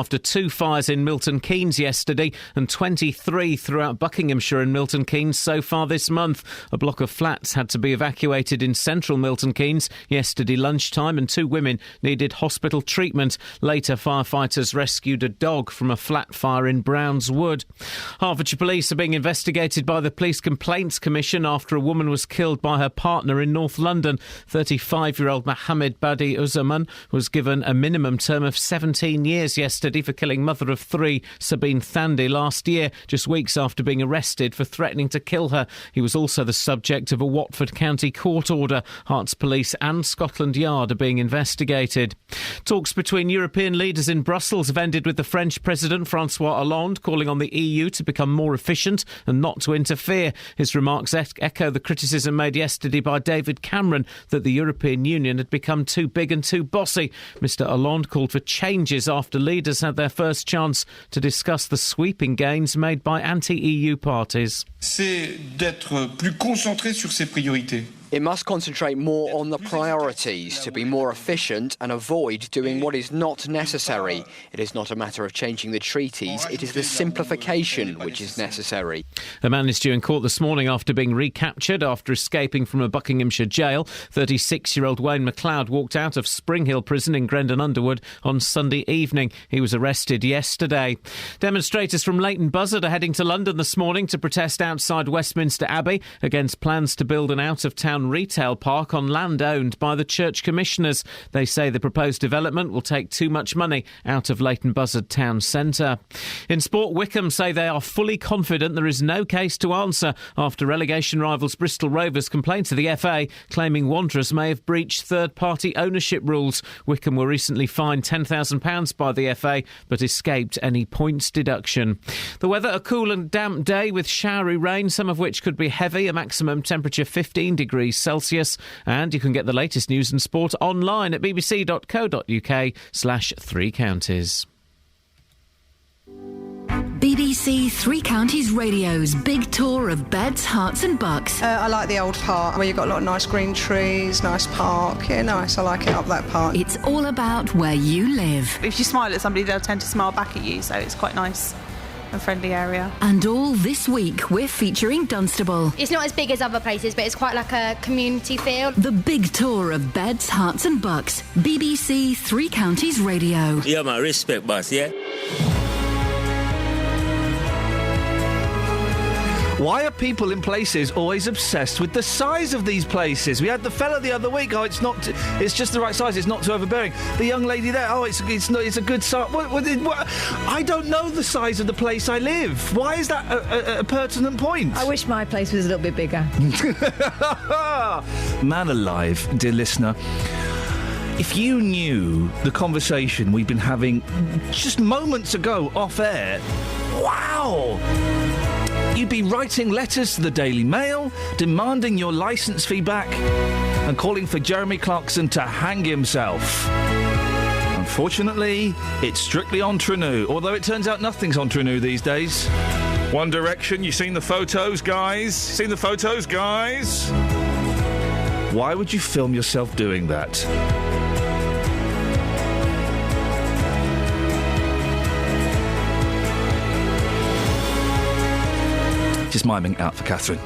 after 2 fires in Milton Keynes yesterday and 23 throughout Buckinghamshire and Milton Keynes so far this month. A block of flats had to be evacuated in central Milton Keynes yesterday lunchtime and 2 women needed hospital treatment. Later, firefighters rescued a dog from a flat fire in Browns Wood. Hertfordshire Police are being investigated by the Police Complaints Commission after a woman was killed by her partner in North London. 35-year-old Mohammed Badi Uzzaman was given a minimum term of 17 years yesterday for killing mother of 3, Sabine Thandy, last year, just weeks after being arrested for threatening to kill her. He was also the subject of a Watford County court order. Herts Police and Scotland Yard are being investigated. Talks between European leaders in Brussels have ended with the French President François Hollande calling on the EU to become more efficient and not to interfere. His remarks echo the criticism made yesterday by David Cameron that the European Union had become too big and too bossy. Mr Hollande called for changes after leaders had their first chance to discuss the sweeping gains made by anti-EU parties. C'est d'être plus concentré sur ses priorités. It must concentrate more on the priorities, to be more efficient and avoid doing what is not necessary. It is not a matter of changing the treaties, it is the simplification which is necessary. The man is due in court this morning after being recaptured after escaping from a Buckinghamshire jail. 36-year-old Wayne McLeod walked out of Spring Hill Prison in Grendon Underwood on Sunday evening. He was arrested yesterday. Demonstrators from Leighton Buzzard are heading to London this morning to protest outside Westminster Abbey against plans to build an out-of-town retail park on land owned by the church commissioners. They say the proposed development will take too much money out of Leighton Buzzard town centre. In sport, Wycombe say they are fully confident there is no case to answer after relegation rivals Bristol Rovers complained to the FA, claiming Wanderers may have breached third-party ownership rules. Wycombe were recently fined £10,000 by the FA but escaped any points deduction. The weather, a cool and damp day with showery rain, some of which could be heavy, a maximum temperature 15 degrees Celsius, and you can get the latest news and sport online at bbc.co.uk/Three Counties. BBC Three Counties Radio's big tour of beds, hearts and bucks. I like the old part where you've got a lot of nice green trees, nice park. Yeah, nice. I like it up that part. It's all about where you live. If you smile at somebody, they'll tend to smile back at you, so it's quite nice. A friendly area. And all this week we're featuring Dunstable. It's not as big as other places, but it's quite like a community feel. The big tour of beds, hearts and bucks. BBC Three Counties Radio. Yeah, my respect, boss, yeah? Why are people in places always obsessed with the size of these places? We had the fella the other week. Oh, it's just the right size. It's not too overbearing. The young lady there. Oh, it's a good size. What? I don't know the size of the place I live. Why is that a pertinent point? I wish my place was a little bit bigger. Man alive, dear listener. If you knew the conversation we've been having just moments ago off air, wow! You'd be writing letters to the Daily Mail, demanding your licence fee back, and calling for Jeremy Clarkson to hang himself. Unfortunately, it's strictly entre nous, although it turns out nothing's entre nous these days. One Direction, you seen the photos, guys? Seen the photos, guys? Why would you film yourself doing that? Just miming out for Catherine.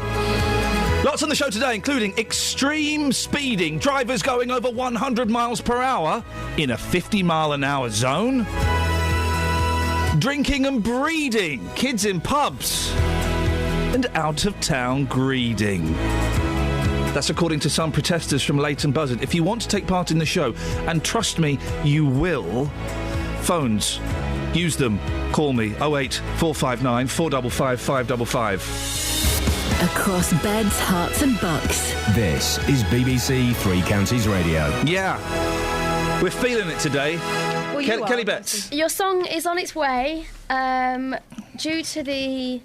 Lots on the show today, including extreme speeding, drivers going over 100 miles per hour in a 50-mile-an-hour zone, drinking and breeding, kids in pubs, and out-of-town greeding. That's according to some protesters from Leighton Buzzard. If you want to take part in the show, and trust me, you will, phones, use them. Call me 08 459 455 555. Across beds, hearts and bucks. This is BBC Three Counties Radio. Yeah, we're feeling it today. Well, Kelly Betts. Your song is on its way due to the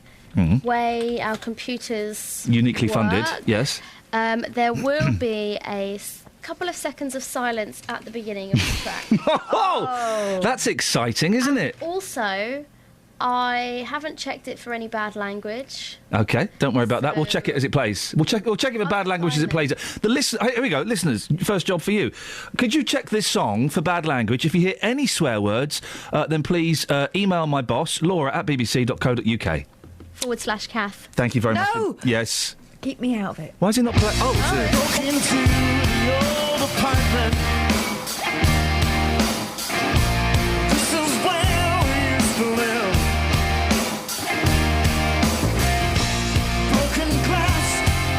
way our computers uniquely work. funded, yes. There will be a couple of seconds of silence at the beginning of the track. Oh, that's exciting, isn't it? Also, I haven't checked it for any bad language. OK, don't worry about that. We'll check it as it plays. We'll check it for bad language as it plays. Here we go. Listeners, first job for you. Could you check this song for bad language? If you hear any swear words, then please email my boss, laura@bbc.co.uk. /Kath. Thank you very much. No! Yes. Keep me out of it. Why is he not playing? Oh, Broke into the old apartment. This is where we used to live. Broken glass,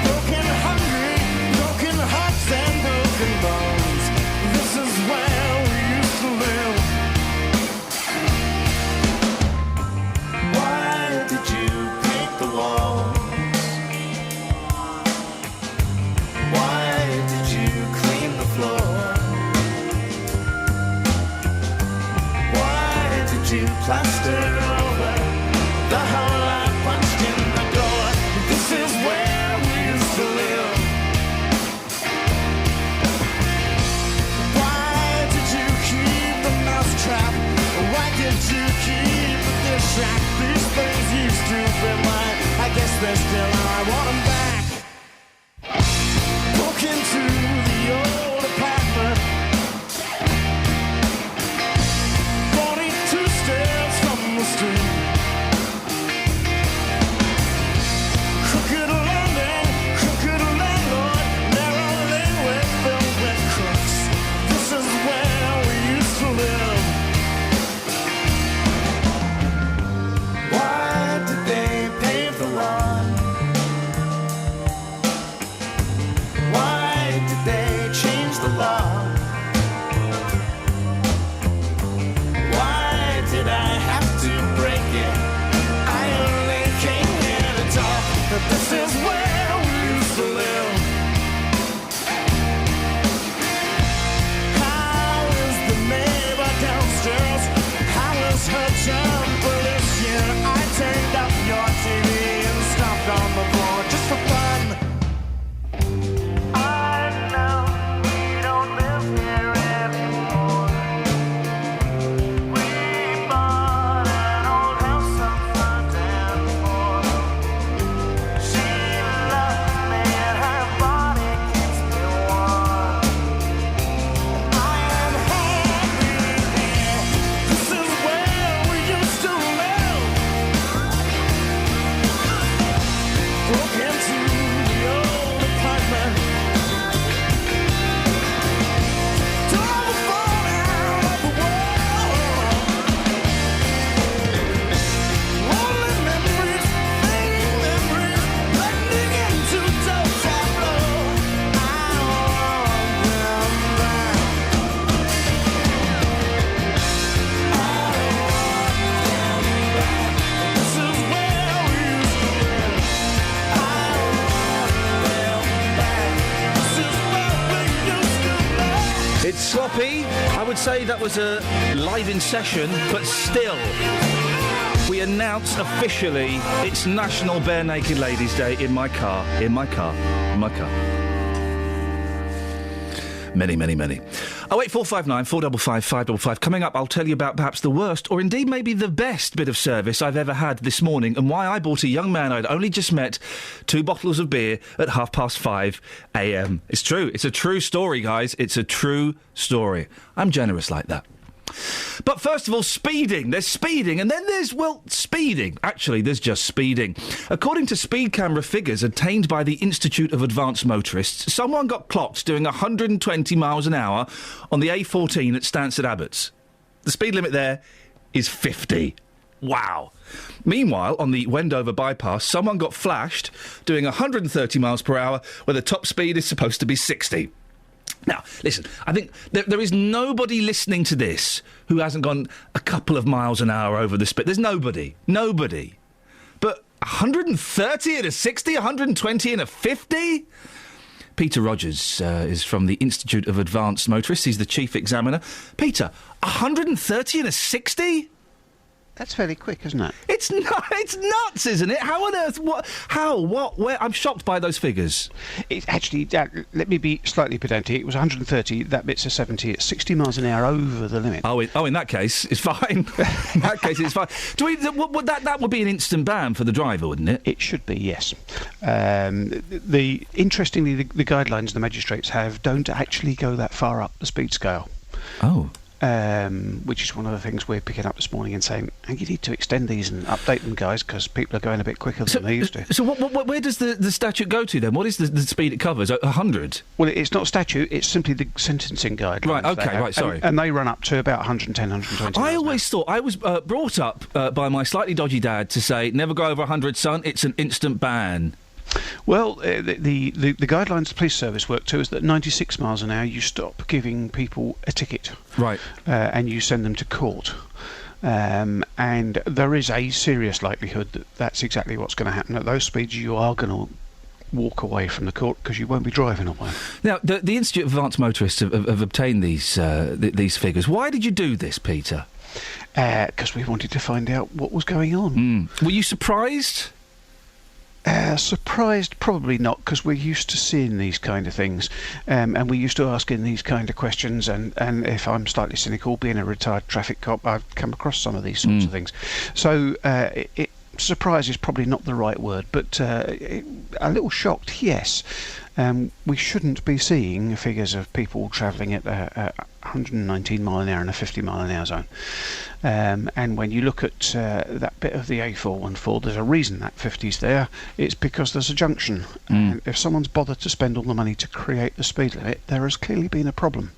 broken hungry, broken hearts and broken bones. This is where we used to live. Why did you paint the walls? Why did you clean the floor? Why did you plaster over the hole I punched in the door? This is where we used to live. Why did you keep the mousetrap? Why did you keep the dish rack? These things used to be mine. I guess they're still, I want them back. Broke into the old apartment. 42 steps from the street. Crooked landing, crooked landlord, narrow laneway filled with crooks. This is where we used to live. Why did they pave the lawn? Why did they change the law? Why did I have to break it? I only came here to talk, but this is where we used to live. How is the neighbor downstairs? How is her jumper this year? I turned up your TV and stomped on the floor just for fun. I know we don't live here anymore. We bought an old house on Sundown Moor. She loves me and her body keeps me warm. I am happy here. This is where we used to live. Broke into the old apartment. Door was falling out of the wall. Only memories, fading memories, blending into dull tableau. I want them back. I want them back. This is where we used to live. I want them back. This is where we used to live. It's sloppy. I would say that was a live in session, but still. We announce officially it's National Bare Naked Ladies Day in my car. In my car. In my car. Many, many, many. 08459 455 555. Coming up, I'll tell you about perhaps the worst, or indeed maybe the best bit of service I've ever had this morning, and why I bought a young man I'd only just met 2 bottles of beer at 5:30 a.m. It's true. It's a true story, guys. It's a true story. I'm generous like that. But first of all, speeding. There's speeding, and then there's, well, speeding. Actually, there's just speeding. According to speed camera figures obtained by the Institute of Advanced Motorists, someone got clocked doing 120 miles an hour on the A14 at Stansted Abbots. The speed limit there is 50. Wow. Meanwhile, on the Wendover bypass, someone got flashed doing 130 miles per hour where the top speed is supposed to be 60. Now, listen, I think there is nobody listening to this who hasn't gone a couple of miles an hour over the speed. There's nobody. Nobody. But 130 and a 60, 120 and a 50? Peter Rogers is from the Institute of Advanced Motorists. He's the chief examiner. Peter, 130 and a 60? That's fairly quick, isn't it? It's nuts, isn't it? How on earth? What? How? What? Where? I'm shocked by those figures. It's actually, let me be slightly pedantic. It was 130. That bit's a 70. It's 60 miles an hour over the limit. Oh, in that case, it's fine. In that case, it's fine. That would be an instant ban for the driver, wouldn't it? It should be, yes. Interestingly, the guidelines the magistrates have don't actually go that far up the speed scale. Oh. Which is one of the things we're picking up this morning and saying, you need to extend these and update them, guys, because people are going a bit quicker than they used to. So where does the statute go to then? What is the speed it covers? 100? Well, it's not statute, it's simply the sentencing guidelines. Right, okay, right, sorry. And they run up to about 110, 120. I always thought, I was brought up by my slightly dodgy dad to say, never go over 100, son, it's an instant ban. Well, the guidelines the police service work to is that 96 miles an hour you stop giving people a ticket. Right. And you send them to court. And there is a serious likelihood that that's exactly what's going to happen. At those speeds you are going to walk away from the court because you won't be driving away. Now, the Institute of Advanced Motorists have obtained these figures. Why did you do this, Peter? Because we wanted to find out what was going on. Were you surprised? Surprised, probably not, because we're used to seeing these kind of things, and we're used to asking these kind of questions. And if I'm slightly cynical, being a retired traffic cop, I've come across some of these sorts of things. So surprise is probably not the right word, but a little shocked, yes. We shouldn't be seeing figures of people travelling at 119 mile an hour in a 50 mile an hour zone. And when you look at that bit of the A414, there's a reason that 50's there. It's because there's a junction. And if someone's bothered to spend all the money to create the speed limit, there has clearly been a problem.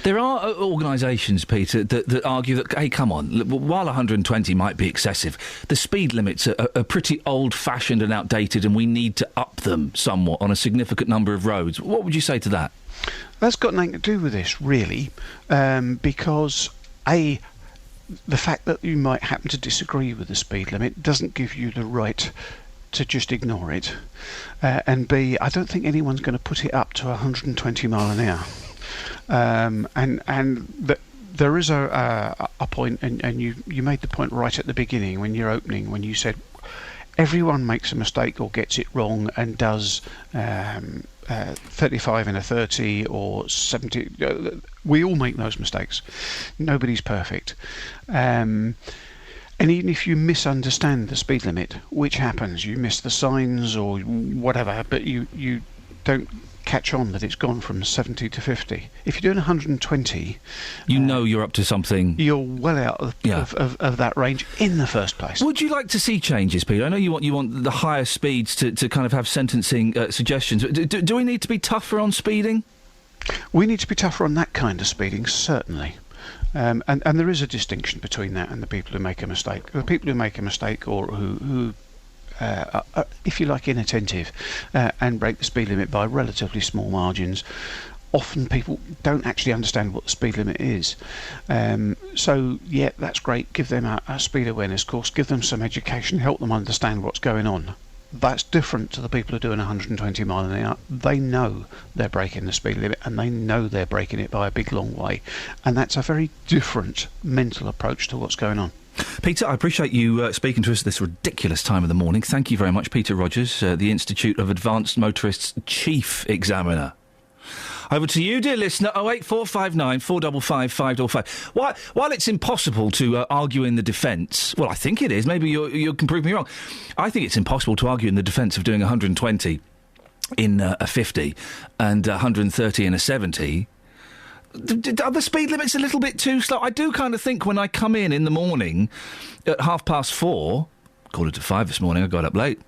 There are organisations, Peter, that argue that, hey, come on, while 120 might be excessive, the speed limits are pretty old-fashioned and outdated, and we need to up them somewhat on a significant number of roads. What would you say to that? That's got nothing to do with this, really, because the fact that you might happen to disagree with the speed limit doesn't give you the right to just ignore it, and B, I don't think anyone's going to put it up to 120 mile an hour, and there is a point, and you made the point right at the beginning when you're opening, when you said everyone makes a mistake or gets it wrong and does 35 in a 30 or 70. We all make those mistakes. Nobody's perfect. And even if you misunderstand the speed limit, which happens, you miss the signs or whatever, but you don't catch on that it's gone from 70 to 50. If you're doing 120... You know you're up to something... You're well out of that range in the first place. Would you like to see changes, Peter? I know you want the higher speeds to kind of have sentencing suggestions. Do we need to be tougher on speeding? We need to be tougher on that kind of speeding, certainly. And there is a distinction between that and the people who make a mistake. The people who make a mistake or who if you like, inattentive and break the speed limit by relatively small margins, often people don't actually understand what the speed limit is. So, yeah, that's great. Give them a speed awareness course, give them some education, help them understand what's going on. That's different to the people who are doing 120 mile an hour. They know they're breaking the speed limit and they know they're breaking it by a big long way. And that's a very different mental approach to what's going on. Peter, I appreciate you speaking to us at this ridiculous time of the morning. Thank you very much, Peter Rogers, the Institute of Advanced Motorists Chief Examiner. Over to you, dear listener, 08459 455 555. While it's impossible to argue in the defence, well, I think it is, maybe you can prove me wrong, I think it's impossible to argue in the defence of doing 120 in a 50 and 130 in a 70... Are the speed limits a little bit too slow? I do kind of think when I come in the morning at 4:30, 4:45 this morning, I got up late.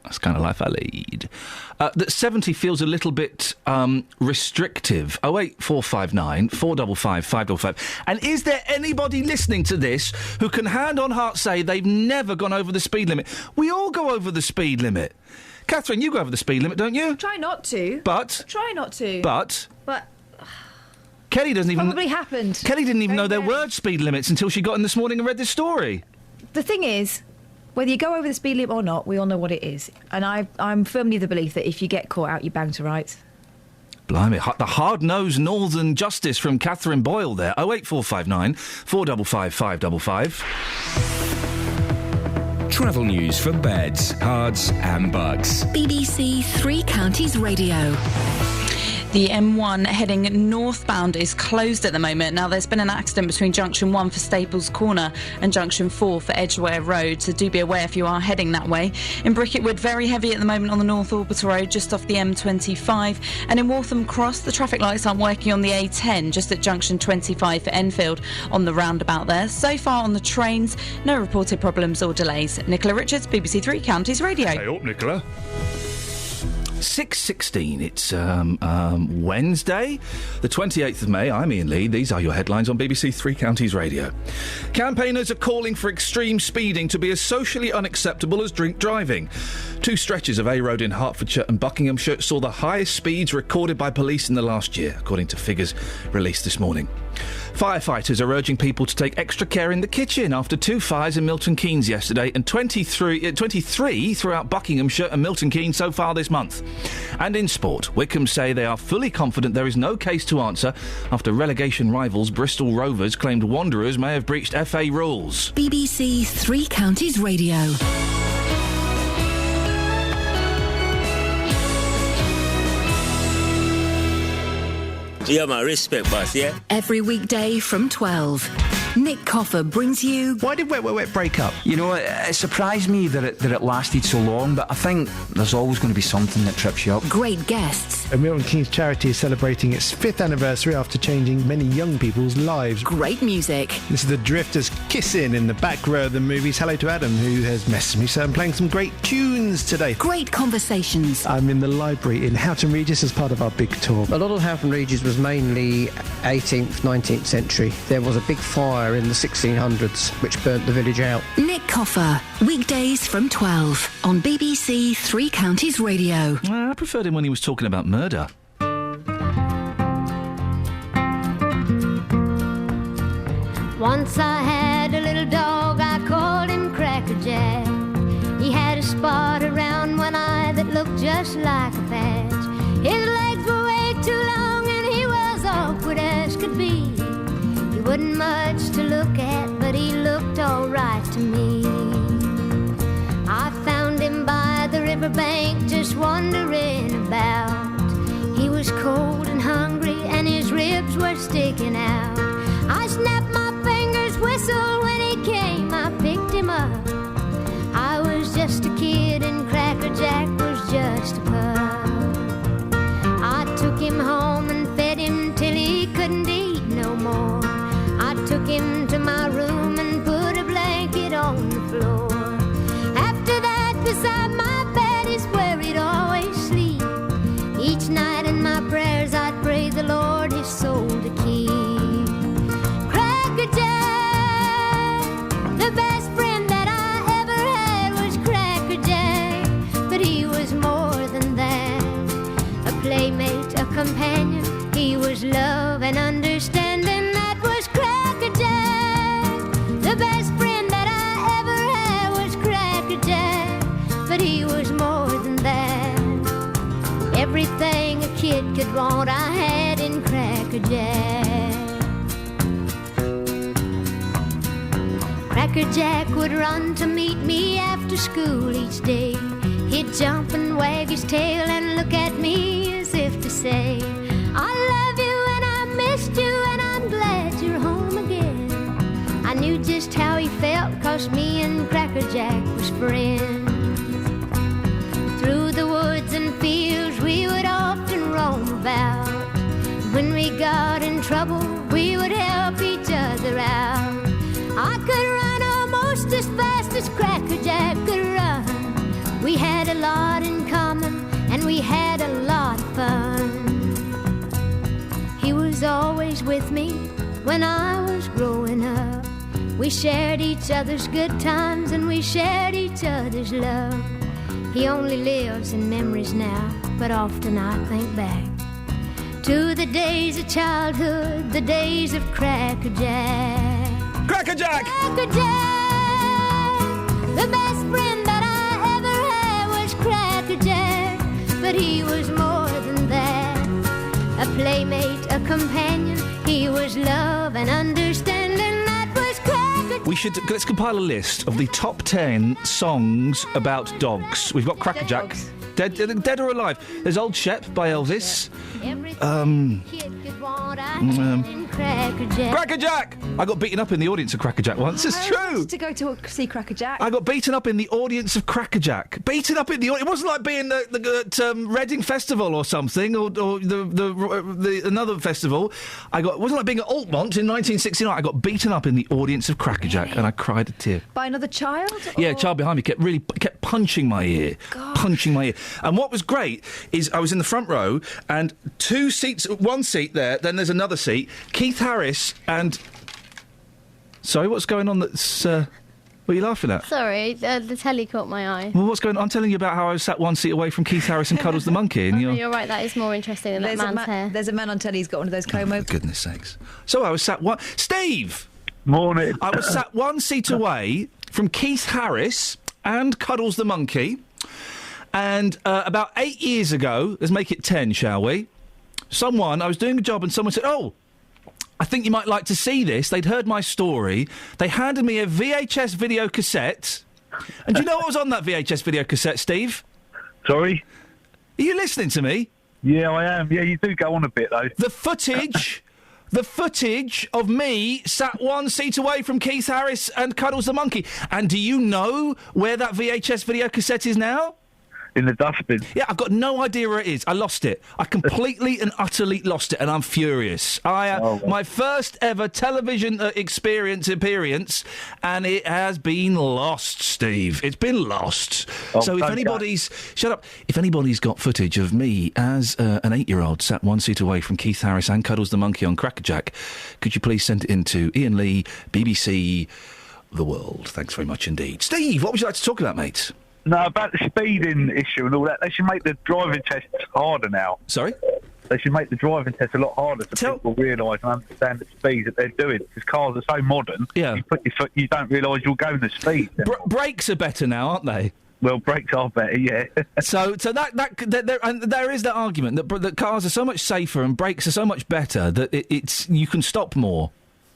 That's the kind of life I lead. That 70 feels a little bit restrictive. 08459 455 555. And is there anybody listening to this who can hand on heart say they've never gone over the speed limit? We all go over the speed limit. Catherine, you go over the speed limit, don't you? Try not to. But? Try not to. But? Kelly doesn't even... Probably happened. Kelly didn't even know there were speed limits until she got in this morning and read this story. The thing is, whether you go over the speed limit or not, we all know what it is. And I'm firmly of the belief that if you get caught out, you're bound to rights. Blimey, the hard-nosed northern justice from Catherine Boyle there. 08459 455 555. Travel news for beds, cards and bucks. BBC Three Counties Radio. The M1 heading northbound is closed at the moment. Now, there's been an accident between Junction 1 for Staples Corner and Junction 4 for Edgware Road, so do be aware if you are heading that way. In Bricketwood, very heavy at the moment on the North Orbital Road, just off the M25. And in Waltham Cross, the traffic lights aren't working on the A10, just at Junction 25 for Enfield on the roundabout there. So far on the trains, no reported problems or delays. Nicola Richards, BBC Three Counties Radio. Hey up, Nicola. 6:16. It's Wednesday, the 28th of May. I'm Iain Lee. These are your headlines on BBC Three Counties Radio. Campaigners are calling for extreme speeding to be as socially unacceptable as drink driving. Two stretches of A Road in Hertfordshire and Buckinghamshire saw the highest speeds recorded by police in the last year, according to figures released this morning. Firefighters are urging people to take extra care in the kitchen after two fires in Milton Keynes yesterday and 23 throughout Buckinghamshire and Milton Keynes so far this month. And in sport, Wycombe say they are fully confident there is no case to answer after relegation rivals Bristol Rovers claimed Wanderers may have breached FA rules. BBC Three Counties Radio. Yeah, my respect, boss, yeah? Every weekday from 12. Nick Coffer brings you... Why did Wet Wet Wet break up? You know, it surprised me that it lasted so long, but I think there's always going to be something that trips you up. Great guests. A Milton Keynes charity is celebrating its 5th anniversary after changing many young people's lives. Great music. This is the Drifters kissing in the back row of the movies. Hello to Adam, who has messaged me, so I'm playing some great tunes today. Great conversations. I'm in the library in Houghton Regis as part of our big tour. A lot of Houghton Regis was mainly 18th, 19th century. There was a big fire in the 1600s which burnt the village out. Nick Coffer, weekdays from 12 on BBC Three Counties Radio. I preferred him when he was talking about murder. Once I had a little dog, I called him Cracker Jack. He had a spot around one eye that looked just like a patch. His legs were way too long and he was awkward as could be. He wasn't much to look at, but he looked all right to me. I found him by the riverbank just wandering about. He was cold and hungry and his ribs were sticking out. I snapped my fingers, whistled when he came, I picked him up. I was just a kid and Cracker Jack was just a pup. I took him home and fed him till he couldn't eat no more. I took him to my room and put a blanket on the floor. After that, beside my bed is where he'd always sleep. Each night in my prayers I'd pray the Lord his soul to keep. Cracker Jack, the best friend that I ever had was Cracker Jack. But he was more than that, a playmate, a companion. He was love and understanding. That was Cracker Jack. The best friend that I ever had was Cracker Jack. But he was more than that. Everything a kid could want I had in Cracker Jack. Cracker Jack would run to meet me after school each day. He'd jump and wag his tail and look at me as if to say, I love you and I missed you and I'm glad you're home again. I knew just how he felt, 'cause me and Cracker Jack was friends. Through the woods and fields we would often roam about. When we got in trouble we would help each other out. I could run almost as fast as Cracker Jack could run. We had a lot in common and we had a lot of fun. He was always with me when I was growing up. We shared each other's good times and we shared each other's love. He only lives in memories now, but often I think back to the days of childhood, the days of Cracker Jack. Cracker Jack! Cracker Jack! The best friend that I ever had was Cracker Jack. But he was more than that, a playmate, a companion. He was love and understanding. That was Cracker Jack. Let's compile a list of the top 10 songs about dogs. We've got Crackerjack. Dead or alive. There's Old Shep by Elvis. Crackerjack! I got beaten up in the audience of Crackerjack once. It's true. To go to see Crackerjack. I got beaten up in the audience of Crackerjack. Beaten up in the audience. It wasn't like being at Reading Festival or something, or the another festival. It wasn't like being at Altmont in 1969. I got beaten up in the audience of Crackerjack, and I cried a tear. By another child? Yeah, a child behind me kept punching my ear. Punching my ear. And what was great is I was in the front row, and two seats, one seat there, then there's another seat. Keith Harris and... Sorry, what's going on that's... what are you laughing at? Sorry, the telly caught my eye. Well, what's going on? I'm telling you about how I was sat one seat away from Keith Harris and Cuddles the Monkey. And you're right, that is more interesting than that man's hair. There's a man on telly who's got one of those comb over. Goodness sakes. So I was sat one... Steve! Morning. I was sat one seat away from Keith Harris and Cuddles the Monkey. And about 8 years ago, let's make it 10, shall we? I was doing a job and someone said, oh, I think you might like to see this. They'd heard my story. They handed me a VHS video cassette. And do you know what was on that VHS video cassette, Steve? Sorry? Are you listening to me? Yeah, I am. Yeah, you do go on a bit, though. The footage of me sat one seat away from Keith Harris and Cuddles the Monkey. And do you know where that VHS video cassette is now? In the dustbin. Yeah, I've got no idea where it is. I lost it. I completely and utterly lost it, and I'm furious. My first ever television appearance, and it has been lost, Steve. It's been lost. So if anybody's... Shut up. If anybody's got footage of me as an 8-year-old sat one seat away from Keith Harris and Cuddles the Monkey on Crackerjack, could you please send it in to Iain Lee, BBC The World. Thanks very much indeed. Steve, what would you like to talk about, mate? No, about the speeding issue and all that. They should make the driving test harder now. Sorry? They should make the driving test a lot harder so people realise and understand the speed that they're doing. Because cars are so modern, you put your foot, you don't realise you're going the speed. Brakes are better now, aren't they? Well, brakes are better, yeah. so there is that argument that cars are so much safer and brakes are so much better that you can stop more.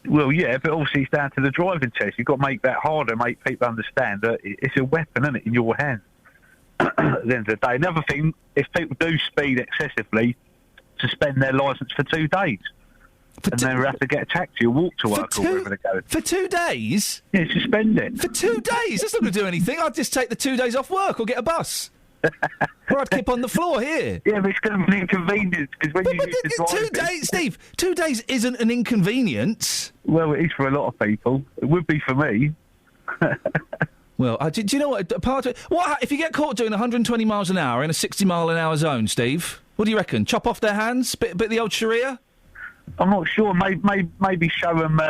Well, yeah, but obviously it's down to the driving test. You've got to make that harder, make people understand that it's a weapon, isn't it, in your hands at the end of the day. Another thing, if people do speed excessively, suspend their licence for 2 days. And then have to get a taxi or walk to work or wherever they go. For 2 days? Yeah, suspend it. For 2 days? That's not going to do anything. I'd just take the 2 days off work or get a bus. Or I'd keep on the floor here. Yeah, but it's going to be an inconvenience because when you use the driving... 2 days, Steve, 2 days isn't an inconvenience. Well, it is for a lot of people. It would be for me. Well, do you know what? What if you get caught doing 120 miles an hour in a 60 mile an hour zone, Steve? What do you reckon? Chop off their hands? Bit the old Sharia? I'm not sure. Maybe show them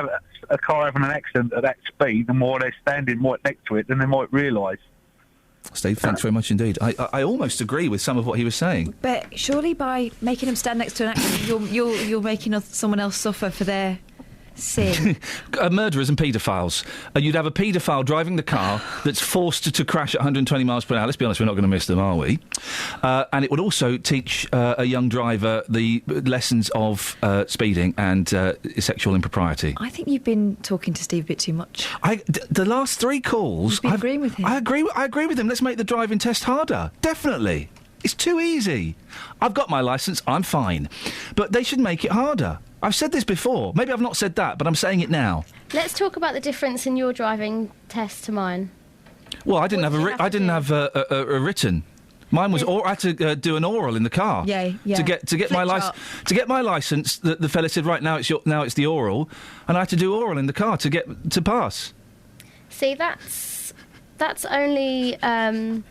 a car having an accident at that speed, and while they're standing right next to it, then they might realise. Steve, thanks very much indeed. I almost agree with some of what he was saying. But surely by making him stand next to an accident, you're making someone else suffer for their sin. Murderers and paedophiles. You'd have a paedophile driving the car that's forced to crash at 120 miles per hour. Let's be honest, we're not going to miss them, are we? And it would also teach a young driver the lessons of speeding and sexual impropriety. I think you've been talking to Steve a bit too much. The last 3 calls... You've been agreeing with him. I agree with him. Let's make the driving test harder. Definitely. It's too easy. I've got my licence. I'm fine. But they should make it harder. I've said this before. Maybe I've not said that, but I'm saying it now. Let's talk about the difference in your driving test to mine. Well, I didn't have a written. Mine was I had to do an oral in the car. Yeah. To get my licence, the fella said, right now it's the oral, and I had to do oral in the car to pass. See, that's only. Are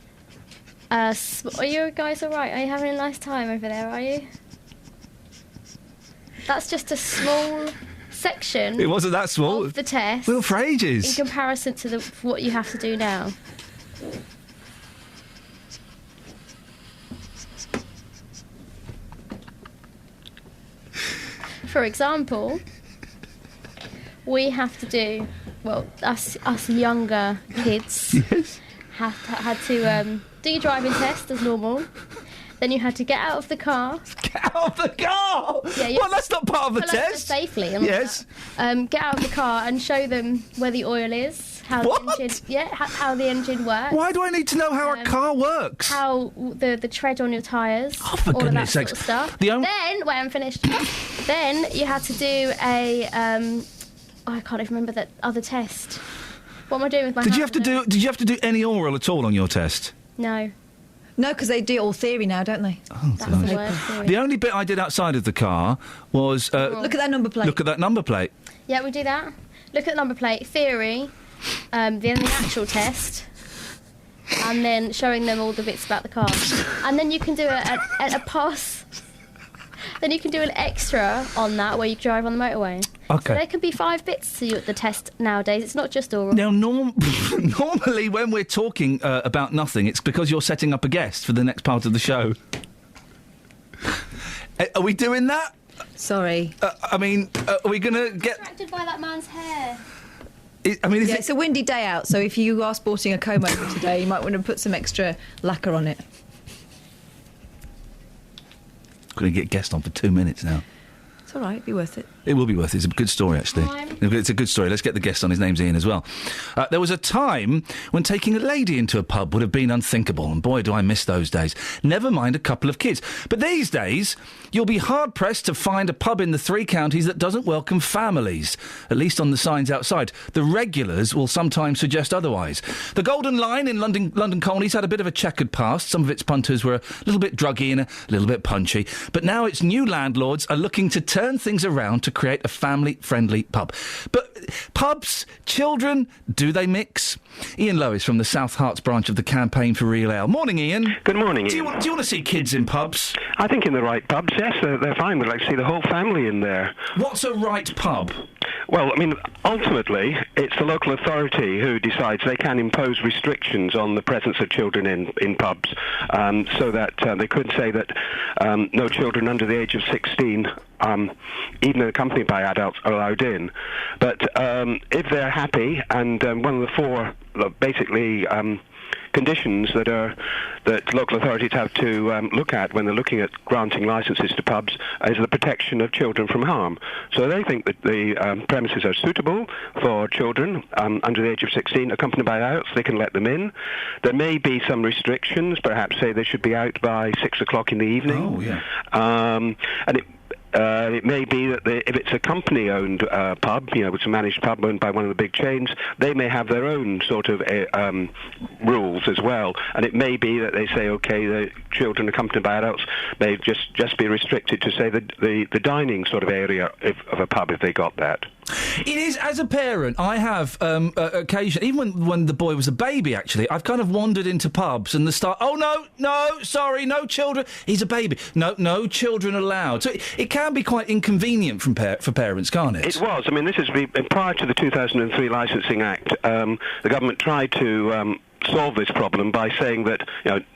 you guys all right? Are you having a nice time over there? Are you? That's just a small section. It wasn't that small. Of the test. Well, for ages. In comparison to what you have to do now. For example, we have to do, us younger kids had to do your driving test as normal. Then you had to get out of the car. Get out of the car? Yeah, well, that's not part of the pull over test. safely. And all Yes. that. Get out of the car and show them where the oil is. How What? the engine, how the engine works. Why do I need to know how a car works? How the tread on your tyres. Oh, for all of that goodness sort sakes. of stuff. The Then, wait, I'm finished. Then you had to do a. I can't even remember that other test. What am I doing with my? Did you hand have to now? do? Did you have to do any oral at all on your test? No. No, because they do it all theory now, don't they? That's the word. Theory. The only bit I did outside of the car was Look at that number plate. look at that number plate. Yeah, we do that. Look at the number plate. Theory. Then the actual test. And then showing them all the bits about the car. And then you can do a pass. Then you can do an extra on that where you drive on the motorway. Okay. So there can be 5 bits to the test nowadays. It's not just oral. Now, normally when we're talking about nothing, it's because you're setting up a guest for the next part of the show. Are we doing that? Sorry. Are we going to get... Distracted by that man's hair. It's a windy day out, so if you are sporting a comb over today, you might want to put some extra lacquer on it. Going to get guest on for 2 minutes now. It's all right, be worth it. It will be worth it. It's a good story, actually. It's a good story. Let's get the guest on. His name's Iain as well. There was a time when taking a lady into a pub would have been unthinkable, and boy, do I miss those days. Never mind a couple of kids. But these days, you'll be hard-pressed to find a pub in the 3 counties that doesn't welcome families, at least on the signs outside. The regulars will sometimes suggest otherwise. The Golden Line in London Colneys had a bit of a checkered past. Some of its punters were a little bit druggy and a little bit punchy. But now its new landlords are looking to turn things around to create a family-friendly pub. But pubs, children, do they mix? Iain Lois from the South Herts branch of the Campaign for Real Ale. Morning, Iain. Good morning, Iain. Do you want to see kids in pubs? I think in the right pubs, yes, they're fine. We'd like to see the whole family in there. What's a right pub? Well, I mean, ultimately, it's the local authority who decides they can impose restrictions on the presence of children in pubs, so that they could say that no children under the age of 16, even accompanied by adults, are allowed in. But if they're happy, and one of the 4 basically conditions that local authorities have to look at when they're looking at granting licences to pubs is the protection of children from harm. So they think that the premises are suitable for children under the age of 16, accompanied by adults. They can let them in. There may be some restrictions, perhaps say they should be out by 6 o'clock in the evening. Oh, yeah. And it may be that if it's a company-owned pub, it's a managed pub owned by one of the big chains, they may have their own sort of rules as well. And it may be that they say, OK, the children accompanied by adults may just be restricted to, say, the dining sort of area of a pub if they got that. It is, as a parent, I have occasion, even when the boy was a baby, actually, I've kind of wandered into pubs and sorry, no children. He's a baby. No children allowed. So it can be quite inconvenient for parents, can't it? It was. I mean, this is prior to the 2003 Licensing Act. The government tried to solve this problem by saying that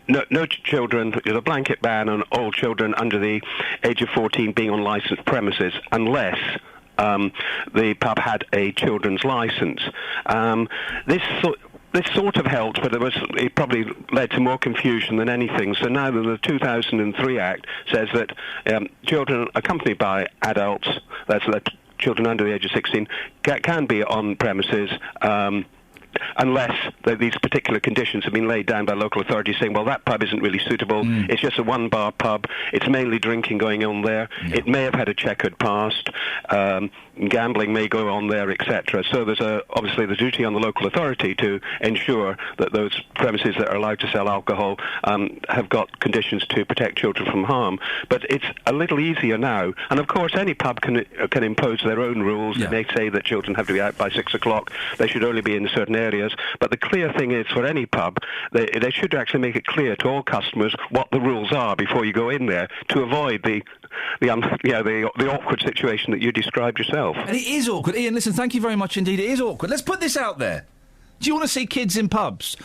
no children, there's a blanket ban on all children under the age of 14 being on licensed premises unless the pub had a children's licence. This sort of helped, but it probably led to more confusion than anything. So now the 2003 Act says that children accompanied by adults, that's children under the age of 16, can be on premises unless these particular conditions have been laid down by local authorities saying, well, that pub isn't really suitable, it's just a one-bar pub, it's mainly drinking going on there, it may have had a checkered past, gambling may go on there, etc. So there's obviously the duty on the local authority to ensure that those premises that are allowed to sell alcohol have got conditions to protect children from harm. But it's a little easier now, and of course any pub can impose their own rules. They may say that children have to be out by 6 o'clock, they should only be in certain areas, but the clear thing is for any pub, they should actually make it clear to all customers what the rules are before you go in there to avoid the awkward situation that you described yourself. And it is awkward. Iain, listen, thank you very much indeed. It is awkward. Let's put this out there. Do you want to see kids in pubs?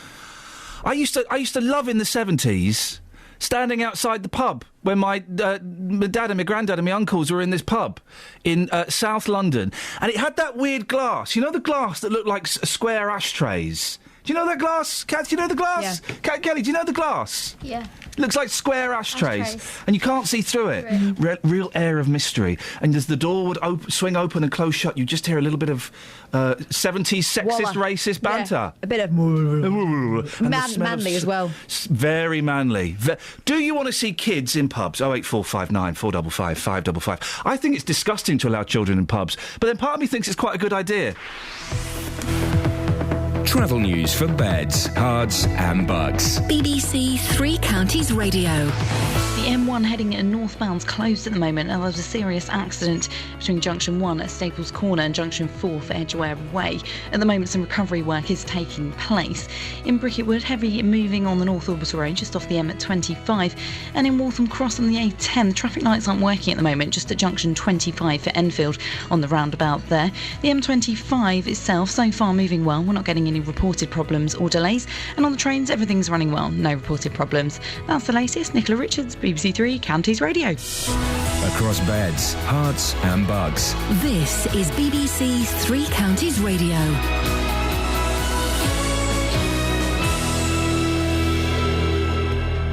I used to love in the 70s standing outside the pub when my dad and my granddad and my uncles were in this pub in South London. And it had that weird glass. You know the glass that looked like square ashtrays? Do you know that glass? Kath, do you know the glass? Yeah. Kelly, do you know the glass? Yeah. Looks like square ashtrays. Ashtrays. And you can't see through it. Real air of mystery. And as the door would swing open and close shut, you just hear a little bit of 70s sexist, racist banter. Yeah. A bit of manly as well. Very manly. Do you want to see kids in pubs? 08459 455 555. I think it's disgusting to allow children in pubs, but then part of me thinks it's quite a good idea. Travel news for beds, cards and bugs. BBC Three Counties Radio. The M1 heading northbound's closed at the moment, and there's a serious accident between Junction 1 at Staples Corner and Junction 4 for Edgware Way. At the moment, some recovery work is taking place. In Bricketwood, heavy moving on the North Orbital Road, just off the M25. And in Waltham Cross on the A10, the traffic lights aren't working at the moment, just at Junction 25 for Enfield on the roundabout there. The M25 itself, so far moving well. We're not getting any reported problems or delays. And on the trains, everything's running well. No reported problems. That's the latest. Nicola Richards, BBC Three Counties Radio. Across beds, hearts and bugs. This is BBC Three Counties Radio.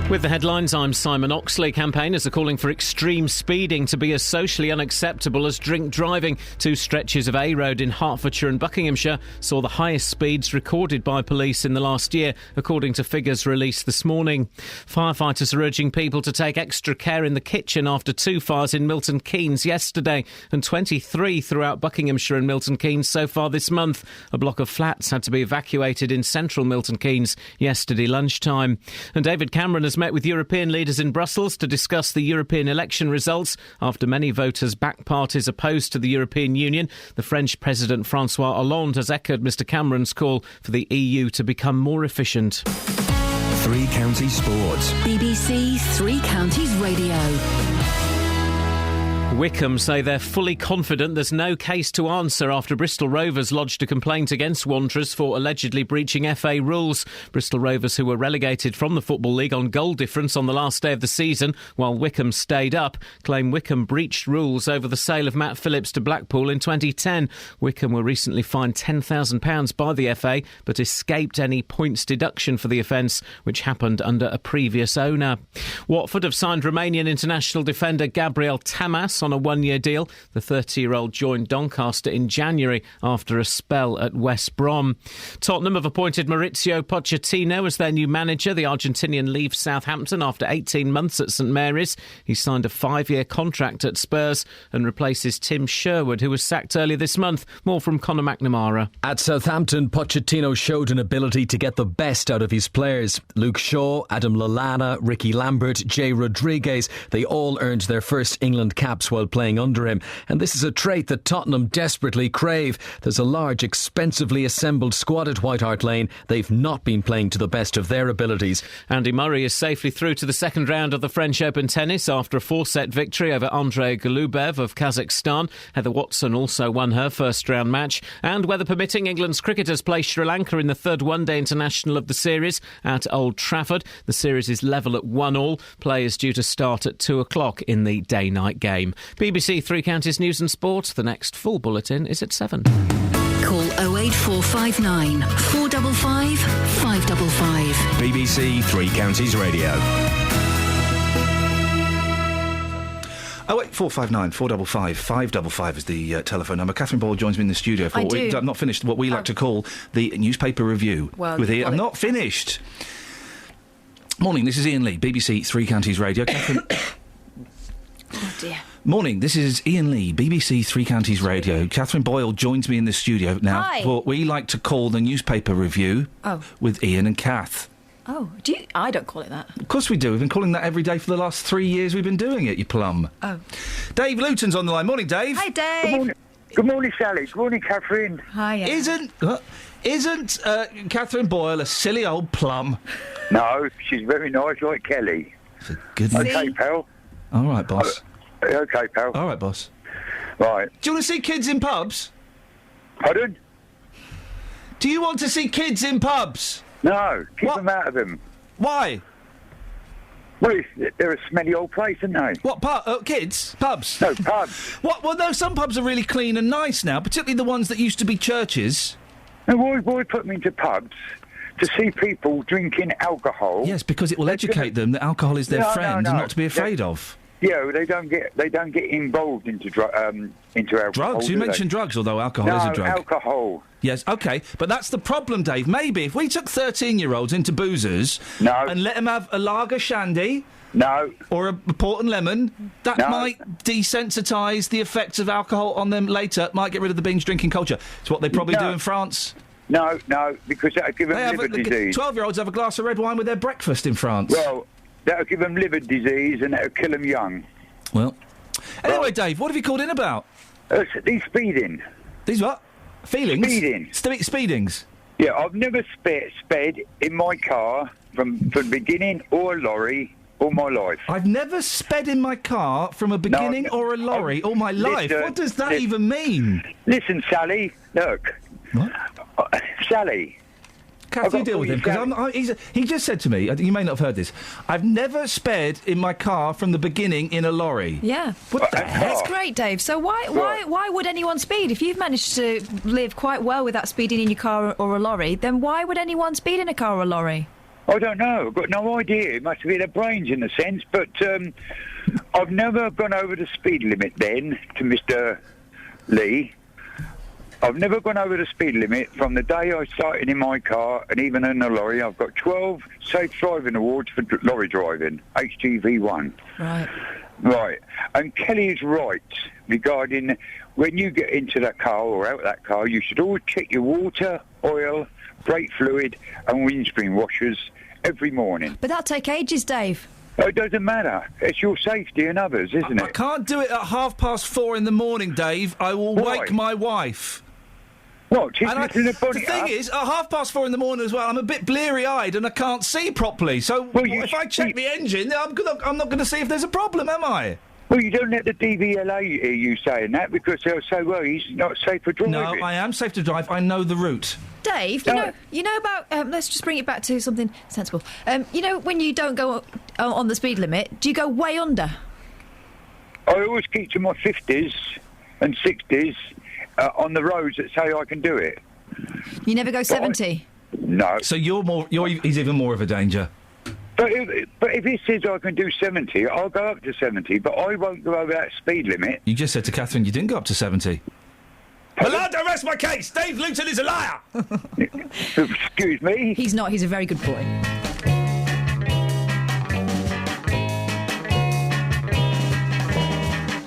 With the headlines, I'm Simon Oxley. Campaigners are calling for extreme speeding to be as socially unacceptable as drink driving. Two stretches of A Road in Hertfordshire and Buckinghamshire saw the highest speeds recorded by police in the last year, according to figures released this morning. Firefighters are urging people to take extra care in the kitchen after two fires in Milton Keynes yesterday and 23 throughout Buckinghamshire and Milton Keynes so far this month. A block of flats had to be evacuated in central Milton Keynes yesterday lunchtime. And David Cameron has met with European leaders in Brussels to discuss the European election results after many voters back parties opposed to the European Union. The French President François Hollande has echoed Mr Cameron's call for the EU to become more efficient. Three Counties Sports. BBC Three Counties Radio. Wycombe say they're fully confident there's no case to answer after Bristol Rovers lodged a complaint against Wanderers for allegedly breaching FA rules. Bristol Rovers, who were relegated from the Football League on goal difference on the last day of the season while Wycombe stayed up, claim Wycombe breached rules over the sale of Matt Phillips to Blackpool in 2010. Wycombe were recently fined £10,000 by the FA but escaped any points deduction for the offence, which happened under a previous owner. Watford have signed Romanian international defender Gabriel Tamas on a one-year deal. The 30-year-old joined Doncaster in January after a spell at West Brom. Tottenham have appointed Maurizio Pochettino as their new manager. The Argentinian leaves Southampton after 18 months at St Mary's. He signed a 5-year contract at Spurs and replaces Tim Sherwood, who was sacked earlier this month. More from Conor McNamara. At Southampton, Pochettino showed an ability to get the best out of his players. Luke Shaw, Adam Lallana, Ricky Lambert, Jay Rodriguez, they all earned their first England caps while playing under him, and this is a trait that Tottenham desperately crave. There's a large, expensively assembled squad at White Hart Lane. They've not been playing to the best of their abilities. Andy Murray is safely through to the second round of the French Open tennis after a 4-set victory over Andrei Golubev of Kazakhstan. Heather Watson also won her first round match, and weather permitting, England's cricketers play Sri Lanka in the third one-day international of the series at Old Trafford. The series is level at 1-1. Play is due to start at 2 o'clock in the day-night game. BBC Three Counties News and Sport. The next full bulletin is at 7. Call 08459 455 555. BBC Three Counties Radio. 08459 455 555 is the telephone number. Catherine Boyle joins me in the studio for I've not finished what we like to call the newspaper review with Iain. I'm not finished. Morning, this is Iain Lee, BBC Three Counties Radio. Catherine... Oh dear. Morning, this is Iain Lee, BBC Three Counties Radio. Catherine Boyle joins me in the studio now for what we like to call the newspaper review with Iain and Kath. Oh, I don't call it that. Of course we do. We've been calling that every day for the last 3 years we've been doing it, you plum. Oh. Dave Luton's on the line. Morning, Dave. Hi, Dave. Good morning, Sally. Good morning, Catherine. Hi. Isn't Catherine Boyle a silly old plum? No, she's very nice, like Kelly. For goodness. Okay, pal. All right, boss. Okay, pal. All right, boss. Right. Do you want to see kids in pubs? Pardon? Do you want to see kids in pubs? No, keep them out of them. Why? Well, they're a smelly old place, aren't they? What, kids? Pubs? No, pubs. What? Well, no, some pubs are really clean and nice now, particularly the ones that used to be churches. And why put them into pubs to see people drinking alcohol. Yes, because it will educate them that alcohol is their friend and not to be afraid of. Yeah, they don't get involved into alcohol. Drugs? You do they? mentioned drugs, although alcohol is a drug. Alcohol. Yes, OK, but that's the problem, Dave. Maybe if we took 13-year-olds into boozers and let them have a lager shandy... or a port and lemon, that might desensitise the effects of alcohol on them later, might get rid of the binge drinking culture. It's what they probably do in France. No, because that would give them liver disease. 12-year-olds have a glass of red wine with their breakfast in France. Well, that would give them liver disease and that would kill them young. Well, anyway, Dave, what have you called in about? These speeding. These what? Feelings? Speeding. Speedings? Yeah, I've never sped in my car from the beginning or a lorry all my life. I've never sped in my car from a beginning or a lorry all my life. What does that even mean? Listen, Sally, look. What? Sally. Kath, you deal with him, because he just said to me, you may not have heard this, I've never sped in my car from the beginning in a lorry. Yeah. What the heck? That's great, Dave. So why would anyone speed? If you've managed to live quite well without speeding in your car or a lorry, then why would anyone speed in a car or a lorry? I don't know. I've got no idea. It must have been their brains in a sense, but I've never gone over the speed limit then to Mr. Lee. I've never gone over the speed limit from the day I started in my car and even in the lorry. I've got 12 Safe Driving Awards for lorry driving, HGV1. Right. And Kelly is right regarding when you get into that car or out that car, you should always check your water, oil, brake fluid and windscreen washers every morning. But that'll take ages, Dave. It doesn't matter. It's your safety and others, isn't it? I can't do it at 4:30 in the morning, Dave. I will wake my wife. What? The thing is, at 4:30 in the morning as well, I'm a bit bleary-eyed and I can't see properly. So if I check the engine, I'm not going to see if there's a problem, am I? Well, you don't let the DVLA hear you saying that because they'll say, well, he's not safe for driving. No, I am safe to drive. I know the route. Dave, you know about. Let's just bring it back to something sensible. You know when you don't go on the speed limit, do you go way under? I always keep to my 50s and 60s on the roads that say I can do it. You never go 70. No. So he's even more of a danger. But if he says I can do 70, I'll go up to 70, but I won't go over that speed limit. You just said to Catherine you didn't go up to 70. Allowed to arrest my case! Dave Luton is a liar! Excuse me? He's not. He's a very good boy.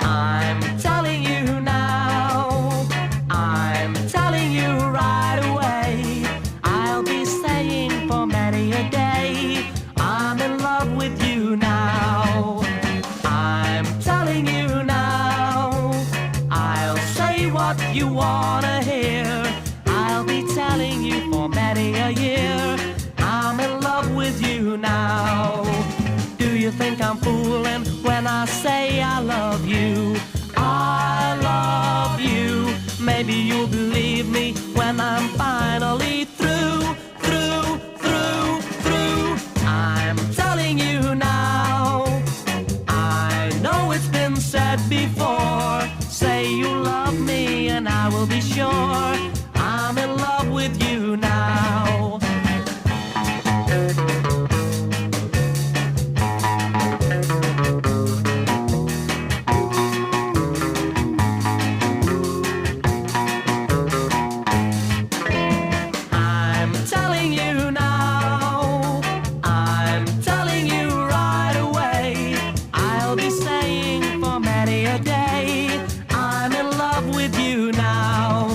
I'm telling you now, I'm telling you right away, I'll be saying for many a day, I'm in love with you now. I'm telling you now, I'll say what you wanna hear, I'll be telling you for many a year, I'm in love with you now. Do you think I'm fooling when I say I love you? I love you. Maybe you'll believe me when I'm finally through. I'm telling you now. I know it's been said before. Say you love me and I will be sure I'm in love with you now. I'm telling you now, I'm telling you right away, I'll be saying for many a day, I'm in love with you now.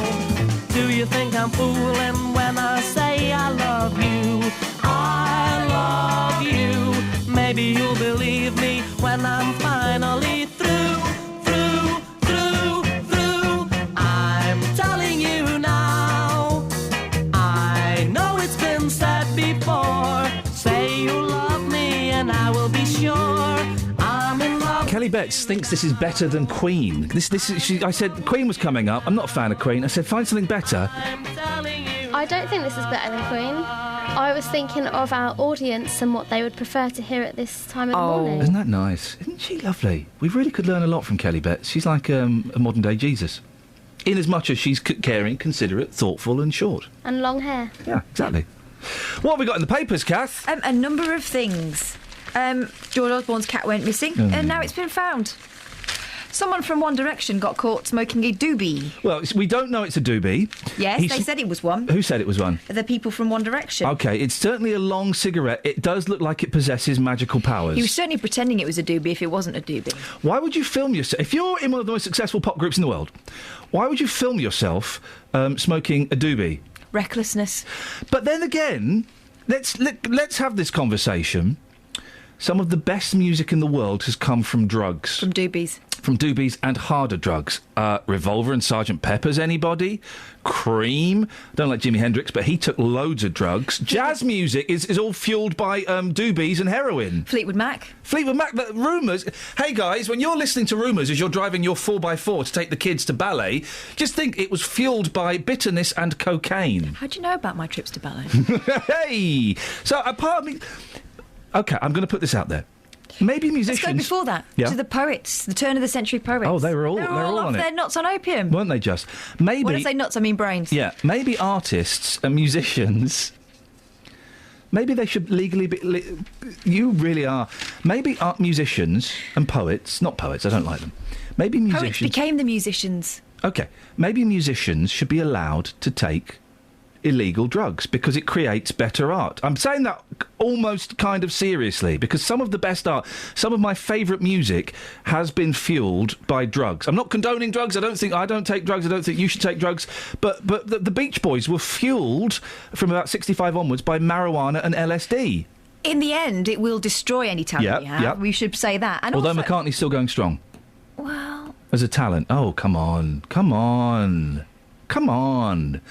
Do you think I'm fooling when I say I love you? I love you. Maybe you'll believe me when I'm finally through. I'm telling you now. I know it's been said before. Say you love me and I will be sure I'm in love. Kelly Betts thinks this is better than Queen. I said Queen was coming up. I'm not a fan of Queen. I said find something better. I don't think this is better than Queen. I was thinking of our audience and what they would prefer to hear at this time of the morning. Isn't that nice? Isn't she lovely? We really could learn a lot from Kelly Betts. She's like a modern-day Jesus. In as much as she's caring, considerate, thoughtful and short. And long hair. Yeah, exactly. What have we got in the papers, Kath? A number of things. George Osborne's cat went missing, and now it's been found. Someone from One Direction got caught smoking a doobie. Well, we don't know it's a doobie. Yes, they said it was one. Who said it was one? The people from One Direction. OK, it's certainly a long cigarette. It does look like it possesses magical powers. He was certainly pretending it was a doobie if it wasn't a doobie. Why would you film yourself... If you're in one of the most successful pop groups in the world, why would you film yourself smoking a doobie? Recklessness. But then again, let's have this conversation. Some of the best music in the world has come from drugs. From doobies. From doobies and harder drugs. Revolver and Sgt. Pepper's, anybody? Cream. Don't like Jimi Hendrix, but he took loads of drugs. Jazz music is all fueled by doobies and heroin. Fleetwood Mac. Fleetwood Mac. Rumours. Hey, guys, when you're listening to Rumours as you're driving your 4x4 to take the kids to ballet, just think it was fueled by bitterness and cocaine. How do you know about my trips to ballet? Hey! So, a part of me... OK, I'm going to put this out there. Maybe musicians... Let's go before that, to the poets, the turn-of-the-century poets. Oh, they were all off on it. their nuts on opium. Weren't they just? Maybe... When I say nuts, I mean brains. Yeah, maybe artists and musicians... Maybe they should legally be... you really are... Maybe musicians and poets... Not poets, I don't like them. Maybe musicians... Poets became the musicians. OK, maybe musicians should be allowed to take illegal drugs because it creates better art. I'm saying that almost kind of seriously because some of the best art, some of my favourite music has been fueled by drugs. I'm not condoning drugs. I don't take drugs. I don't think you should take drugs. But the Beach Boys were fueled from about 65 onwards by marijuana and LSD. In the end, it will destroy any talent we have. Yep. We should say that. And although also, McCartney's still going strong. Well... As a talent. Oh, come on. Come on. Come on.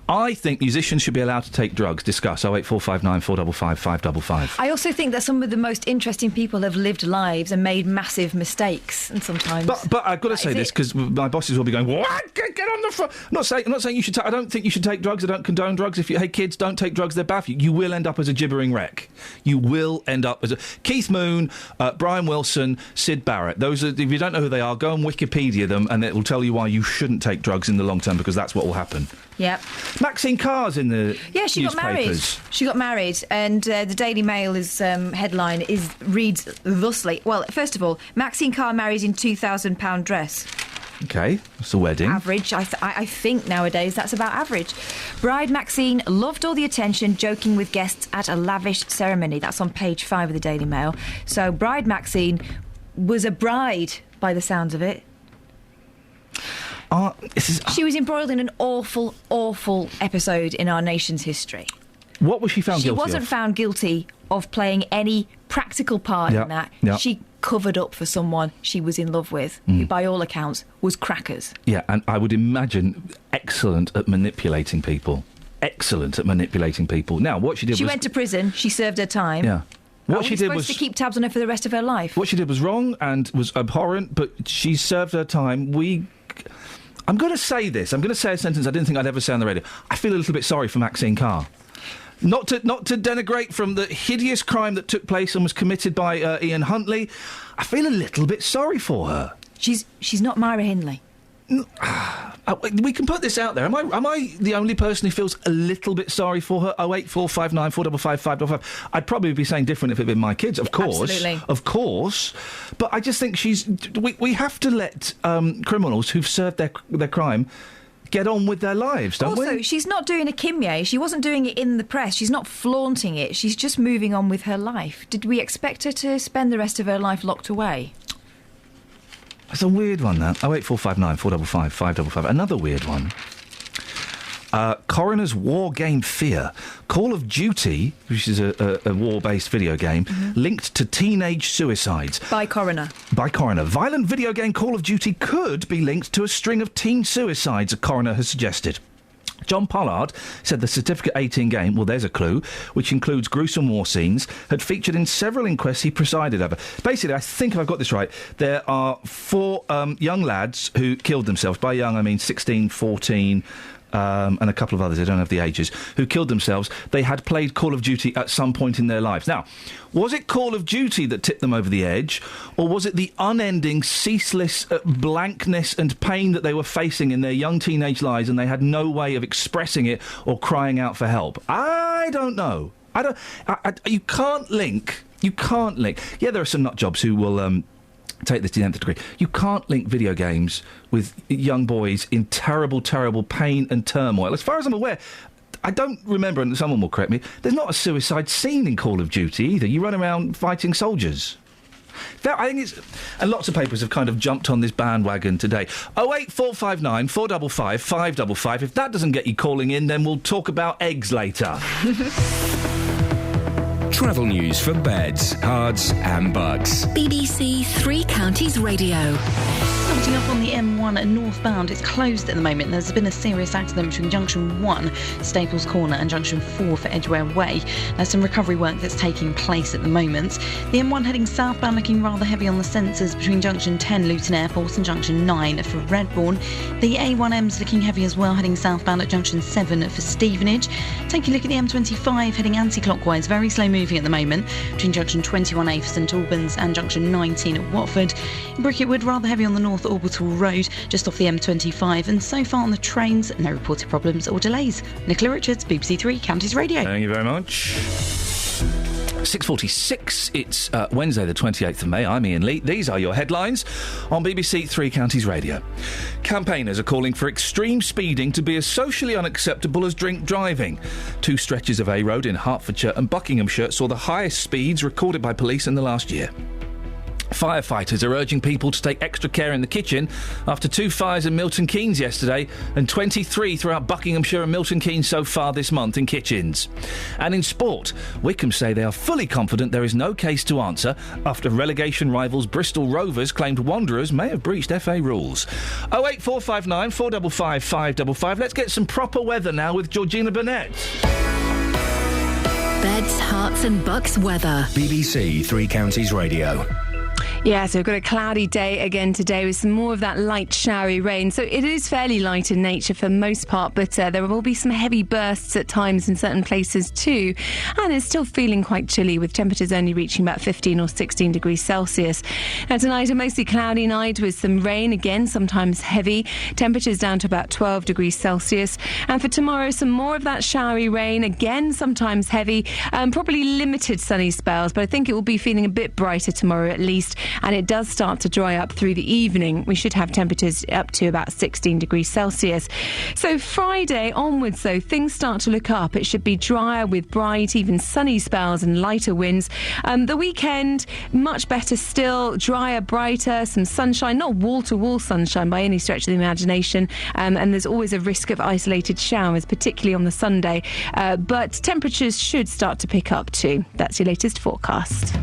I think musicians should be allowed to take drugs. Discuss 08459 455 555. I also think that some of the most interesting people have lived lives and made massive mistakes, and sometimes. But I've got to say this because my bosses will be going, "What? Get on the front." I'm not saying you should. I don't think you should take drugs. I don't condone drugs. Hey kids, don't take drugs. They're bad for you. You will end up as a gibbering wreck. You will end up as a Keith Moon, Brian Wilson, Sid Barrett. Those are. If you don't know who they are, go and Wikipedia them, and it will tell you why you shouldn't take drugs in the long term because that's what will happen. Yep. Maxine Carr's in the she got married. She got married, and the Daily Mail's headline reads thusly. Well, first of all, Maxine Carr marries in £2,000 dress. OK, that's a wedding. Average. I think nowadays that's about average. Bride Maxine loved all the attention, joking with guests at a lavish ceremony. That's on page 5 of the Daily Mail. So Bride Maxine was a bride by the sounds of it. She was embroiled in an awful, awful episode in our nation's history. What was she found guilty of? She wasn't found guilty of playing any practical part in that. Yep. She covered up for someone she was in love with, who, by all accounts, was crackers. Yeah, and I would imagine excellent at manipulating people. Excellent at manipulating people. Now, what she did was... She went to prison. She served her time. Yeah. What she did was supposed to keep tabs on her for the rest of her life. What she did was wrong and was abhorrent, but she served her time. I'm going to say this. I'm going to say a sentence I didn't think I'd ever say on the radio. I feel a little bit sorry for Maxine Carr. Not to denigrate from the hideous crime that took place and was committed by Iain Huntley. I feel a little bit sorry for her. She's not Myra Hindley. We can put this out there. Am I the only person who feels a little bit sorry for her? 08459 455 555. I'd probably be saying different if it had been my kids, of course. Absolutely. Of course. But I just think we have to let criminals who've served their crime get on with their lives, don't we? Also, she's not doing a Kimye. She wasn't doing it in the press. She's not flaunting it. She's just moving on with her life. Did we expect her to spend the rest of her life locked away? It's a weird one, that. 08459 455 555. Another weird one. Coroner's War Game Fear. Call of Duty, which is a war-based video game, linked to teenage suicides. By Coroner. By Coroner. Violent video game Call of Duty could be linked to a string of teen suicides, a coroner has suggested. John Pollard said the Certificate 18 game, well, there's a clue, which includes gruesome war scenes, had featured in several inquests he presided over. Basically, I think if I've got this right, there are 4 young lads who killed themselves. By young, I mean 16, 14... and a couple of others, I don't have the ages, who killed themselves. They had played Call of Duty at some point in their lives. Now, was it Call of Duty that tipped them over the edge, or was it the unending, ceaseless blankness and pain that they were facing in their young teenage lives and they had no way of expressing it or crying out for help? I don't know. You can't link. Yeah, there are some nut jobs who will take this to the nth degree. You can't link video games with young boys in terrible, terrible pain and turmoil. As far as I'm aware, I don't remember, and someone will correct me, there's not a suicide scene in Call of Duty either. You run around fighting soldiers. I think it's... And lots of papers have kind of jumped on this bandwagon today. 08459 455 555. If that doesn't get you calling in, then we'll talk about eggs later. Travel news for beds, cards and bugs. BBC Three Counties Radio. Starting up on the M1 northbound, it's closed at the moment. There's been a serious accident between Junction 1, Staples Corner, and Junction 4 for Edgware Way. There's some recovery work that's taking place at the moment. The M1 heading southbound looking rather heavy on the sensors between Junction 10, Luton Airport, and Junction 9 for Redbourne. The A1M's looking heavy as well, heading southbound at Junction 7 for Stevenage. Take a look at the M25 heading anti-clockwise, very slow moving at the moment between Junction 21A for St Albans and Junction 19 at Watford. In Bricketwood, rather heavy on the North Orbital Road, just off the M25, and so far on the trains, no reported problems or delays. Nicola Richards, BBC Three Counties Radio. Thank you very much. 6:46. It's Wednesday, the 28th of May. I'm Iain Lee. These are your headlines on BBC Three Counties Radio. Campaigners are calling for extreme speeding to be as socially unacceptable as drink driving. Two stretches of A Road in Hertfordshire and Buckinghamshire saw the highest speeds recorded by police in the last year. Firefighters are urging people to take extra care in the kitchen after two fires in Milton Keynes yesterday and 23 throughout Buckinghamshire and Milton Keynes so far this month in kitchens. And in sport, Wycombe say they are fully confident there is no case to answer after relegation rivals Bristol Rovers claimed Wanderers may have breached FA rules. 08459 455 555. Let's get some proper weather now with Georgina Burnett. Beds, Hearts and Bucks weather. BBC Three Counties Radio. Yeah, so we've got a cloudy day again today with some more of that light showery rain. So it is fairly light in nature for most part, but there will be some heavy bursts at times in certain places too. And it's still feeling quite chilly with temperatures only reaching about 15 or 16 degrees Celsius. Now tonight a mostly cloudy night with some rain again, sometimes heavy. Temperatures down to about 12 degrees Celsius. And for tomorrow, some more of that showery rain again, sometimes heavy. Probably limited sunny spells, but I think it will be feeling a bit brighter tomorrow at least. And it does start to dry up through the evening. We should have temperatures up to about 16 degrees Celsius. So Friday onwards, though, things start to look up. It should be drier with bright, even sunny spells and lighter winds. The weekend, much better still, drier, brighter, some sunshine, not wall-to-wall sunshine by any stretch of the imagination. And there's always a risk of isolated showers, particularly on the Sunday. But temperatures should start to pick up too. That's your latest forecast.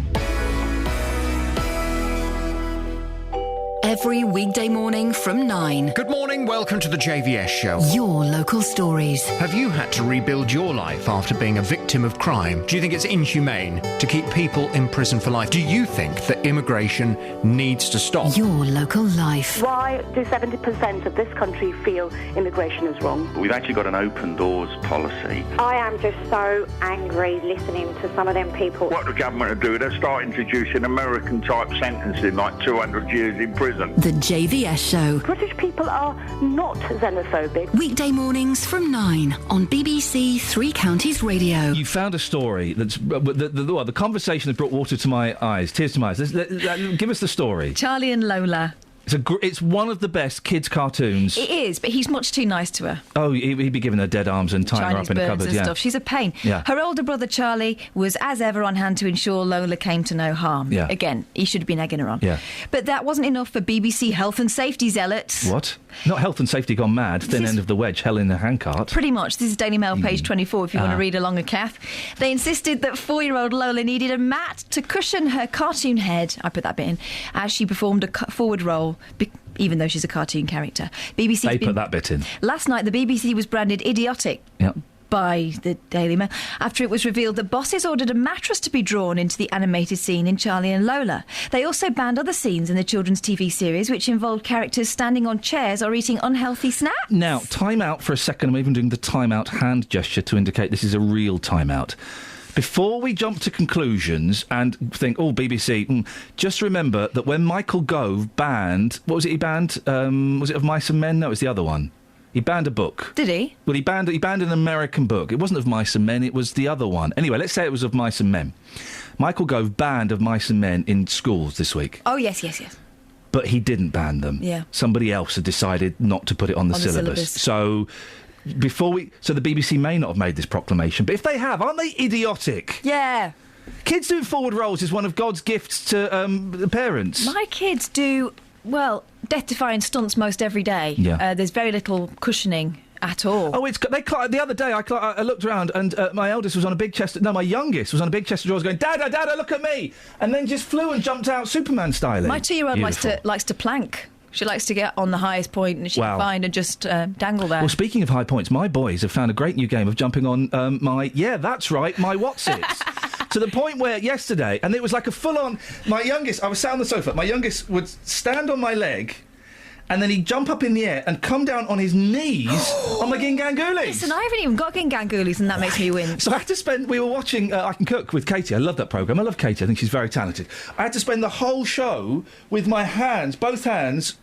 Every weekday morning from 9. Good morning, welcome to the JVS show. Your local stories. Have you had to rebuild your life after being a victim of crime? Do you think it's inhumane to keep people in prison for life? Do you think that immigration needs to stop? Your local life. Why do 70% of this country feel immigration is wrong? We've actually got an open doors policy. I am just so angry listening to some of them people. What the government are doing, they'll start introducing American-type sentencing, like 200 years in prison. The JVS show. British people are not xenophobic. Weekday mornings from 9 on BBC Three Counties Radio. You found a story that's... the conversation that brought water to my eyes, tears to my eyes. Give us the story. Charlie and Lola. It's one of the best kids' cartoons. It is, but he's much too nice to her. Oh, he'd be giving her dead arms and tying her up in a cupboard. And stuff. She's a pain. Yeah. Her older brother Charlie was, as ever, on hand to ensure Lola came to no harm. Yeah. Again, he should have been egging her on. Yeah. But that wasn't enough for BBC health and safety zealots. What? Not health and safety gone mad, thin end of the wedge, hell in the handcart. Pretty much. This is Daily Mail, page 24, if you want to read along a calf. They insisted that 4-year-old Lola needed a mat to cushion her cartoon head, I put that bit in, as she performed a forward roll, even though she's a cartoon character. They put that bit in. Last night, the BBC was branded idiotic. Yep. By the Daily Mail, after it was revealed that bosses ordered a mattress to be drawn into the animated scene in Charlie and Lola. They also banned other scenes in the children's TV series which involved characters standing on chairs or eating unhealthy snacks. Now, time out for a second. I'm even doing the time out hand gesture to indicate this is a real time out. Before we jump to conclusions and think, oh, BBC, just remember that when Michael Gove banned... What was it he banned? Was it Of Mice and Men? No, it was the other one. He banned a book. Did he? Well, he banned an American book. It wasn't Of Mice and Men, it was the other one. Anyway, let's say it was Of Mice and Men. Michael Gove banned Of Mice and Men in schools this week. Oh, yes. But he didn't ban them. Yeah. Somebody else had decided not to put it on the syllabus. So the BBC may not have made this proclamation, but if they have, aren't they idiotic? Yeah. Kids doing forward rolls is one of God's gifts to the parents. My kids do, well, death-defying stunts most every day. Yeah. There's very little cushioning at all. Oh, the other day I looked around and my eldest was on a big chest. No, my youngest was on a big chest of drawers, going, "Dada, Dada, look at me!" And then just flew and jumped out Superman style. My 2-year-old likes to plank. She likes to get on the highest point and she can find and just dangle there. Well, speaking of high points, my boys have found a great new game of jumping on my what's-its. To the point where yesterday, and it was like a full-on... I was sat on the sofa, my youngest would stand on my leg... And then he'd jump up in the air and come down on his knees on my gingangoolies. Listen, I haven't even got gingangoolies and that makes me wince. So I had to spend... We were watching I Can Cook with Katie. I love that programme. I love Katie. I think she's very talented. I had to spend the whole show with my hands, both hands...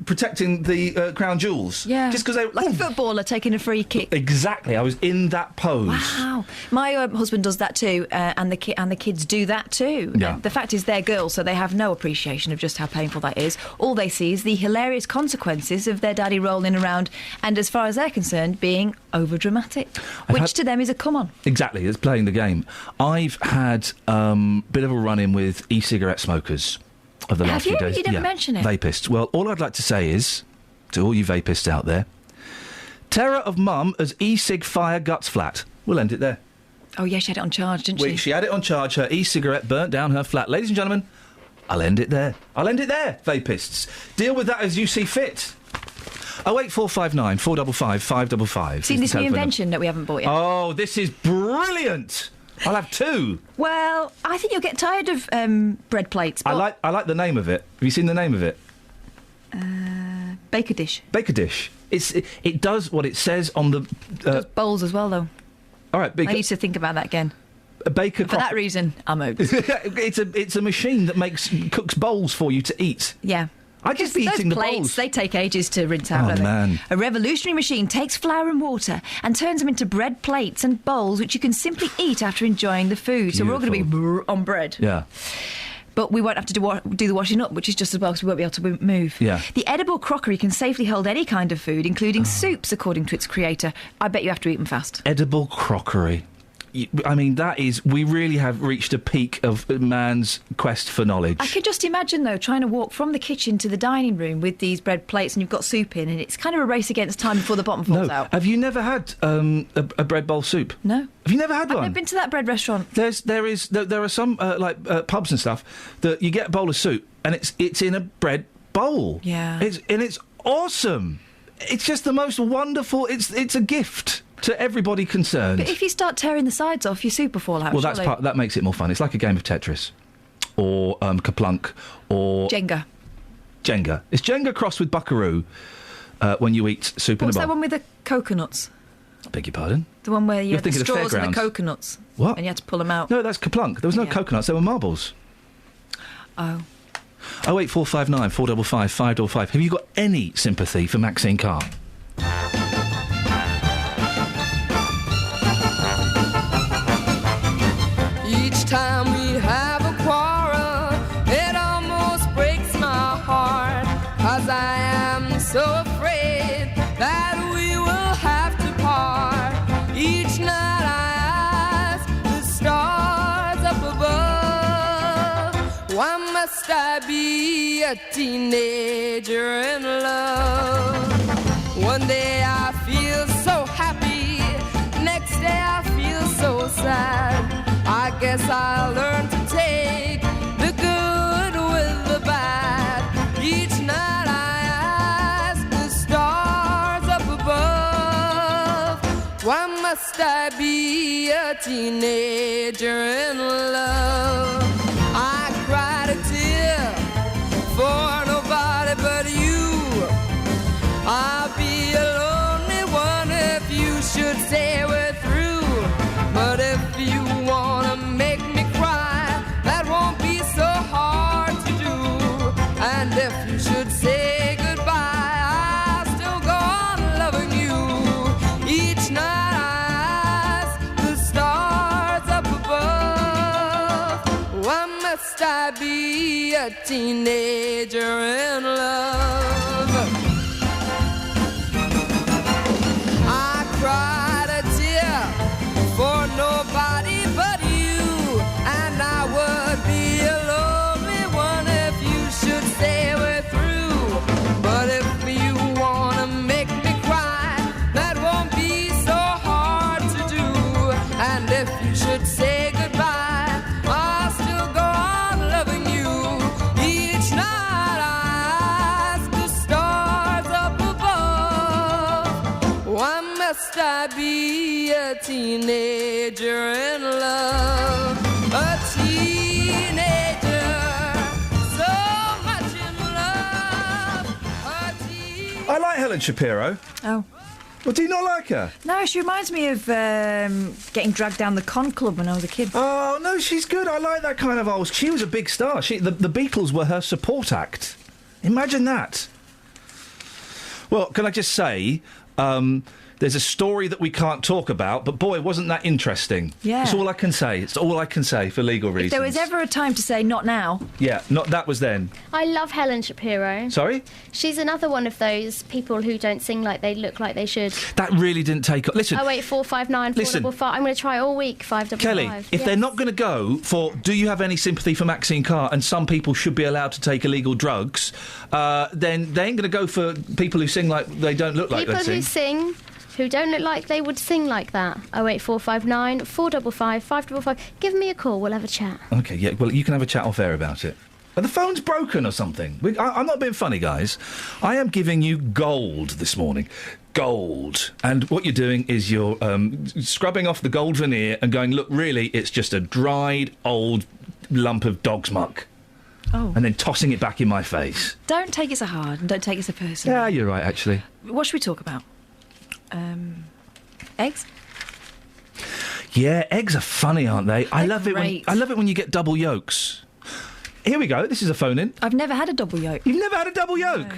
protecting the crown jewels. Yeah. Just because they... Like a footballer taking a free kick. Exactly. I was in that pose. Wow. My husband does that too, and the kids do that too. Yeah. The fact is they're girls, so they have no appreciation of just how painful that is. All they see is the hilarious consequences of their daddy rolling around and, as far as they're concerned, being over-dramatic, which to them is a come-on. Exactly. It's playing the game. I've had a bit of a run-in with e-cigarette smokers of the last few days. You never mention it. Vapists. Well, all I'd like to say is, to all you vapists out there, terror of mum as e-cig fire guts flat. We'll end it there. Oh, yeah, she had it on charge, didn't she? She had it on charge. Her e-cigarette burnt down her flat. Ladies and gentlemen, I'll end it there. Vapists. Deal with that as you see fit. 08459 455 555. Seen this new invention that we haven't bought yet? Oh, this is brilliant. I'll have two. Well, I think you'll get tired of bread plates. I like the name of it. Have you seen the name of it? Baker dish. Baker dish. It does what it says on the... It does bowls as well, though. All right, I need to think about that again. A baker... For that reason, I'm out. It's a machine that cooks bowls for you to eat. Yeah. I'd just be eating the plates, bowls. They take ages to rinse out, Oh, don't they? man. A revolutionary machine takes flour and water and turns them into bread plates and bowls which you can simply eat after enjoying the food. So we're all going to be on bread. Yeah. But we won't have to do the washing up, which is just as well because we won't be able to move. Yeah. The edible crockery can safely hold any kind of food, including soups, according to its creator. I bet you have to eat them fast. Edible crockery. I mean, we really have reached a peak of man's quest for knowledge. I can just imagine, though, trying to walk from the kitchen to the dining room with these bread plates and you've got soup in, and it's kind of a race against time before the bottom falls out. Have you never had a bread bowl soup? No. Have you never had one? I've never been to that bread restaurant. There are some pubs and stuff that you get a bowl of soup and it's in a bread bowl. Yeah. It's awesome. It's just the most wonderful. It's a gift to everybody concerned. But if you start tearing the sides off, your soup will fall out. Well, that makes it more fun. It's like a game of Tetris, or Kaplunk, or Jenga. It's Jenga crossed with Buckaroo. When you eat soup in a bowl. What's that one with the coconuts? I beg your pardon? The one where you had the thinking of straws and the Fairgrounds. coconuts. What? And you had to pull them out. No, that's Kaplunk. There was no coconuts. There were marbles. Oh. 08459 455 555. Have you got any sympathy for Maxine Carr? Each time we have a quarrel, it almost breaks my heart, 'cause I am so afraid that we will have to part. Each night I ask the stars up above, why must I be a teenager in love? One day I feel so happy, next day I feel so sad. I guess I'll learn to take the good with the bad. Each night I ask the stars up above, why must I be a teenager in love? I cried a tear for nobody but you. I'll be a lonely one if you should say we're through. But if you wanna make me cry, that won't be so hard to do. And if you should say goodbye, I'll still go on must I be a teenager in love? I cried a tear for nobody but you, and I would be a lonely one if you should say we're through. But if you wanna make me cry, that won't be so hard to do. And if you should say goodbye, I'll still go on loving you. Each night I ask the stars up above, why must I be a teenager in love? A teenager, so much in love. I like Helen Shapiro. Oh. Well, do you not like her? No, she reminds me of getting dragged down the con club when I was a kid. Oh, no, she's good. I like that kind of old... She was a big star. The Beatles were her support act. Imagine that. Well, can I just say... there's a story that we can't talk about, but boy, wasn't that interesting. Yeah. That's all I can say. It's all I can say for legal reasons. If there was ever a time to say not now. Yeah, that was then. I love Helen Shapiro. Sorry? She's another one of those people who don't sing like they look like they should. That really didn't take off. Listen. 08459 455. I'm going to try all week 555. Kelly, if they're not going to go for do you have any sympathy for Maxine Carr and some people should be allowed to take illegal drugs, then they ain't going to go for people who sing like they don't look like they People sing. who sing... who don't look like they would sing like that. 08459 455 555. Give me a call, we'll have a chat. OK, yeah, well, you can have a chat off air about it. But the phone's broken or something. I'm not being funny, guys. I am giving you gold this morning. Gold. And what you're doing is you're scrubbing off the gold veneer and going, look, really, it's just a dried, old lump of dog's muck. Oh. And then tossing it back in my face. Don't take it so hard and don't take it so personally. Yeah, you're right, actually. What should we talk about? Eggs? Yeah, eggs are funny, aren't they? I love great. it when you get double yolks. Here we go. This is a phone-in. I've never had a double yolk. You've never had a double yolk?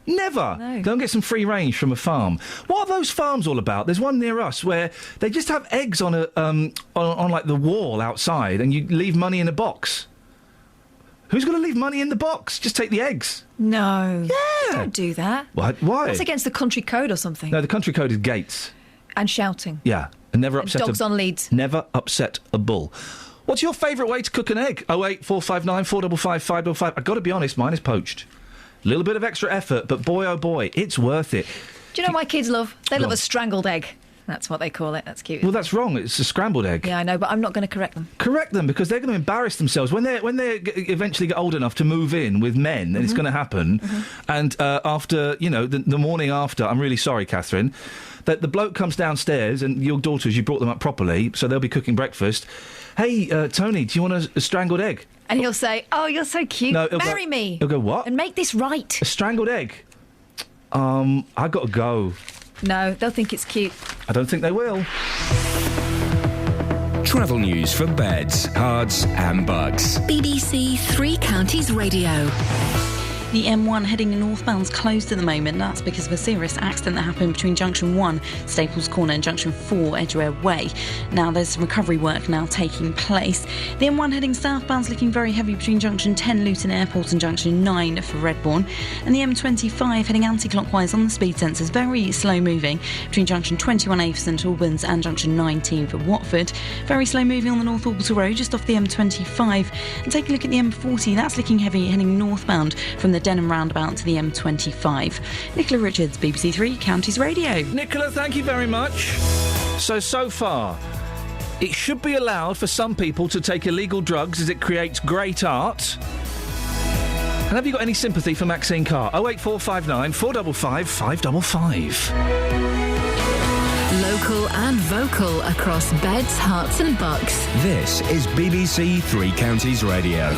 Never? No. Go and get some free range from a farm. What are those farms all about? There's one near us where they just have eggs on a on like the wall outside, and you leave money in a box. Who's going to leave money in the box? Just take the eggs. No. Yeah. Don't do that. What? Why? That's against the country code or something. No, the country code is gates. And shouting. Yeah, and never upset dogs on leads. Never upset a bull. What's your favourite way to cook an egg? 08459 455 555. I've got to be honest, mine is poached. A little bit of extra effort, but boy, oh boy, it's worth it. Do you know what my kids love? They Go love on. a strangled egg. That's what they call it. That's cute. Well, that's wrong. It's a scrambled egg. Yeah, I know, but I'm not going to correct them. Correct them, because they're going to embarrass themselves when they eventually get old enough to move in with men, and it's going to happen. And after, you know, the morning after, I'm really sorry, Catherine, that the bloke comes downstairs and your daughters, you brought them up properly, so they'll be cooking breakfast. Hey, Tony, do you want a strangled egg? And he'll say, "Oh, you're so cute. No, he'll Marry go- me. he'll go, what? And make this right." A strangled egg? I got to go. No, they'll think it's cute. I don't think they will. Travel news for beds, cards, and bugs. BBC Three Counties Radio. The M1 heading northbound's closed at the moment. That's because of a serious accident that happened between Junction 1, Staples Corner, and Junction 4, Edgware Way. Now, there's recovery work now taking place. The M1 heading southbound's looking very heavy between Junction 10, Luton Airport, and Junction 9 for Redbourne. And the M25 heading anti-clockwise on the speed sensors, very slow moving between Junction 21A for St Albans and Junction 19 for Watford. Very slow moving on the North Orbital Road, just off the M25. And take a look at the M40, that's looking heavy heading northbound from the Denham roundabout to the M25. Nicola Richards, BBC Three Counties Radio. Nicola, thank you very much. So far, it should be allowed for some people to take illegal drugs as it creates great art. And have you got any sympathy for Maxine Carr? 08459 455 555. Local and vocal across beds, hearts and bucks. This is BBC Three Counties Radio.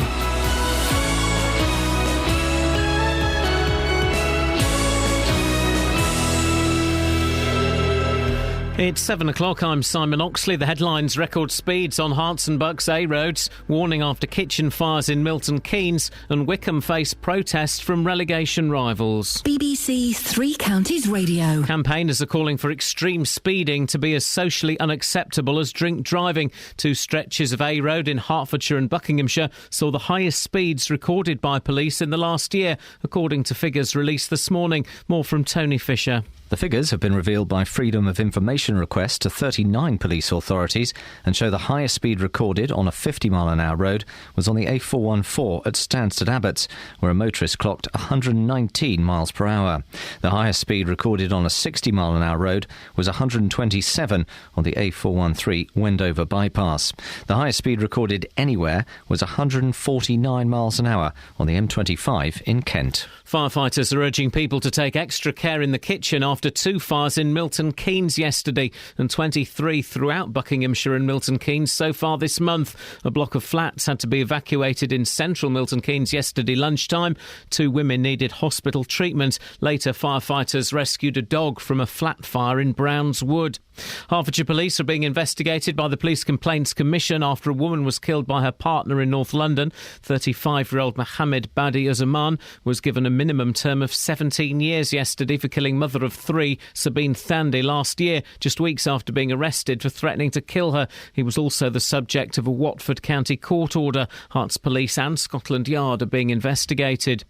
It's 7 o'clock. I'm Simon Oxley. The headlines: record speeds on Herts and Bucks A roads, warning after kitchen fires in Milton Keynes, and Wickham face protest from relegation rivals. BBC Three Counties Radio. Campaigners are calling for extreme speeding to be as socially unacceptable as drink driving. Two stretches of A road in Hertfordshire and Buckinghamshire saw the highest speeds recorded by police in the last year, according to figures released this morning. More from Tony Fisher. The figures have been revealed by Freedom of Information request to 39 police authorities and show the highest speed recorded on a 50-mile-an-hour road was on the A414 at Stansted Abbots, where a motorist clocked 119 miles per hour. The highest speed recorded on a 60-mile-an-hour road was 127 on the A413 Wendover bypass. The highest speed recorded anywhere was 149 miles an hour on the M25 in Kent. Firefighters are urging people to take extra care in the kitchen after two fires in Milton Keynes yesterday and 23 throughout Buckinghamshire and Milton Keynes so far this month. A block of flats had to be evacuated in central Milton Keynes yesterday lunchtime. Two women needed hospital treatment. Later, firefighters rescued a dog from a flat fire in Browns Wood. Hertfordshire police are being investigated by the Police Complaints Commission after a woman was killed by her partner in North London. 35-year-old Mohammed Badi Uzaman was given a minimum term of 17 years yesterday for killing mother of three, Sabine Thandy, last year, just weeks after being arrested for threatening to kill her. He was also the subject of a Watford County court order. Herts Police and Scotland Yard are being investigated.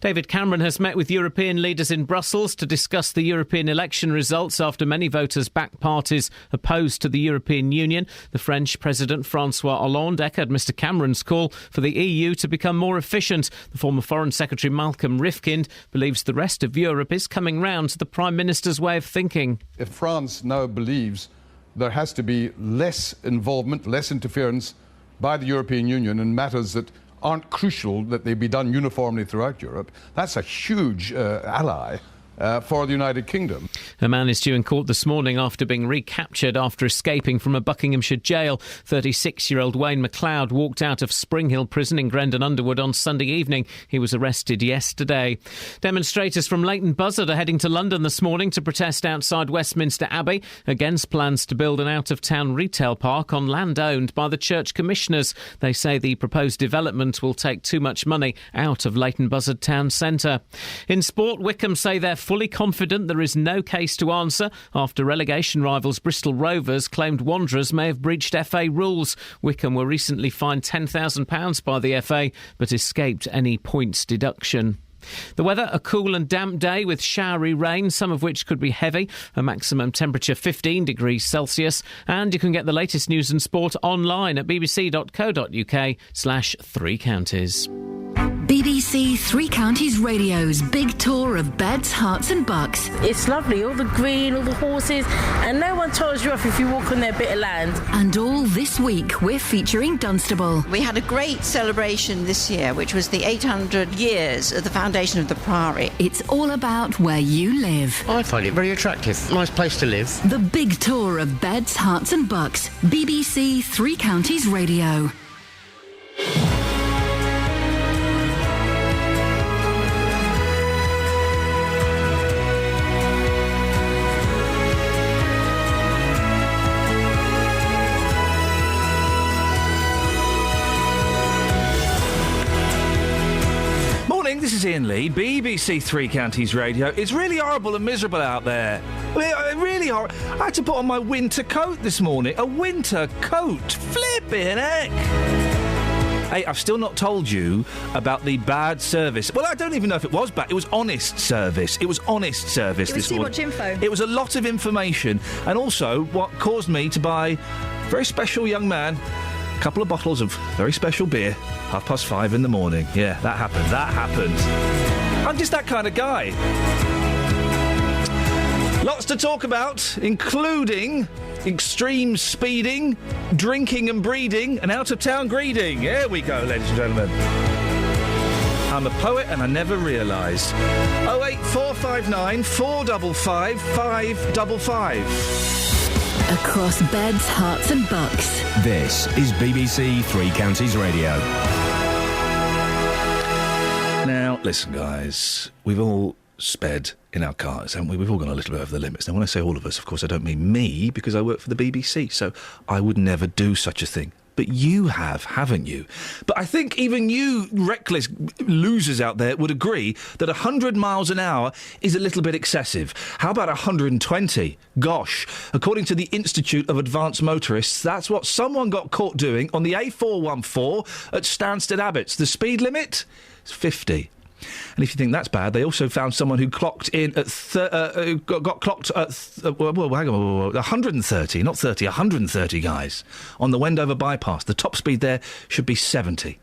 David Cameron has met with European leaders in Brussels to discuss the European election results after many voters backed parties opposed to the European Union. The French President Francois Hollande echoed Mr Cameron's call for the EU to become more efficient. The former Foreign Secretary Malcolm Rifkind believes the rest of Europe is coming round to the Prime Minister's way of thinking. If France now believes there has to be less involvement, less interference by the European Union in matters that aren't crucial that they be done uniformly throughout Europe, that's a huge ally for the United Kingdom. A man is due in court this morning after being recaptured after escaping from a Buckinghamshire jail. 36-year-old Wayne McLeod walked out of Spring Hill Prison in Grendon Underwood on Sunday evening. He was arrested yesterday. Demonstrators from Leighton Buzzard are heading to London this morning to protest outside Westminster Abbey against plans to build an out-of-town retail park on land owned by the church commissioners. They say the proposed development will take too much money out of Leighton Buzzard town centre. In sport, Wickham say they're fully confident there is no case to answer after relegation rivals Bristol Rovers claimed Wanderers may have breached FA rules. Wickham were recently fined £10,000 by the FA but escaped any points deduction. The weather, a cool and damp day with showery rain, some of which could be heavy, a maximum temperature 15 degrees Celsius, and you can get the latest news and sport online at bbc.co.uk/3 counties. BBC Three Counties Radio's big tour of beds, hearts and bucks. It's lovely, all the green, all the horses, and no one tells you off if you walk on their bit of land. And all this week we're featuring Dunstable. We had a great celebration this year, which was the 800 years of the foundation of the Priory. It's all about where you live. I find it very attractive. Nice place to live. The big tour of beds, hearts and bucks. BBC Three Counties Radio. This is Iain Lee, BBC Three Counties Radio. It's really horrible and miserable out there. Really horrible. I had to put on my winter coat this morning. A winter coat. Flipping heck. Hey, I've still not told you about the bad service. Well, I don't even know if it was bad. It was honest service. It was honest service this morning. Too much info. It was a lot of information. And also what caused me to buy a very special young man a couple of bottles of very special beer, 5:30 in the morning. Yeah, that happened. I'm just that kind of guy. Lots to talk about, including extreme speeding, drinking and breeding, and out-of-town greeding. Here we go, ladies and gentlemen. I'm a poet and I never realised. 08459 455 555. Across beds, hearts and bucks. This is BBC Three Counties Radio. Now, listen, guys, we've all sped in our cars, haven't we? We've all gone a little bit over the limits. Now, when I say all of us, of course, I don't mean me, because I work for the BBC, so I would never do such a thing. But you have, haven't you? But I think even you reckless losers out there would agree that 100 miles an hour is a little bit excessive. How about 120? Gosh, according to the Institute of Advanced Motorists, that's what someone got caught doing on the A414 at Stansted Abbots. The speed limit is 50. And if you think that's bad, they also found someone who clocked in at got clocked at hang on, 130, not 30, 130 guys on the Wendover bypass. The top speed there should be 70.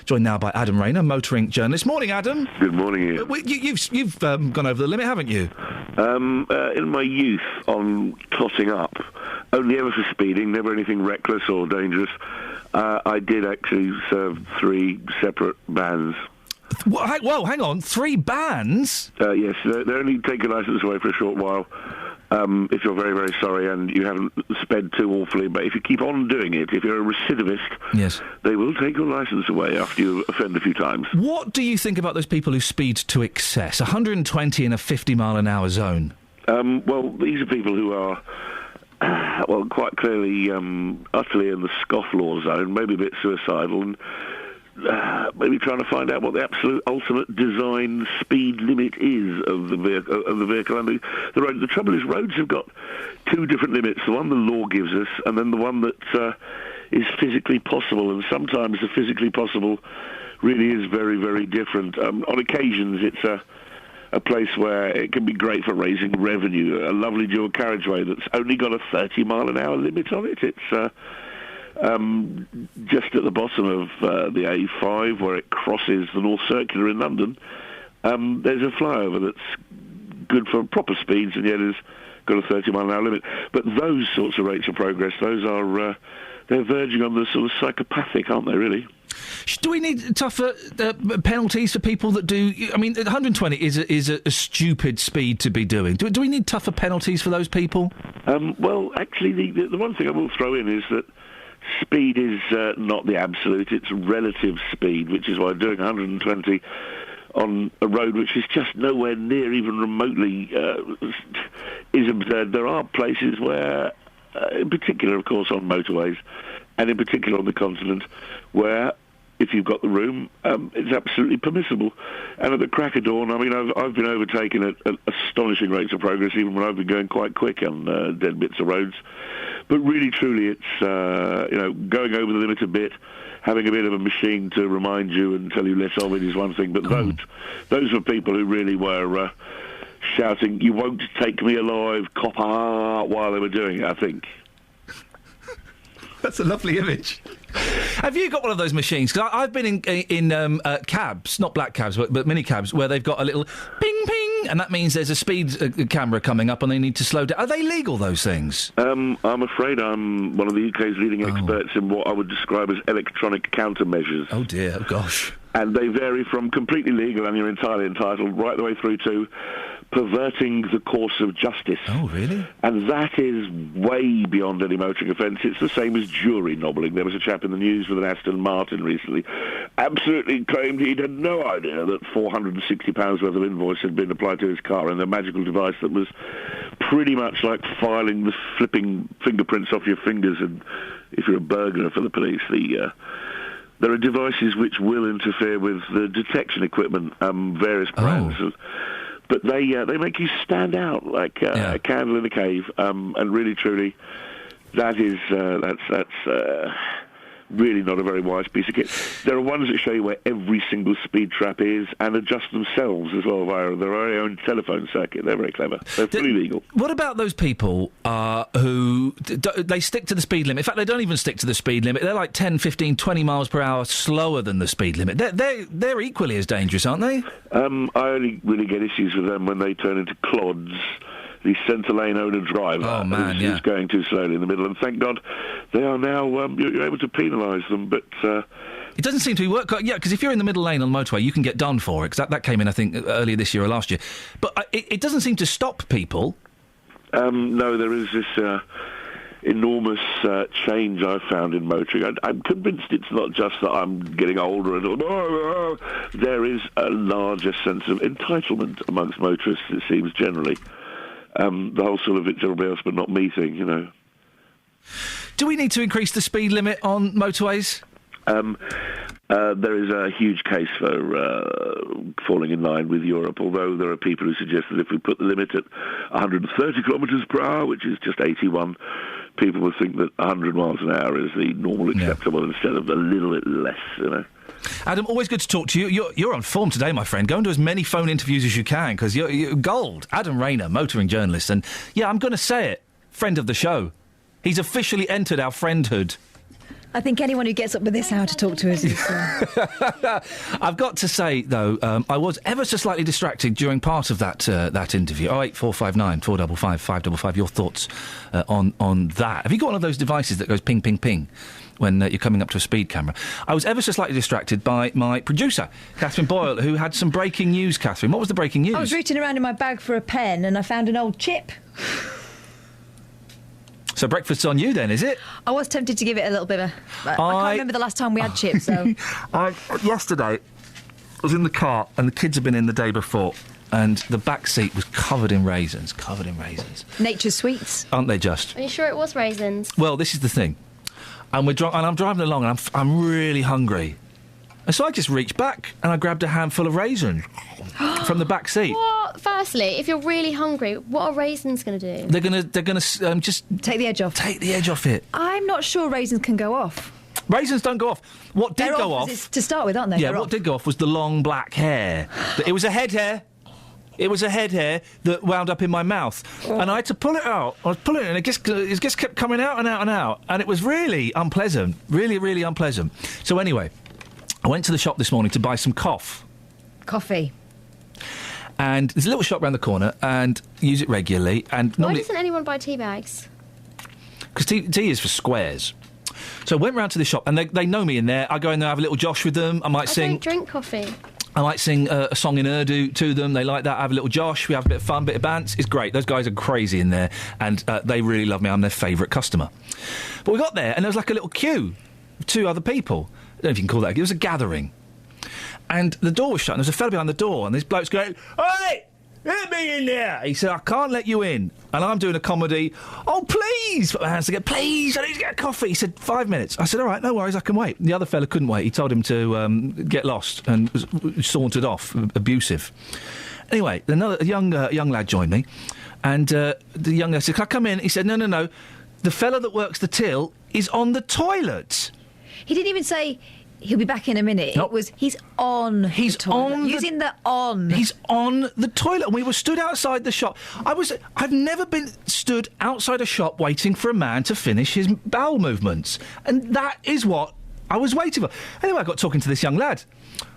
Joined now by Adam Rayner, motoring journalist. Morning, Adam. Good morning, Ian. You've gone over the limit, haven't you? In my youth, on totting up, only ever for speeding, never anything reckless or dangerous. I did actually serve 3 separate bans. Whoa, hang on, 3 bans? Yes, they only take your licence away for a short while if you're very, very sorry and you haven't sped too awfully. But if you keep on doing it, if you're a recidivist, yes, they will take your licence away after you offend a few times. What do you think about those people who speed to excess? 120 in a 50-mile-an-hour zone? Well, these are people who are... well, quite clearly utterly in the scofflaw zone, maybe a bit suicidal, and maybe trying to find out what the absolute ultimate design speed limit is of the vehicle and the road. The trouble is, roads have got 2 different limits: the one the law gives us, and then the one that is physically possible. And sometimes the physically possible really is very, very different. On occasions, it's a place where it can be great for raising revenue. A lovely dual carriageway that's only got a 30-mile-an-hour limit on it. It's just at the bottom of the A5, where it crosses the North Circular in London, there's a flyover that's good for proper speeds, and yet has got a 30-mile-an-hour limit. But those sorts of rates of progress, those are they're verging on the sort of psychopathic, aren't they, really? Do we need tougher penalties for people that do... I mean, 120 is a stupid speed to be doing. Do we need tougher penalties for those people? Well, actually, the one thing I will throw in is that speed is not the absolute, it's relative speed, which is why doing 120 on a road which is just nowhere near even remotely is absurd. There are places where, in particular, of course, on motorways, and in particular on the continent, where if you've got the room, it's absolutely permissible. And at the crack of dawn, I mean, I've been overtaken at astonishing rates of progress, even when I've been going quite quick on dead bits of roads. But really, truly, it's, going over the limit a bit, having a bit of a machine to remind you and tell you less of it is one thing. But those were people who really were shouting, "You won't take me alive, copper," while they were doing it, I think. That's a lovely image. Have you got one of those machines? Because I've been in cabs, not black cabs, but mini cabs, where they've got a little ping ping, and that means there's a speed camera coming up and they need to slow down. Are they legal, those things? I'm afraid I'm one of the UK's leading experts in what I would describe as electronic countermeasures. Oh dear, oh gosh. And they vary from completely legal, and you're entirely entitled, right the way through to perverting the course of justice. Oh, really? And that is way beyond any motoring offence. It's the same as jury nobbling. There was a chap in the news with an Aston Martin recently, absolutely claimed he'd had no idea that £460 worth of invoice had been applied to his car, and a magical device that was pretty much like filing the flipping fingerprints off your fingers, and if you're a burglar for the police, there are devices which will interfere with the detection equipment, various brands. Oh. But they make you stand out like a candle in a cave, and really, truly, that's really not a very wise piece of kit. There are ones that show you where every single speed trap is and adjust themselves as well via their very own telephone circuit. They're very clever. They're fully legal. What about those people who they stick to the speed limit? In fact, they don't even stick to the speed limit. They're like 10, 15, 20 miles per hour slower than the speed limit. They're equally as dangerous, aren't they? I only really get issues with them when they turn into clods. The centre lane owner driver who's going too slowly in the middle, and thank God they are now, you're able to penalise them, but... It doesn't seem to be work. Yeah, because if you're in the middle lane on the motorway, you can get done for it, because that came in, I think, earlier this year or last year. But it doesn't seem to stop people. No, there is this enormous change I've found in motoring. I'm convinced it's not just that I'm getting older and there is a larger sense of entitlement amongst motorists, it seems, generally. The whole sort of it's everybody else but not me thing, you know. Do we need to increase the speed limit on motorways? There is a huge case for falling in line with Europe, although there are people who suggest that if we put the limit at 130 kilometres per hour, which is just 81, people would think that 100 miles an hour is the normal acceptable instead of a little bit less, you know. Adam, always good to talk to you. You're on form today, my friend. Go and do as many phone interviews as you can, because you're gold. Adam Rayner, motoring journalist, and, yeah, I'm going to say it, friend of the show. He's officially entered our friendhood. I think anyone who gets up with this hour to talk to us is... I've got to say, though, I was ever so slightly distracted during part of that interview. 08459 455 555. Your thoughts on that. Have you got one of those devices that goes ping, ping, ping when you're coming up to a speed camera? I was ever so slightly distracted by my producer, Catherine Boyle, who had some breaking news, Catherine. What was the breaking news? I was reaching around in my bag for a pen and I found an old chip. So breakfast's on you then, is it? I was tempted to give it a little bit of I can't remember the last time we had chips, so... Yesterday, I was in the car and the kids had been in the day before and the back seat was covered in raisins. Nature's sweets. Aren't they just? Are you sure it was raisins? Well, this is the thing. And I'm driving along and I'm really hungry. And so I just reached back and I grabbed a handful of raisins from the back seat. What? Firstly, if you're really hungry, what are raisins going to do? They're gonna just take the edge off. Take the edge off it. I'm not sure raisins can go off. Raisins don't go off. What did go off to start with, aren't they? Yeah, what did go off was the long black hair. It was a head hair. It was a head hair that wound up in my mouth, and I had to pull it out. I was pulling it, and it just kept coming out and out and out, and it was really unpleasant. Really, really unpleasant. So anyway, I went to the shop this morning to buy some coffee. And there's a little shop around the corner, and use it regularly. And Why doesn't anyone buy tea bags? Because tea is for squares. So I went round to the shop, and they know me in there. I go in there, have a little josh with them. I don't drink coffee. I might sing a song in Urdu to them. They like that. I have a little josh. We have a bit of fun, bit of bants. It's great. Those guys are crazy in there, and they really love me. I'm their favourite customer. But we got there, and there was like a little queue of two other people. I don't know if you can call that. It was a gathering. And the door was shut, and there was a fella behind the door, and this bloke's going, "Hey, let me in there!" He said, "I can't let you in." And I'm doing a comedy. "Oh, please!" Put my hands together. "Please, I need to get a coffee." He said, 5 minutes. I said, "All right, no worries, I can wait." The other fella couldn't wait. He told him to get lost and sauntered off, abusive. Anyway, a young lad joined me, and the young lad said, "Can I come in?" He said, No. The fella that works the till is on the toilet. He didn't even say... He'll be back in a minute. Nope. It was, he's on He's the toilet. on Using the on. He's on the toilet. And we were stood outside the shop. I've never been stood outside a shop waiting for a man to finish his bowel movements. And that is what I was waiting for. Anyway, I got talking to this young lad.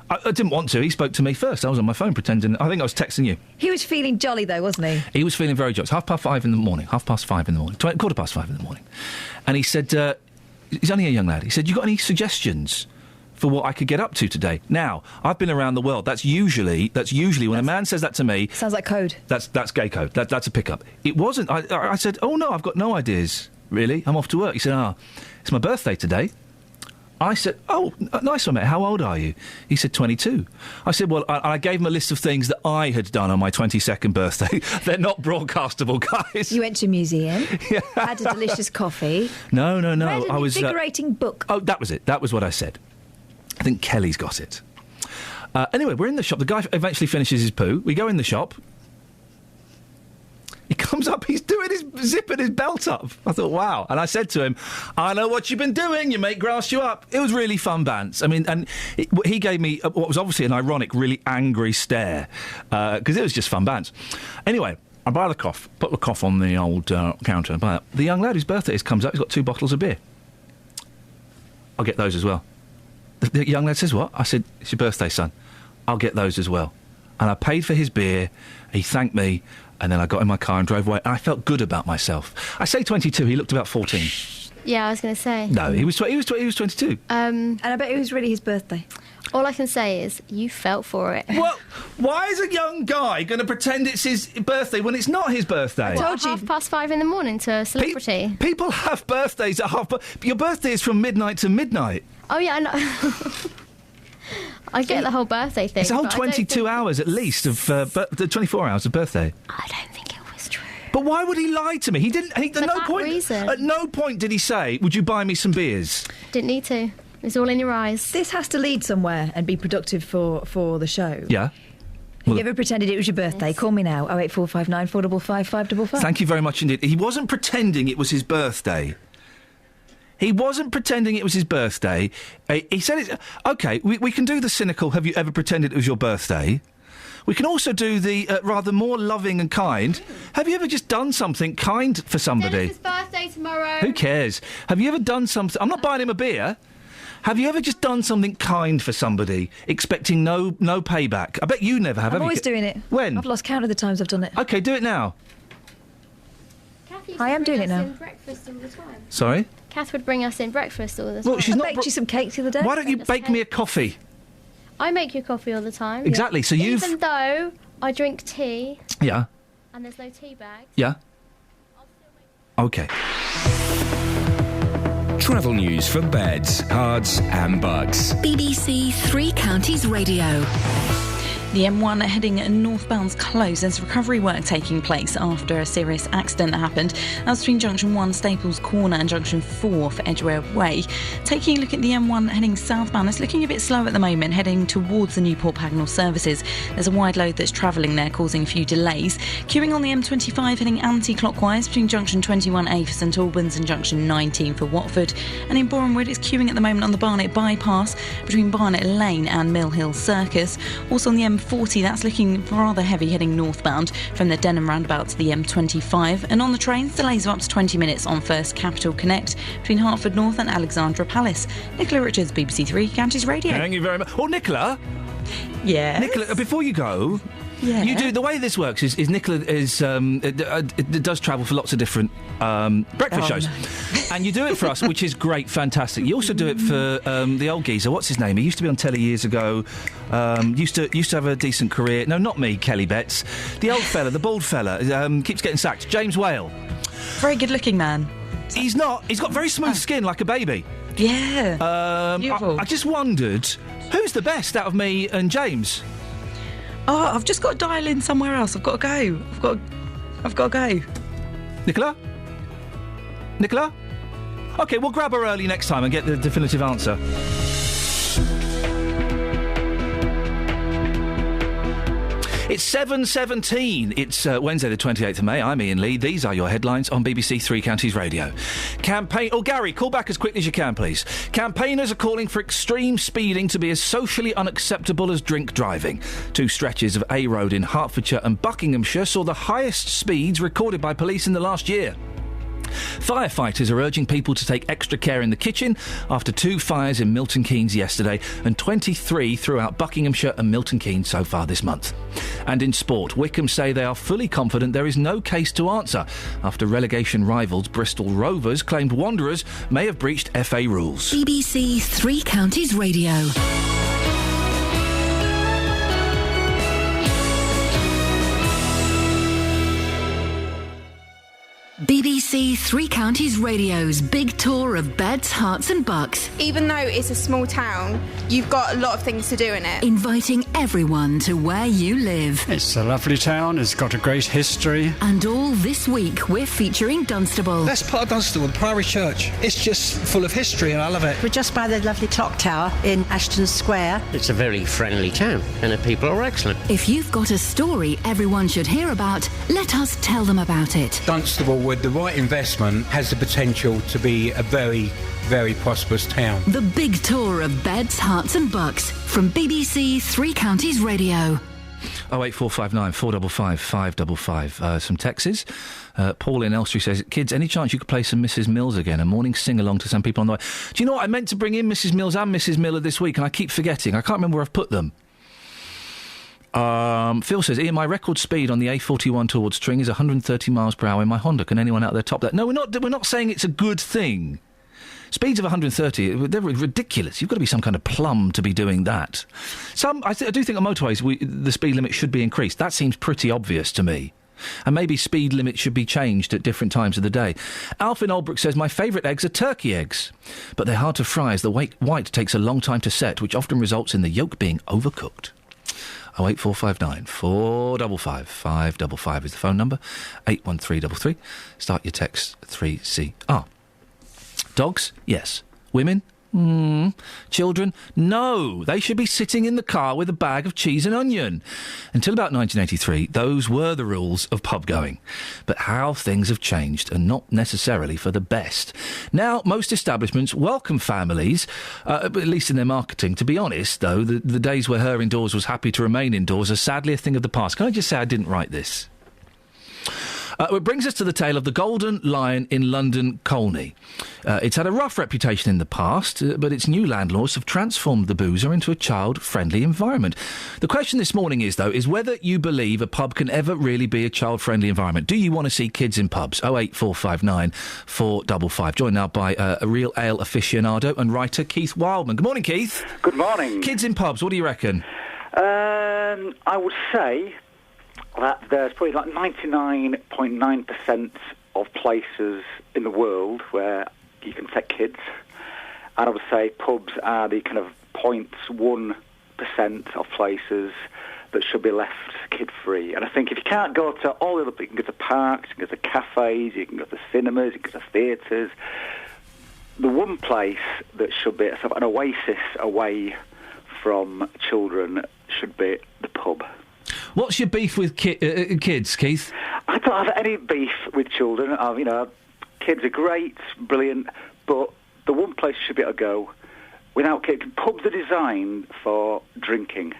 I didn't want to. He spoke to me first. I was on my phone pretending... I think I was texting you. He was feeling jolly, though, wasn't he? He was feeling very jolly. It's 5:30 in the morning. 5:30 in the morning. 5:15 in the morning. And he said... he's only a young lad. He said, "You got any suggestions for what I could get up to today?" Now, I've been around the world. That's usually when a man says that to me... Sounds like code. That's gay code. That's a pickup. It wasn't. I said, "Oh, no, I've got no ideas, really. I'm off to work." He said, "It's my birthday today." I said, "Oh, nice one, mate. How old are you?" He said, 22. I said, well, I gave him a list of things that I had done on my 22nd birthday. They're not broadcastable, guys. You went to a museum, had a delicious coffee. No. Read an invigorating book. Oh, that was it. That was what I said. I think Kelly's got it. Anyway, we're in the shop. The guy eventually finishes his poo. We go in the shop. He comes up, he's doing zipping his belt up. I thought, wow. And I said to him, "I know what you've been doing. Your mate grassed you up." It was really fun bants. I mean, and he gave me what was obviously an ironic, really angry stare, because it was just fun bants. Anyway, I buy the cough, put the cough on the old counter, and buy it. The young lad whose birthday is comes up, he's got 2 bottles of beer. "I'll get those as well." The young lad says, "What?" I said, "It's your birthday, son. I'll get those as well." And I paid for his beer. He thanked me. And then I got in my car and drove away. And I felt good about myself. I say 22. He looked about 14. Yeah, I was going to say. No, he was 22. And I bet it was really his birthday. All I can say is you felt for it. Well, why is a young guy going to pretend it's his birthday when it's not his birthday? I told you. 5:30 in the morning to a celebrity. People have birthdays at your birthday is from midnight to midnight. Oh, yeah, I know. I get the whole birthday thing. It's a whole but I don't 22 hours at least of the 24 hours of birthday. I don't think it was true. But why would he lie to me? He didn't. At no point did he say, "Would you buy me some beers?" Didn't need to. It's all in your eyes. This has to lead somewhere and be productive for the show. Yeah. Have you ever pretended it was your birthday? Call me now. 08459 455 555. Thank you very much indeed. He wasn't pretending it was his birthday. He wasn't pretending it was his birthday. He said it's... OK, we can do the cynical, have you ever pretended it was your birthday? We can also do the rather more loving and kind. Have you ever just done something kind for somebody? Dennis's birthday tomorrow. Who cares? Have you ever done something... I'm not buying him a beer. Have you ever just done something kind for somebody, expecting no payback? I bet you never have. I'm always doing it. When? I've lost count of the times I've done it. OK, do it now. I am doing it now. Breakfast all the time. Sorry? Kath would bring us in breakfast all the time. Well, she's I not baked you some cakes the other day. Why don't you bake me a coffee? I make you coffee all the time. Exactly, so you've... Even though I drink tea... Yeah. And there's no tea bags... Yeah. OK. Travel news for beds, cards and bugs. BBC Three Counties Radio. The M1 heading northbound's closed. There's recovery work taking place after a serious accident that happened. That's between Junction 1, Staples Corner and Junction 4 for Edgware Way. Taking a look at the M1 heading southbound, it's looking a bit slow at the moment, heading towards the Newport Pagnell services. There's a wide load that's travelling there, causing a few delays. Queuing on the M25 heading anti-clockwise between Junction 21A for St Albans and Junction 19 for Watford. And in Borehamwood, it's queuing at the moment on the Barnet bypass between Barnet Lane and Mill Hill Circus. Also on the M40, that's looking rather heavy heading northbound from the Denham roundabout to the M25. And on the trains, delays of up to 20 minutes on First Capital Connect between Hertford North and Alexandra Palace. Nicola Richards, BBC Three Counties Radio. Thank you very much. Oh, Nicola? Yeah. Nicola, before you go... Yeah. You do. The way this works is Nicola it does travel for lots of different breakfast shows, and you do it for us, which is great, fantastic. You also do it for the old geezer. What's his name? He used to be on telly years ago. Used to have a decent career. No, not me, Kelly Betts. The old fella, the bald fella, keeps getting sacked. James Whale. Very good-looking man. He's not. He's got very smooth skin, like a baby. Yeah. Beautiful. I just wondered who's the best out of me and James. Oh, I've just got to dial in somewhere else. I've got to go. I've got to go. Nicola? Nicola? OK, we'll grab her early next time and get the definitive answer. It's 7:17. It's Wednesday the 28th of May. I'm Iain Lee. These are your headlines on BBC Three Counties Radio. Gary, call back as quickly as you can, please. Campaigners are calling for extreme speeding to be as socially unacceptable as drink driving. Two stretches of A Road in Hertfordshire and Buckinghamshire saw the highest speeds recorded by police in the last year. Firefighters are urging people to take extra care in the kitchen after two fires in Milton Keynes yesterday and 23 throughout Buckinghamshire and Milton Keynes so far this month. And in sport, Wycombe say they are fully confident there is no case to answer after relegation rivals Bristol Rovers claimed Wanderers may have breached FA rules. BBC Three Counties Radio. BBC Three Counties Radio's big tour of beds, hearts and bucks. Even though it's a small town, you've got a lot of things to do in it. Inviting everyone to where you live. It's a lovely town, it's got a great history. And all this week we're featuring Dunstable. That's part of Dunstable, the Priory Church. It's just full of history and I love it. We're just by the lovely clock tower in Ashton Square. It's a very friendly town and the people are excellent. If you've got a story everyone should hear about, let us tell them about it. Dunstable, with the right investment, has the potential to be a very, very prosperous town. The big tour of beds, hearts and bucks from BBC Three Counties Radio. 08459 455 555. Some texts. Paul in Elstree says, kids, any chance you could play some Mrs. Mills again? A morning sing-along to some people on the way. Do you know what? I meant to bring in Mrs. Mills and Mrs. Miller this week, and I keep forgetting. I can't remember where I've put them. Phil says, Iain, my record speed on the A41 towards Tring is 130 miles per hour in my Honda. Can anyone out there top that? No, we're not saying it's a good thing. Speeds of 130, they're ridiculous. You've got to be some kind of plum to be doing that. I do think on motorways the speed limit should be increased. That seems pretty obvious to me. And maybe speed limits should be changed at different times of the day. Alf in Oldbrook says, my favourite eggs are turkey eggs, but they're hard to fry as the white takes a long time to set, which often results in the yolk being overcooked. 08459 455 555 is the phone number. 81333. Start your text 3CR. Dogs? Yes. Women? Children? No. They should be sitting in the car with a bag of cheese and onion. Until about 1983, those were the rules of pub going. But how things have changed, and not necessarily for the best. Now, most establishments welcome families, at least in their marketing. To be honest, though, the days where her indoors was happy to remain indoors are sadly a thing of the past. Can I just say I didn't write this? It brings us to the tale of the Golden Lion in London Colney. It's had a rough reputation in the past, but its new landlords have transformed the boozer into a child-friendly environment. The question this morning is whether you believe a pub can ever really be a child-friendly environment. Do you want to see kids in pubs? 08459 455. Joined now by a real ale aficionado and writer, Keith Wildman. Good morning, Keith. Good morning. Kids in pubs, what do you reckon? I would say that there's probably like 99.9% of places in the world where you can take kids. And I would say pubs are the kind of 0.1% of places that should be left kid-free. And I think if you can't go to all the other, you can go to parks, you can go to cafes, you can go to cinemas, you can go to theatres. The one place that should be sort of an oasis away from children should be the pub. What's your beef with kids, Keith? I don't have any beef with children. Kids are great, brilliant, but the one place you should be able to go without kids. Pubs are designed for drinking.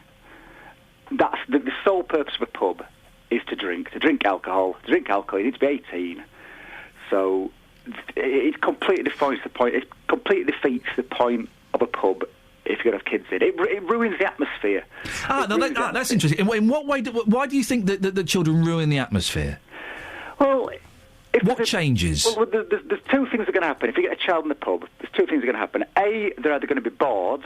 That's the sole purpose of a pub is to drink alcohol. To drink alcohol, you need to be 18. So it completely defeats the point. It completely defeats the point of a pub. If you're going to have kids in it, it ruins the atmosphere. That's interesting. In what way? Why do you think that the children ruin the atmosphere? Well, what changes? Well, there's two things that are going to happen. If you get a child in the pub, there's two things that are going to happen. A, they're either going to be bored,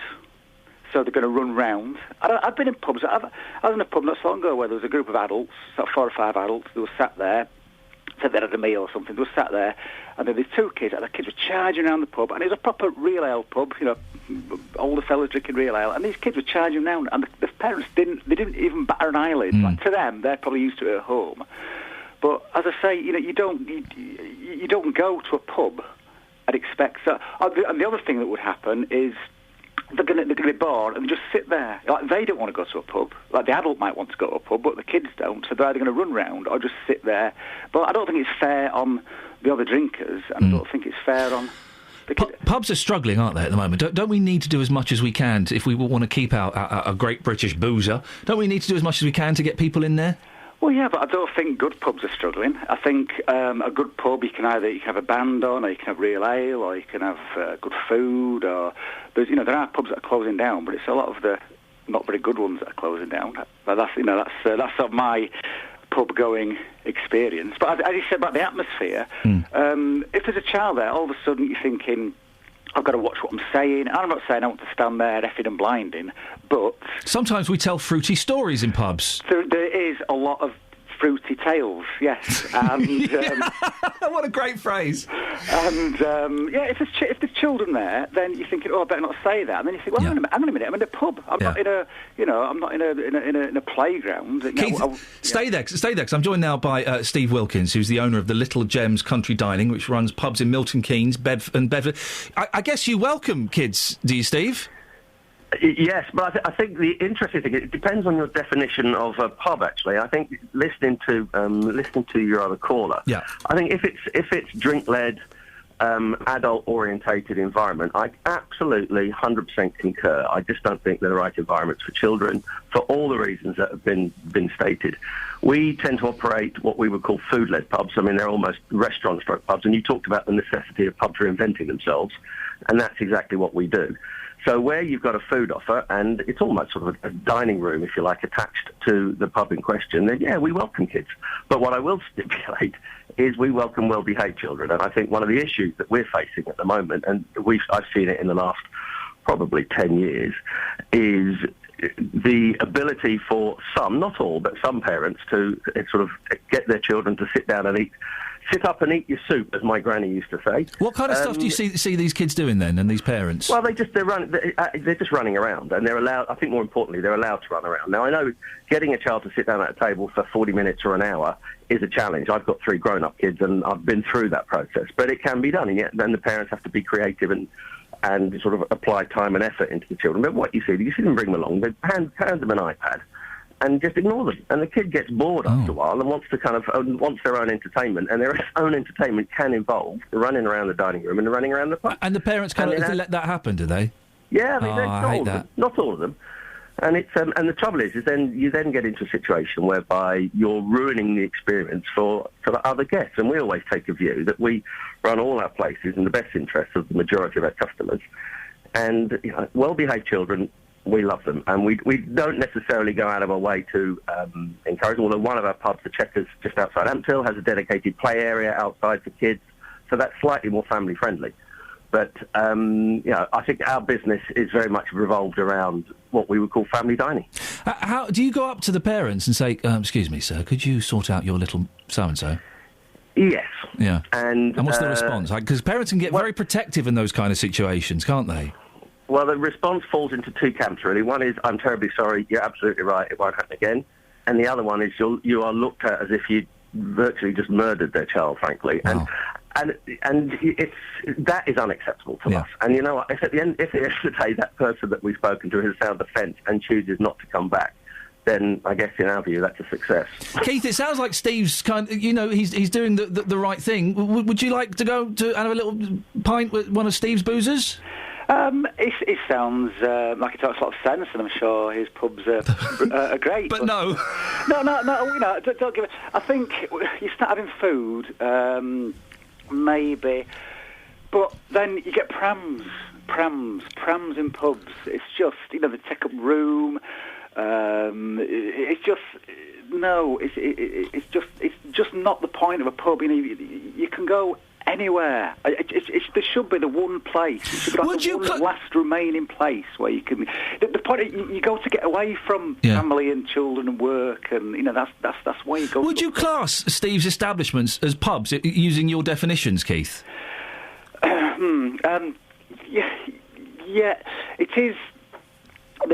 so they're going to run round. I've been in pubs. I was in a pub not so long ago where there was a group of adults, sort of 4 or 5 adults, who were sat there. Said they had a meal or something. They were sat there, and then these two kids, and the kids were charging around the pub, and it was a proper real ale pub, older fellas drinking real ale, and these kids were charging around, and the parents didn't even batter an eyelid. Like, to them, they're probably used to it at home. But as I say, you don't go to a pub and expect. And the other thing that would happen is they're going to be bored and just sit there. Like, they don't want to go to a pub. Like, the adult might want to go to a pub, but the kids don't. So they're either going to run round or just sit there. But I don't think it's fair on the other drinkers, and I don't think it's fair on the kids. Pubs are struggling, aren't they, at the moment? Don't we need to do as much as we can if we want to keep our great British boozer? Don't we need to do as much as we can to get people in there? Well, yeah, but I don't think good pubs are struggling. I think a good pub, you can have a band on, or you can have real ale, or you can have good food, or there are pubs that are closing down, but it's a lot of the not very good ones that are closing down. But that's sort of my pub going experience. But as you said about the atmosphere, if there's a child there, all of a sudden you're thinking, I've got to watch what I'm saying. And I'm not saying I want to stand there effing and blinding, but sometimes we tell fruity stories in pubs. There is a lot of fruity tales, yes. And what a great phrase. And if there's children there, then you're thinking, I better not say that. And then you think, well, hang on a minute, I'm in a pub. I'm not in a playground. Keith, stay there, because I'm joined now by Steve Wilkins, who's the owner of the Little Gems Country Dining, which runs pubs in Milton Keynes, and Bedford. I guess you welcome kids, do you, Steve? Yes, but I think the interesting thing, it depends on your definition of a pub. Actually, I think listening to your other caller, I think if it's drink-led, adult-orientated environment, I absolutely 100% concur. I just don't think they're the right environments for children for all the reasons that have been stated. We tend to operate what we would call food-led pubs. I mean, they're almost restaurant-stroke pubs, and you talked about the necessity of pubs reinventing themselves, and that's exactly what we do. So where you've got a food offer, and it's almost sort of a dining room, if you like, attached to the pub in question, then, we welcome kids. But what I will stipulate is we welcome well-behaved children. And I think one of the issues that we're facing at the moment, and I've seen it in the last probably 10 years, is the ability for some, not all, but some parents to sort of get their children to sit down and sit up and eat your soup, as my granny used to say. What kind of stuff do you see these kids doing then, and these parents? Well, they're just running around, and they're allowed. I think more importantly, they're allowed to run around. Now, I know getting a child to sit down at a table for 40 minutes or an hour is a challenge. I've got 3 grown-up kids, and I've been through that process, but it can be done, and yet then the parents have to be creative and sort of apply time and effort into the children. But what you see them bring them along, they hand them an iPad, and just ignore them. And the kid gets bored after a while and wants their own entertainment. And their own entertainment can involve running around the dining room and running around the pub. And the parents kind of let that happen, do they? Yeah, I hate that. Not all of them. And it's and the trouble is then you then get into a situation whereby you're ruining the experience for the other guests. And we always take a view that we run all our places in the best interest of the majority of our customers. And well-behaved children, we love them, and we don't necessarily go out of our way to encourage them, although one of our pubs, the Checkers, just outside Ampthill, has a dedicated play area outside for kids, so that's slightly more family-friendly. But, I think our business is very much revolved around what we would call family dining. How do you go up to the parents and say, excuse me, sir, could you sort out your little so-and-so? Yes. Yeah. And what's the response? Because parents can get very protective in those kind of situations, can't they? Well, the response falls into 2 camps, really. One is, I'm terribly sorry, you're absolutely right, it won't happen again. And the other one is you are looked at as if you virtually just murdered their child, frankly. Wow. And that is unacceptable to us. And you know what? If at the end of the day that person that we've spoken to has found the fence and chooses not to come back, then I guess in our view that's a success. Keith, it sounds like Steve's he's doing the right thing. Would you like to go to have a little pint with one of Steve's boozers? It sounds like it talks a lot of sense, and I'm sure his pubs are great. But no. No, don't give it. I think you start having food, maybe, but then you get prams in pubs. It's just, they take up room. It's just not the point of a pub. You can go anywhere. There should be the one place. It should be the last remaining place where you can. The point you go to get away from family and children and work, and that's why you go. Would you class Steve's establishments as pubs using your definitions, Keith? Yeah, it is.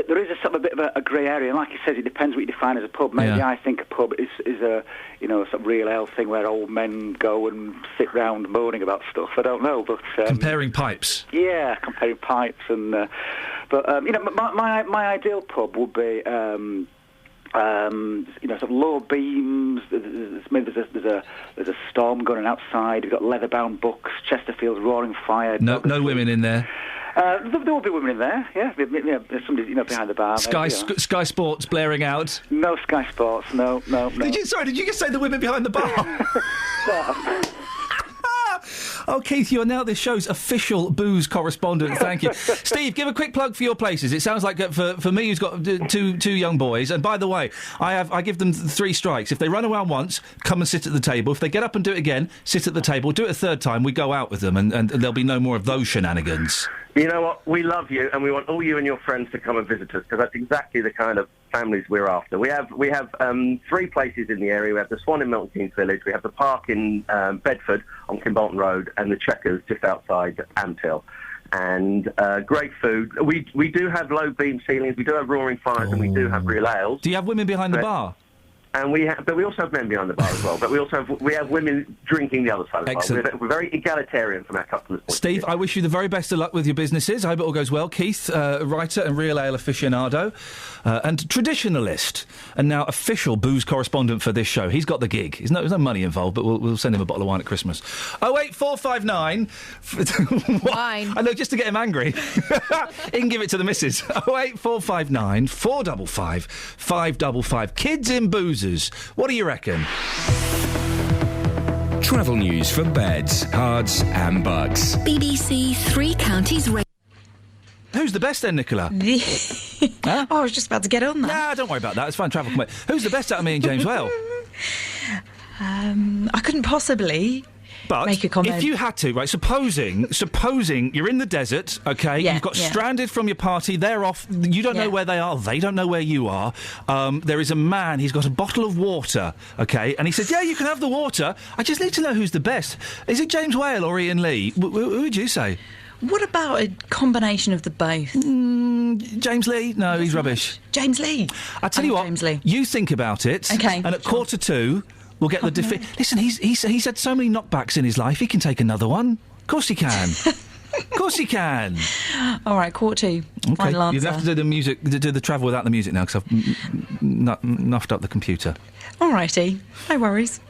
There is a sort of a bit of a grey area, and like he says, it depends what you define as a pub. Maybe I think a pub is a sort of real ale thing where old men go and sit round moaning about stuff. I don't know, but comparing pipes. Yeah, comparing pipes, and my ideal pub would be sort of low beams. There's a storm going outside. We've got leather-bound books. Chesterfield's roaring fire. No women in there. There will be women in there, yeah. Somebody, behind the bar. Sky Sports blaring out. No Sky Sports, no. Did you just say the women behind the bar? Oh, Keith, you are now this show's official booze correspondent. Thank you. Steve, give a quick plug for your places. It sounds like for me, who's got two young boys, and by the way, I give them 3 strikes. If they run around once, come and sit at the table. If they get up and do it again, sit at the table. Do it a 3rd time, we go out with them, and there'll be no more of those shenanigans. You know what? We love you, and we want all you and your friends to come and visit us, because that's exactly the kind of families we're after. We have 3 places in the area. We have the Swan in Milton Keynes Village, we have the Park in Bedford on Kimbolton Road, and the Checkers just outside Ampthill. And great food. We do have low beam ceilings, we do have roaring fires, and we do have real ales. Do you have women behind the bar? And but we also have men behind the bar as well. But we have women drinking the other side of the bar. We're very egalitarian from our customers' point Steve, I wish you the very best of luck with your businesses. I hope it all goes well. Keith, writer and real ale aficionado, and traditionalist, and now official booze correspondent for this show. He's got the gig. There's no money involved, but we'll send him a bottle of wine at Christmas. 08459 wine. I know, just to get him angry. He can give it to the missus. 08459 455 555. Kids in boozers. What do you reckon? Travel news for beds, cards and bugs. BBC Three Counties Radio. Who's the best then, Nicola? Huh? Oh, I was just about to get on that. Nah, don't worry about that. It's fine. Travel. Who's the best out of me and James Well? I couldn't possibly make a comment. If you had to, right, supposing you're in the desert, okay, Yeah, you've got yeah. stranded from your party, they're off, you don't know where they are, they don't know where you are, there is a man, he's got a bottle of water, okay, and he says, yeah, you can have the water, I just need to know who's the best. Is it James Whale or Iain Lee? Who would you say? What about a combination of the both? James Lee? No, he's rubbish. James Lee. I tell you what, James Lee. You think about it, Okay, and at 1:45, we'll get the defeat. Listen, he's had so many knockbacks in his life, he can take another one. Of course he can. Of course he can. All right, 1:45. Okay, Final answer. you'd have to do the music, do the travel without the music now, because I've nuffed up the computer. All righty, no worries.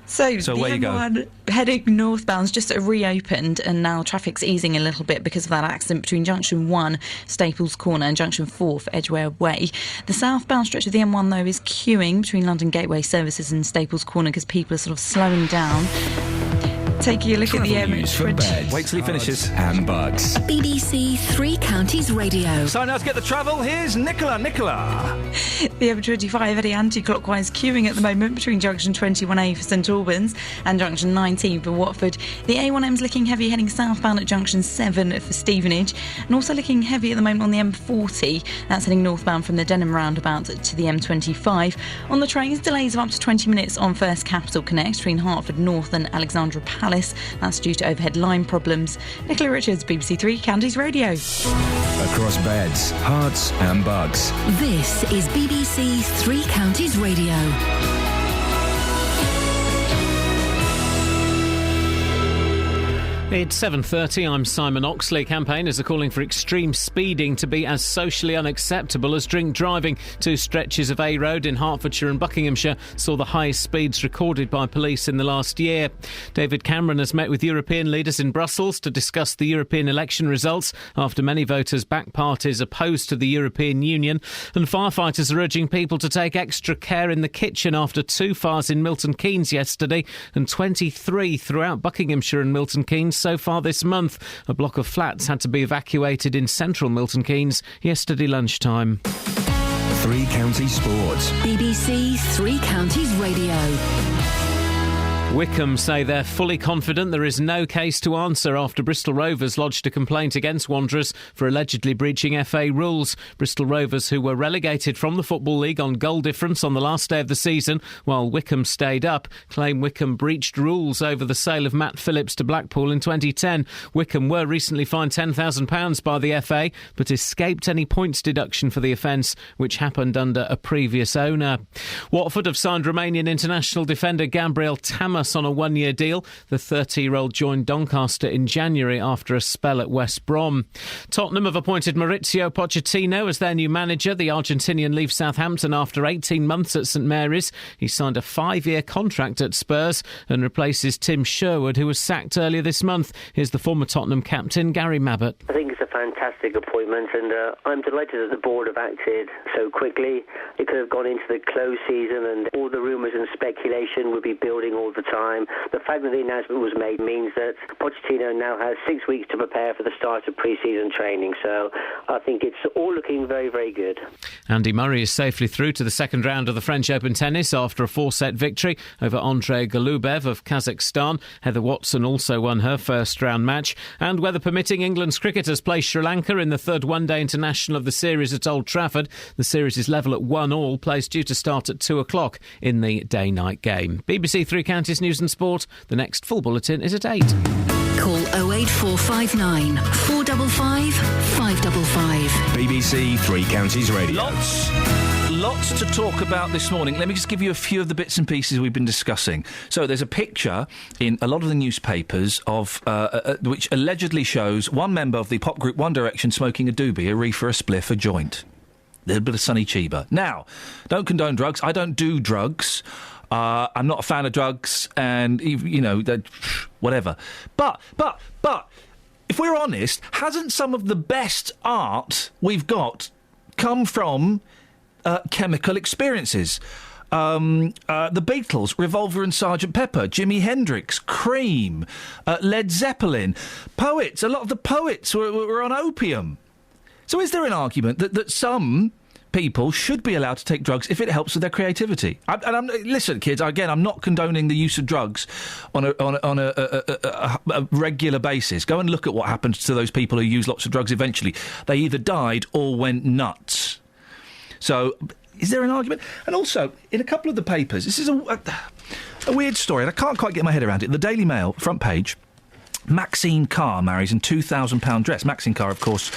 So the where you go? M1 heading northbound's just reopened, and now traffic's easing a little bit because of that accident between Junction 1, Staples Corner, and Junction 4 for Edgware Way. The southbound stretch of the M1, though, is queuing between London Gateway Services and Staples Corner because people are sort of slowing down. Taking a look Travel at the news for M20. beds, Wait till he finishes. and bugs. BBC Three Counties Radio. So now to get the travel, here's Nicola. The M25 heading anti-clockwise queuing at the moment between Junction 21A for St Albans and Junction 19 for Watford. The A1M's looking heavy heading southbound at Junction 7 for Stevenage, and also looking heavy at the moment on the M40. That's heading northbound from the Denham roundabout to the M25. On the trains, delays of up to 20 minutes on First Capital Connect between Hertford North and Alexandra Palace. That's due to overhead line problems. Nicola Richards, BBC Three Counties Radio. Across beds, hearts and bugs. This is BBC Three Counties Radio. It's 7:30. I'm Simon Oxley. Campaigners are calling for extreme speeding to be as socially unacceptable as drink driving. Two stretches of A Road in Hertfordshire and Buckinghamshire saw the highest speeds recorded by police in the last year. David Cameron has met with European leaders in Brussels to discuss the European election results after many voters back parties opposed to the European Union. And firefighters are urging people to take extra care in the kitchen after two fires in Milton Keynes yesterday and 23 throughout Buckinghamshire and Milton Keynes so far this month. A block of flats had to be evacuated in central Milton Keynes yesterday lunchtime. Three Counties Sports. BBC Three Counties Radio. Wycombe say they're fully confident there is no case to answer after Bristol Rovers lodged a complaint against Wanderers for allegedly breaching FA rules. Bristol Rovers, who were relegated from the Football League on goal difference on the last day of the season, while Wycombe stayed up, claim Wycombe breached rules over the sale of Matt Phillips to Blackpool in 2010. Wycombe were recently fined £10,000 by the FA, but escaped any points deduction for the offence, which happened under a previous owner. Watford have signed Romanian international defender Gabriel Tamas on a one-year deal. The 30-year-old joined Doncaster in January after a spell at West Brom. Tottenham have appointed Maurizio Pochettino as their new manager. The Argentinian leaves Southampton after 18 months at St Mary's. He signed a 5-year contract at Spurs and replaces Tim Sherwood, who was sacked earlier this month. Here's the former Tottenham captain, Gary Mabbott. I think it's a fantastic appointment, and I'm delighted that the board have acted so quickly. It could have gone into the close season and all the rumours and speculation would be building all the time. The fact that the announcement was made means that Pochettino now has 6 weeks to prepare for the start of pre-season training, so I think it's all looking very, very good. Andy Murray is safely through to the second round of the French Open tennis after a 4-set victory over Andrei Golubev of Kazakhstan. Heather Watson also won her first round match. And weather permitting, England's cricketers play Sri Lanka in the third one-day international of the series at Old Trafford. The series is level at 1-1. Play's due to start at 2 o'clock in the day-night game. BBC Three Counties News and Sport. The next full bulletin is at 8. Call 08459 455 555. BBC Three Counties Radio. Lots to talk about this morning. Let me just give you a few of the bits and pieces we've been discussing. So there's a picture in a lot of the newspapers of which allegedly shows one member of the pop group One Direction smoking a doobie, a reefer, a spliff, a joint. A little bit of Sonny Chiba. Now, don't condone drugs. I don't do drugs. I'm not a fan of drugs, and whatever. But if we're honest, hasn't some of the best art we've got come from chemical experiences? The Beatles, Revolver and Sgt. Pepper, Jimi Hendrix, Cream, Led Zeppelin, poets. A lot of the poets were on opium. So is there an argument that some people should be allowed to take drugs if it helps with their creativity. Listen, kids, again, I'm not condoning the use of drugs on a regular basis. Go and look at what happens to those people who use lots of drugs eventually. They either died or went nuts. So, is there an argument? And also, in a couple of the papers, this is a weird story, and I can't quite get my head around it. The Daily Mail, front page, Maxine Carr marries in £2,000 dress. Maxine Carr, of course,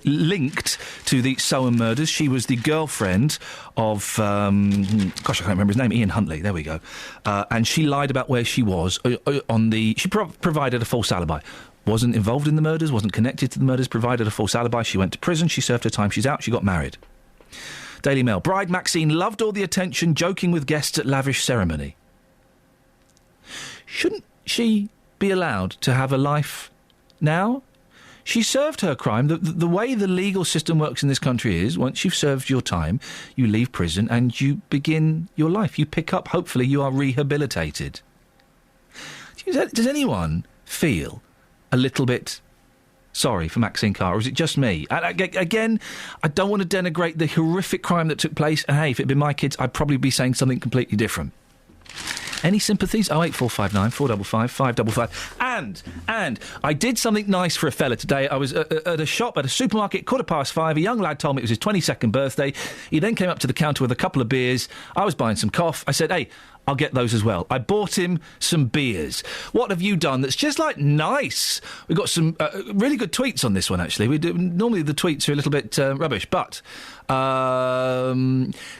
linked to the Soham murders. She was the girlfriend of, I can't remember his name, Ian Huntley, there we go. And she lied about where she was she provided a false alibi. Wasn't involved in the murders, wasn't connected to the murders, provided a false alibi. She went to prison, she served her time, she's out, she got married. Daily Mail, bride Maxine loved all the attention, joking with guests at lavish ceremony. Shouldn't she be allowed to have a life now? She served her crime. The way the legal system works in this country is, once you've served your time, you leave prison and you begin your life. You pick up, hopefully you are rehabilitated. Does anyone feel a little bit sorry for Maxine Carr, or is it just me? Again, I don't want to denigrate the horrific crime that took place, and hey, if it'd been my kids, I'd probably be saying something completely different. Any sympathies? 08459 455 555. And I did something nice for a fella today. I was at a shop, at a supermarket, 5:15. A young lad told me it was his 22nd birthday. He then came up to the counter with a couple of beers. I was buying some cough. I said, hey, I'll get those as well. I bought him some beers. What have you done that's just, nice? We've got some really good tweets on this one, actually. Normally the tweets are a little bit rubbish, but...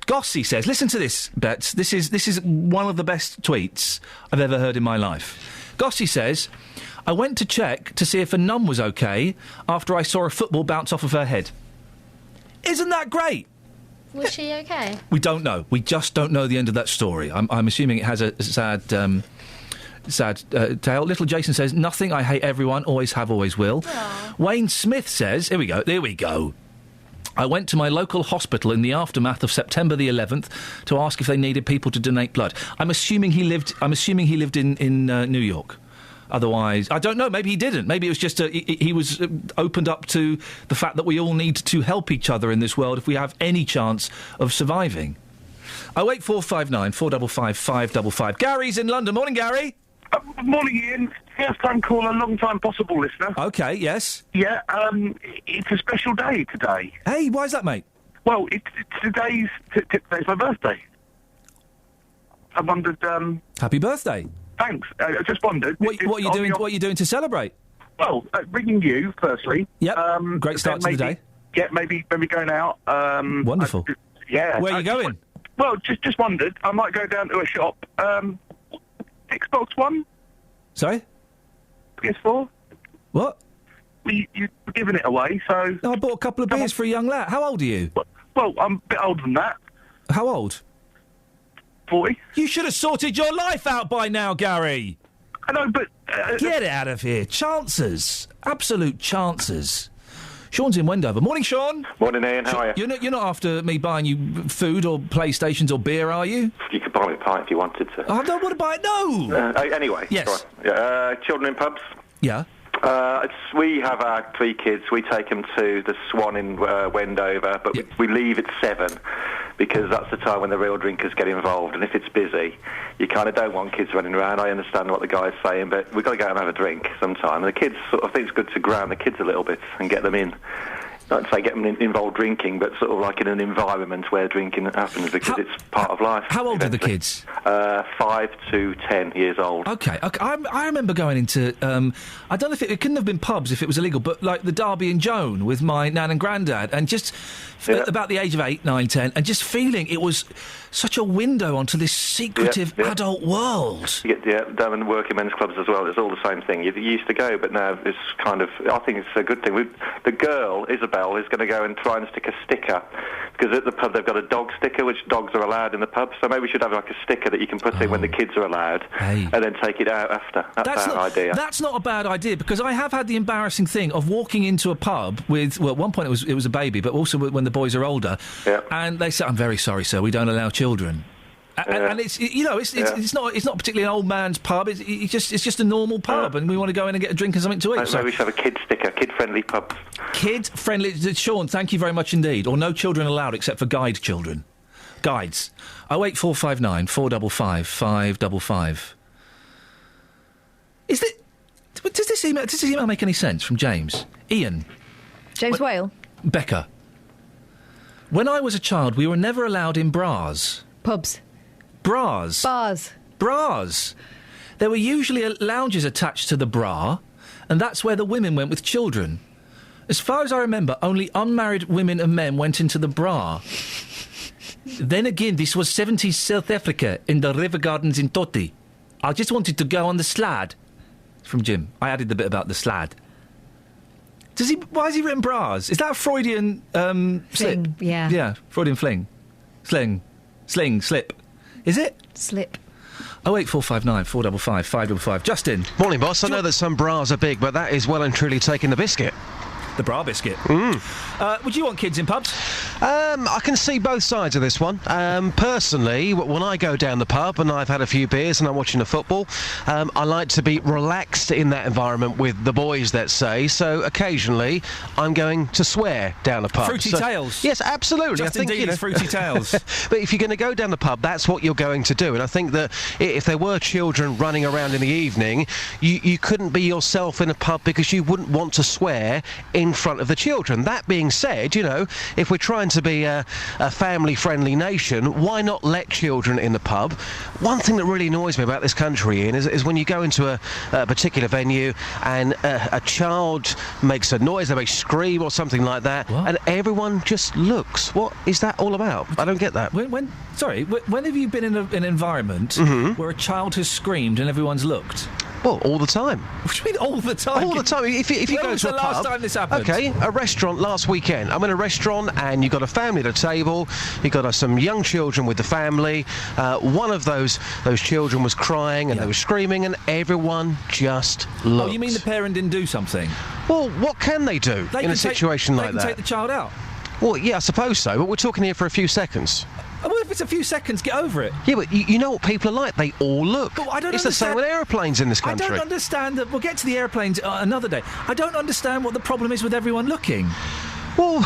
Gossy says, listen to this, Bets. This is one of the best tweets I've ever heard in my life. Gossy says, I went to check to see if a nun was okay after I saw a football bounce off of her head. Isn't that great? Was she okay? We don't know. We just don't know the end of that story. I'm assuming it has a sad tale. Little Jason says, nothing, I hate everyone, always have, always will. Aww. Wayne Smith says, here we go. I went to my local hospital in the aftermath of September the 11th to ask if they needed people to donate blood. I'm assuming he lived in New York. Otherwise, I don't know. Maybe he didn't. Maybe it was just he was opened up to the fact that we all need to help each other in this world if we have any chance of surviving. 08459 455 555. Gary's in London. Morning, Gary. Morning, Ian. First-time caller, long-time possible listener. OK, yes. Yeah, it's a special day today. Hey, why is that, mate? Well, today's my birthday. I wondered... Happy birthday. Thanks. I just wondered... What are you doing to celebrate? Well, ringing you, firstly. Yep, great start to the day. Yeah, maybe going out. Wonderful. Yeah. Where are you going? Well, just wondered. I might go down to a shop. Xbox One? Sorry? PS4? What? You were giving it away, so... No, I bought a couple of beers for a young lad. How old are you? Well, I'm a bit older than that. How old? 40. You should have sorted your life out by now, Gary. I know, but... Get out of here. Chances. Absolute chances. Sean's in Wendover. Morning, Sean. Morning, Ian. How are you? You're not after me buying you food or PlayStations or beer, are you? You could buy me a pint if you wanted to. I don't want to buy it, no! Anyway. Yes. Children in pubs? Yeah. We have our 3 kids. We take them to the Swan in Wendover, but we leave at 7 because that's the time when the real drinkers get involved. And if it's busy, you kind of don't want kids running around. I understand what the guy's saying, but we've got to go and have a drink sometime. And the kids, I think it's good to ground the kids a little bit and get them in. Not to say get them involved drinking, but sort of like in an environment where drinking happens because it's part of life. How old are the kids? 5 to 10 years old. Okay. I remember going into, I don't know if it couldn't have been pubs if it was illegal, but like the Derby and Joan with my nan and granddad, and just about the age of 8, 9, 10, and just feeling it was such a window onto this secretive adult world. Down in the working men's clubs as well. It's all the same thing. You used to go, but now it's kind of, I think it's a good thing. The girl, Isabel, is going to go and try and stick a sticker, because at the pub they've got a dog sticker, which dogs are allowed in the pub, so maybe we should have like a sticker that you can put in when the kids are allowed, and then take it out after. That's our idea. That's not a bad idea, because I have had the embarrassing thing of walking into a pub with, well, at one point it was a baby, but also when the boys are older, and they say, I'm very sorry, sir, we don't allow children. And it's it's not particularly an old man's pub. It's just a normal pub, and we want to go in and get a drink and something to eat. Maybe we should have a kid sticker, kid-friendly pub. Kid-friendly. Sean, thank you very much indeed. Or no children allowed except for guide children. Guides. 08459 455 555. Does this email make any sense from James? Iain. James Whale. Becca. When I was a child, we were never allowed in bras. Pubs. Bras. Bars. Bras. There were usually lounges attached to the bra, and that's where the women went with children. As far as I remember, only unmarried women and men went into the bra. Then again, this was 70s South Africa in the river gardens in Toti. I just wanted to go on the slad. It's from Jim. I added the bit about the slad. Why has he written bras? Is that a Freudian slip? Yeah. Yeah, Freudian fling. Sling, slip. Is it? Slip. 08459 455 555. Justin. Morning, boss. I know that some bras are big, but that is well and truly taking the biscuit. The bra biscuit. Would you want kids in pubs? I can see both sides of this one. Personally, when I go down the pub and I've had a few beers and I'm watching the football, I like to be relaxed in that environment with the boys, let's say. So occasionally, I'm going to swear down the pub. Fruity Tales. Yes, absolutely. Justin Dealey's Fruity Tales. But if you're going to go down the pub, that's what you're going to do. And I think that if there were children running around in the evening, you couldn't be yourself in a pub because you wouldn't want to swear in front of the children. That being said, if we're trying to be a family-friendly nation, why not let children in the pub? One thing that really annoys me about this country, Ian, is when you go into a particular venue and a child makes a noise, they may scream or something like that, and everyone just looks. What is that all about? I don't get that. When have you been in an environment where a child has screamed and everyone's looked? Well, all the time. What do you mean all the time? All the time. If you go to a pub... When was the last time this happened? OK, a restaurant last weekend. I'm in a restaurant and you've got a family at a table, you've got some young children with the family. One of those children was crying and they were screaming and everyone just looked. Oh, you mean the parent didn't do something? Well, what can they do in a situation like that? They can take the child out. Well, yeah, I suppose so, but we're talking here for a few seconds. Well, if it's a few seconds, get over it. Yeah, but you know what people are like. They all look. But I don't it's understand. The same with aeroplanes in this country. I don't understand that. We'll get to the aeroplanes another day. I don't understand what the problem is with everyone looking. Well,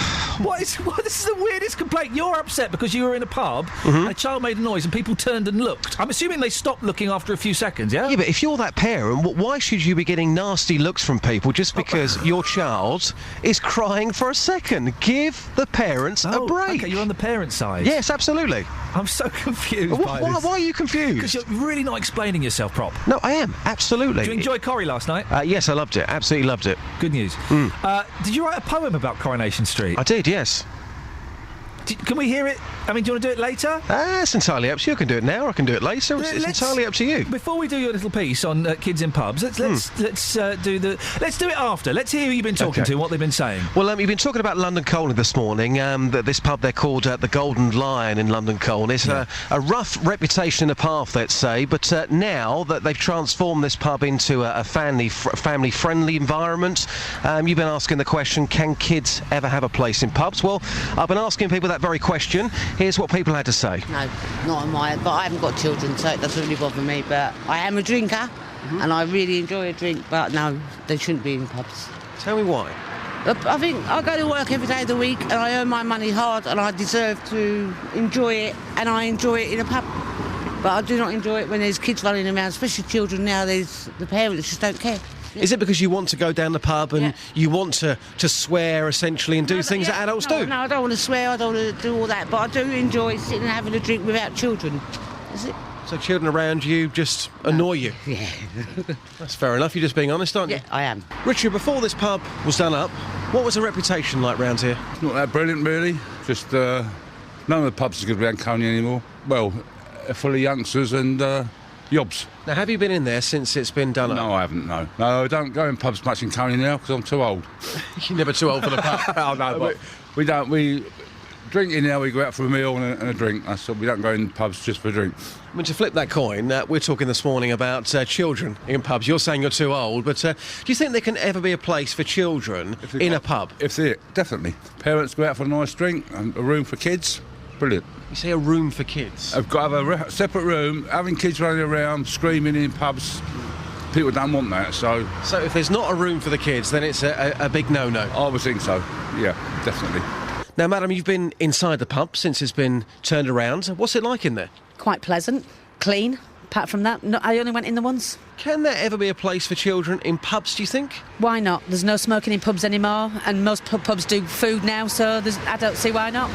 this is the weirdest complaint. You're upset because you were in a pub and a child made a noise and people turned and looked. I'm assuming they stopped looking after a few seconds, yeah? Yeah, but if you're that parent, why should you be getting nasty looks from people just because your child is crying for a second? Give the parents a break. OK, you're on the parent side. Yes, absolutely. I'm so confused by this. Why are you confused? Because you're really not explaining yourself, Prop. No, I am, absolutely. Did you enjoy Corrie last night? Yes, I loved it. Absolutely loved it. Good news. Did you write a poem about Coronation Street? I did, yes. Can we hear it? I mean, do you want to do it later? It's entirely up to you. You can do it now or I can do it later. It's entirely up to you. Before we do your little piece on kids in pubs, let's do it after. Let's hear who you've been talking to and what they've been saying. Well, you've been talking about London Colney this morning. This pub they're called the Golden Lion in London Colney. It's a rough reputation in the path, let's say, but now that they've transformed this pub into a family-friendly environment, you've been asking the question: can kids ever have a place in pubs? Well, I've been asking people that very question. Here's what people had to say. No, not on mine, but I haven't got children, so it doesn't really bother me. But I am a drinker, and I really enjoy a drink, but no, they shouldn't be in pubs. Tell me why. I think I go to work every day of the week, and I earn my money hard, and I deserve to enjoy it, and I enjoy it in a pub. But I do not enjoy it when there's kids running around, especially children nowadays. The parents just don't care. Is it because you want to go down the pub and you want to swear, essentially, and do things that adults do? No, I don't want to swear, I don't want to do all that, but I do enjoy sitting and having a drink without children. Is it? So children around you just annoy you? Yeah. That's fair enough, you're just being honest, aren't you? Yeah, I am. Richard, before this pub was done up, what was the reputation like round here? Not that brilliant, really. Just none of the pubs are good around Coney anymore. Well, full of youngsters and yobs. Now, have you been in there since it's been done up? No, I haven't, no. No, I don't go in pubs much in Coney now because I'm too old. You're never too old for the pub? Oh, no, but we drink in now, we go out for a meal and a drink. That's all. We don't go in pubs just for a drink. I mean, to flip that coin, we're talking this morning about children in pubs. You're saying you're too old, but do you think there can ever be a place for children in a pub? Definitely. Parents go out for a nice drink, and a room for kids. Brilliant. You say a room for kids? I've got to have a separate room. Having kids running around, screaming in pubs, people don't want that, so... So if there's not a room for the kids, then it's a big no-no? I would think so, yeah, definitely. Now, madam, you've been inside the pub since it's been turned around. What's it like in there? Quite pleasant, clean. Apart from that, I only went in there once. Can there ever be a place for children in pubs, do you think? Why not? There's no smoking in pubs anymore, and most pubs do food now, so I don't see why not.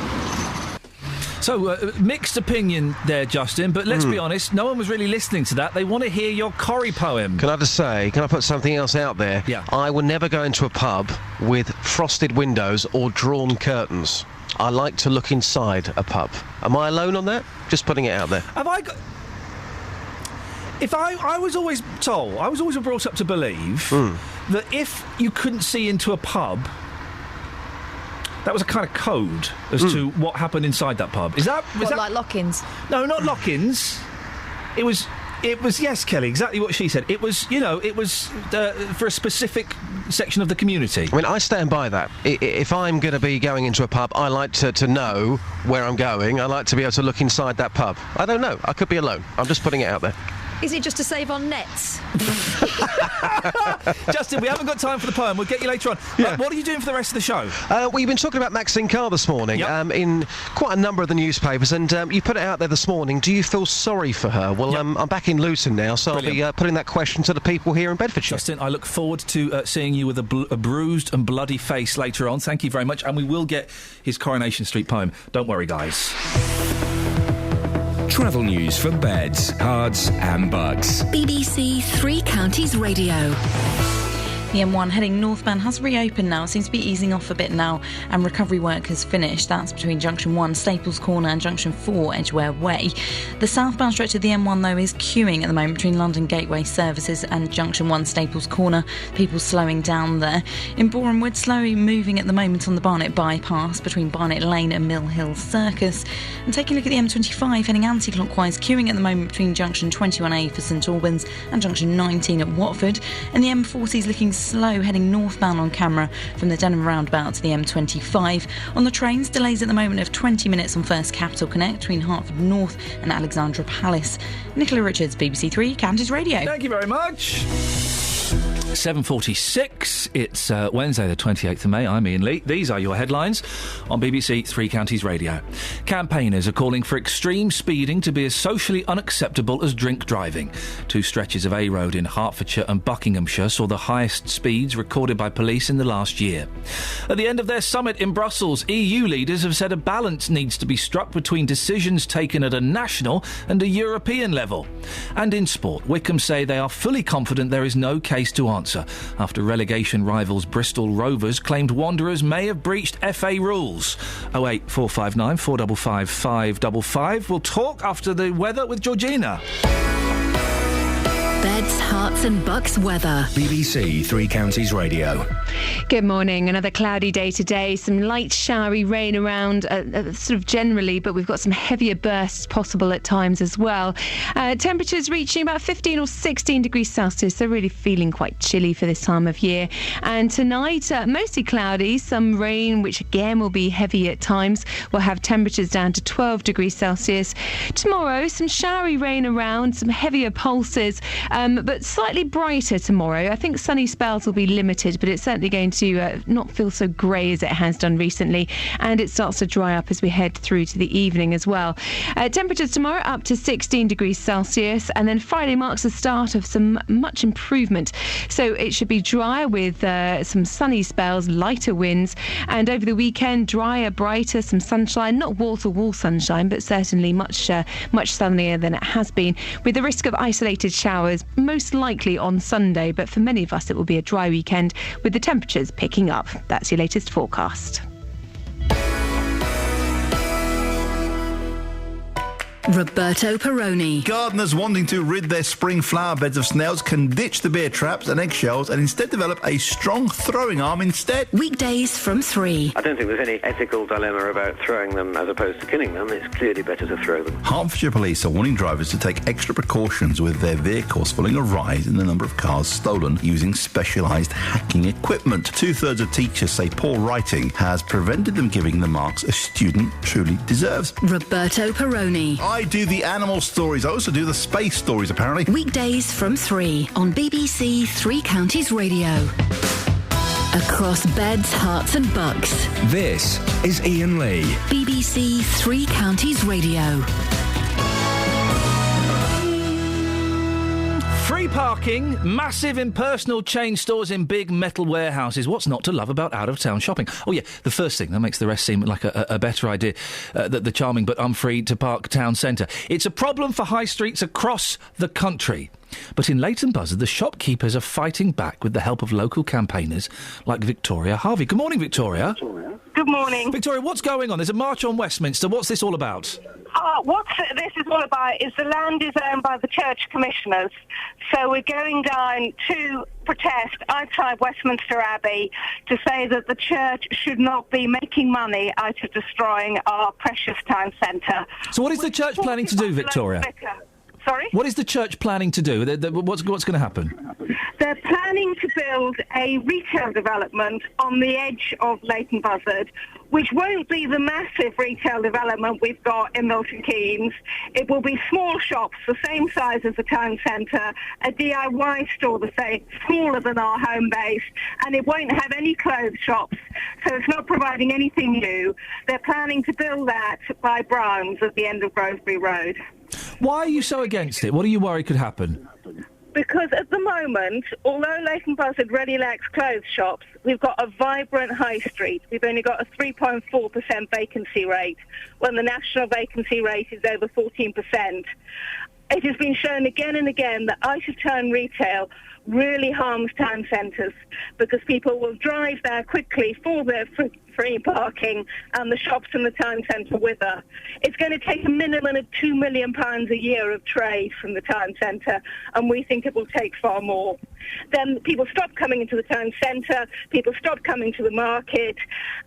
So, mixed opinion there, Justin, but let's be honest, no one was really listening to that. They want to hear your Corrie poem. Can I just say, can I put something else out there? Yeah. I will never go into a pub with frosted windows or drawn curtains. I like to look inside a pub. Am I alone on that? Just putting it out there. Have I got... I was always told, I was always brought up to believe that if you couldn't see into a pub, that was a kind of code as to what happened inside that pub. Is that... like lock-ins? No, not lock-ins. It was, yes, Kelly, exactly what she said. It was, for a specific section of the community. I mean, I stand by that. If I'm going to be going into a pub, I like to know where I'm going. I like to be able to look inside that pub. I don't know. I could be alone. I'm just putting it out there. Is it just to save on nets? Justin, we haven't got time for the poem. We'll get you later on. Yeah. What are you doing for the rest of the show? Well, you've been talking about Maxine Carr this morning in quite a number of the newspapers, and you put it out there this morning. Do you feel sorry for her? Well, I'm back in Luton now, so Brilliant. I'll be putting that question to the people here in Bedfordshire. Justin, I look forward to seeing you with a bruised and bloody face later on. Thank you very much, and we will get his Coronation Street poem. Don't worry, guys. Travel news for beds, cards and bugs. BBC Three Counties Radio. The M1 heading northbound has reopened now. It seems to be easing off a bit now, and recovery work has finished. That's between Junction 1, Staples Corner, and Junction 4, Edgware Way. The southbound stretch of the M1, though, is queuing at the moment between London Gateway Services and Junction 1, Staples Corner. People slowing down there. In Boreham Wood, slowly moving at the moment on the Barnet bypass between Barnet Lane and Mill Hill Circus. And taking a look at the M25, heading anti-clockwise, queuing at the moment between Junction 21A for St Albans and Junction 19 at Watford. And the M40 is looking slow, heading northbound on camera from the Denham roundabout to the M25. On the trains, delays at the moment of 20 minutes on First Capital Connect between Hertford North and Alexandra Palace. Nicola Richards, BBC Three Counties Radio. Thank you very much. 7:46. It's Wednesday the 28th of May. I'm Iain Lee. These are your headlines on BBC Three Counties Radio. Campaigners are calling for extreme speeding to be as socially unacceptable as drink driving. Two stretches of A Road in Hertfordshire and Buckinghamshire saw the highest speeds recorded by police in the last year. At the end of their summit in Brussels, EU leaders have said a balance needs to be struck between decisions taken at a national and a European level. And in sport, Wycombe say they are fully confident there is no case to answer after relegation rivals Bristol Rovers claimed Wanderers may have breached FA rules. 08459 455 555. We'll talk after the weather with Georgina. Beds, Herts and Bucks weather. BBC Three Counties Radio. Good morning. Another cloudy day today. Some light showery rain around sort of generally, but we've got some heavier bursts possible at times as well. Temperatures reaching about 15 or 16 degrees Celsius. They're really feeling quite chilly for this time of year. And tonight, mostly cloudy, some rain, which again will be heavy at times. We'll have temperatures down to 12 degrees Celsius. Tomorrow, some showery rain around, some heavier pulses. But slightly brighter tomorrow. I think sunny spells will be limited, but it's certainly going to not feel so grey as it has done recently, and it starts to dry up as we head through to the evening as well. Temperatures tomorrow up to 16 degrees Celsius, and then Friday marks the start of some much improvement. So it should be drier with some sunny spells, lighter winds, and over the weekend drier, brighter, some sunshine, not wall-to-wall sunshine, but certainly much sunnier than it has been, with the risk of isolated showers most likely on Sunday, but for many of us it will be a dry weekend with the temperatures picking up. That's your latest forecast. Roberto Perrone. Gardeners wanting to rid their spring flower beds of snails can ditch the beer traps and eggshells and instead develop a strong throwing arm instead. Weekdays from 3. I don't think there's any ethical dilemma about throwing them as opposed to killing them. It's clearly better to throw them. Hertfordshire Police are warning drivers to take extra precautions with their vehicles following a rise in the number of cars stolen using specialised hacking equipment. 2/3 of teachers say poor writing has prevented them giving the marks a student truly deserves. Roberto Perrone. I do the animal stories. I also do the space stories, apparently. Weekdays from 3 on BBC Three Counties Radio. Across beds, hearts and bucks. This is Iain Lee. BBC Three Counties Radio. Free parking, massive impersonal chain stores in big metal warehouses. What's not to love about out-of-town shopping? Oh, yeah, the first thing, that makes the rest seem like a better idea, the charming but unfree to park town centre. It's a problem for high streets across the country. But in Leighton Buzzard, the shopkeepers are fighting back with the help of local campaigners like Victoria Harvey. Good morning, Victoria. Good morning. Victoria, what's going on? There's a march on Westminster. What's this all about? What this is all about is the land is owned by the church commissioners. So we're going down to protest outside Westminster Abbey to say that the church should not be making money out of destroying our precious town centre. So what is the church planning to do, Victoria? Sorry? What is the church planning to do? What's going to happen? They're planning to build a retail development on the edge of Leighton Buzzard, which won't be the massive retail development we've got in Milton Keynes. It will be small shops, the same size as the town centre, a DIY store the same, smaller than our home base, and it won't have any clothes shops, so it's not providing anything new. They're planning to build that by Browns at the end of Grovebury Road. Why are you so against it? What are you worried could happen? Because at the moment, although Leighton Buzzard really lacks clothes shops, we've got a vibrant high street. We've only got a 3.4% vacancy rate, when the national vacancy rate is over 14%. It has been shown again and again that out-of-town retail really harms town centres because people will drive there quickly for their free parking and the shops in the town centre with her. It's going to take a minimum of £2 million a year of trade from the town centre, and we think it will take far more. Then people stop coming into the town centre, people stop coming to the market,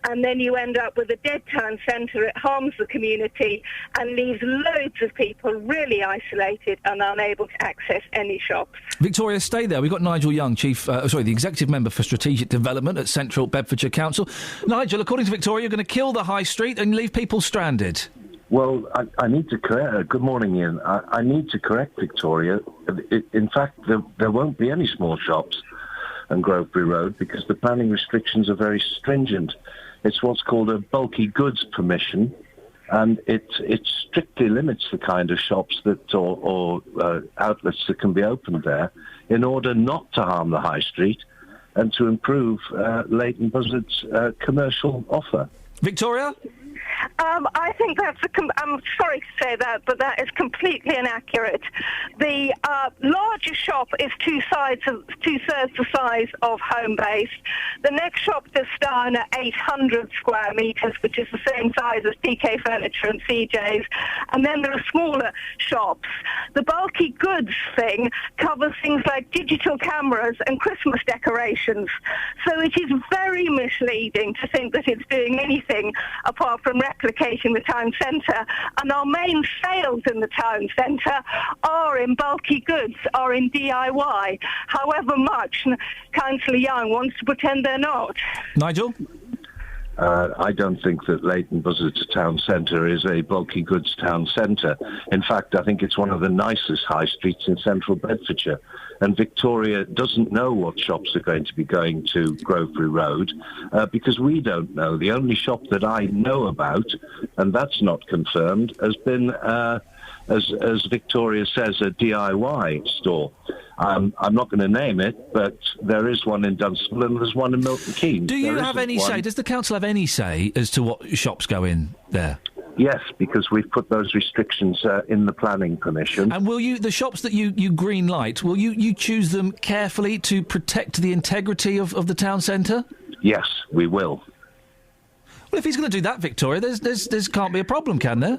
and then you end up with a dead town centre. It harms the community and leaves loads of people really isolated and unable to access any shops. Victoria, stay there. We've got Nigel Young, the Executive Member for Strategic Development at Central Bedfordshire Council. Nigel, according to Victoria, you're going to kill the high street and leave people stranded. Well, I need to correct... good morning, Ian. I need to correct Victoria. In fact, there won't be any small shops on Grovebury Road because the planning restrictions are very stringent. It's what's called a bulky goods permission, and it strictly limits the kind of shops that or outlets that can be opened there in order not to harm the high street and to improve Leighton Buzzard's commercial offer. Victoria? I think that's I'm sorry to say that, but that is completely inaccurate. The largest shop is two-thirds the size of home base. The next shop is down at 800 square metres, which is the same size as PK Furniture and CJ's. And then there are smaller shops. The bulky goods thing covers things like digital cameras and Christmas decorations. So it is very misleading to think that it's doing anything apart from replicating the town centre, and our main sales in the town centre are in bulky goods, are in DIY, however much Councillor Young wants to pretend they're not. Nigel? I don't think that Leighton Buzzard's town centre is a bulky goods town centre. In fact, I think it's one of the nicest high streets in central Bedfordshire. And Victoria doesn't know what shops are going to be going to Grovebury Road because we don't know. The only shop that I know about, and that's not confirmed, has been, as Victoria says, a DIY store. I'm not going to name it, but there is one in Dunstable and there's one in Milton Keynes. Do you have any say? Does the council have any say as to what shops go in there? Yes, because we've put those restrictions in the planning permission. And will you, the shops that you green light, will you choose them carefully to protect the integrity of the town centre? Yes, we will. Well, if he's going to do that, Victoria, there's can't be a problem, can there?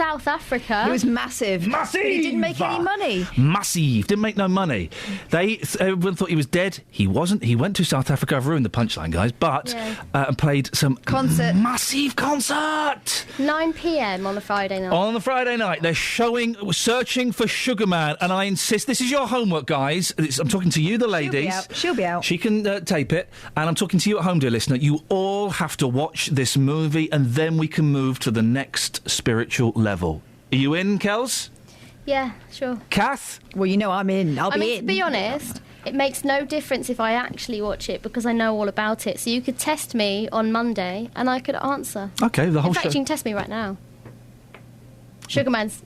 South Africa. It was massive. Massive! But he didn't make any money. Massive. Didn't make no money. Everyone thought he was dead. He wasn't. He went to South Africa. I've ruined the punchline, guys. But played some massive concert. 9 p.m. on a Friday night. On the Friday night, they're Searching for Sugar Man, and I insist, this is your homework, guys. I'm talking to you, the ladies. She'll be out. She can tape it, and I'm talking to you at home, dear listener. You all have to watch this movie, and then we can move to the next spiritual level. Are you in, Kels? Yeah, sure. Kath? Well, you know I'm in. I'll be in. To be honest, it makes no difference if I actually watch it because I know all about it. So you could test me on Monday, and I could answer. Okay, the whole In fact, show. you can test me right now. Sugarman's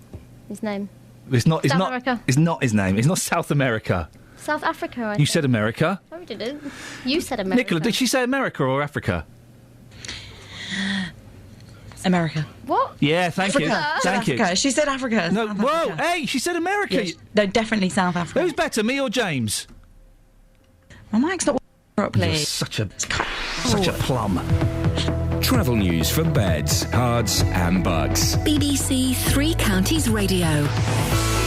his name. It's not America. It's not his name. It's not South America. South Africa, I You think. said America. No, we didn't. You said America. Nicola, did she say America or Africa? America. What? Yeah, thank you. Africa. Thank you. Africa. She said Africa. No, South whoa, Africa. hey, she said America. Yeah, no, definitely South Africa. Who's better, me or James? My mic's not properly. You're such a plum. Travel news for beds, cards, and bugs. BBC Three Counties Radio.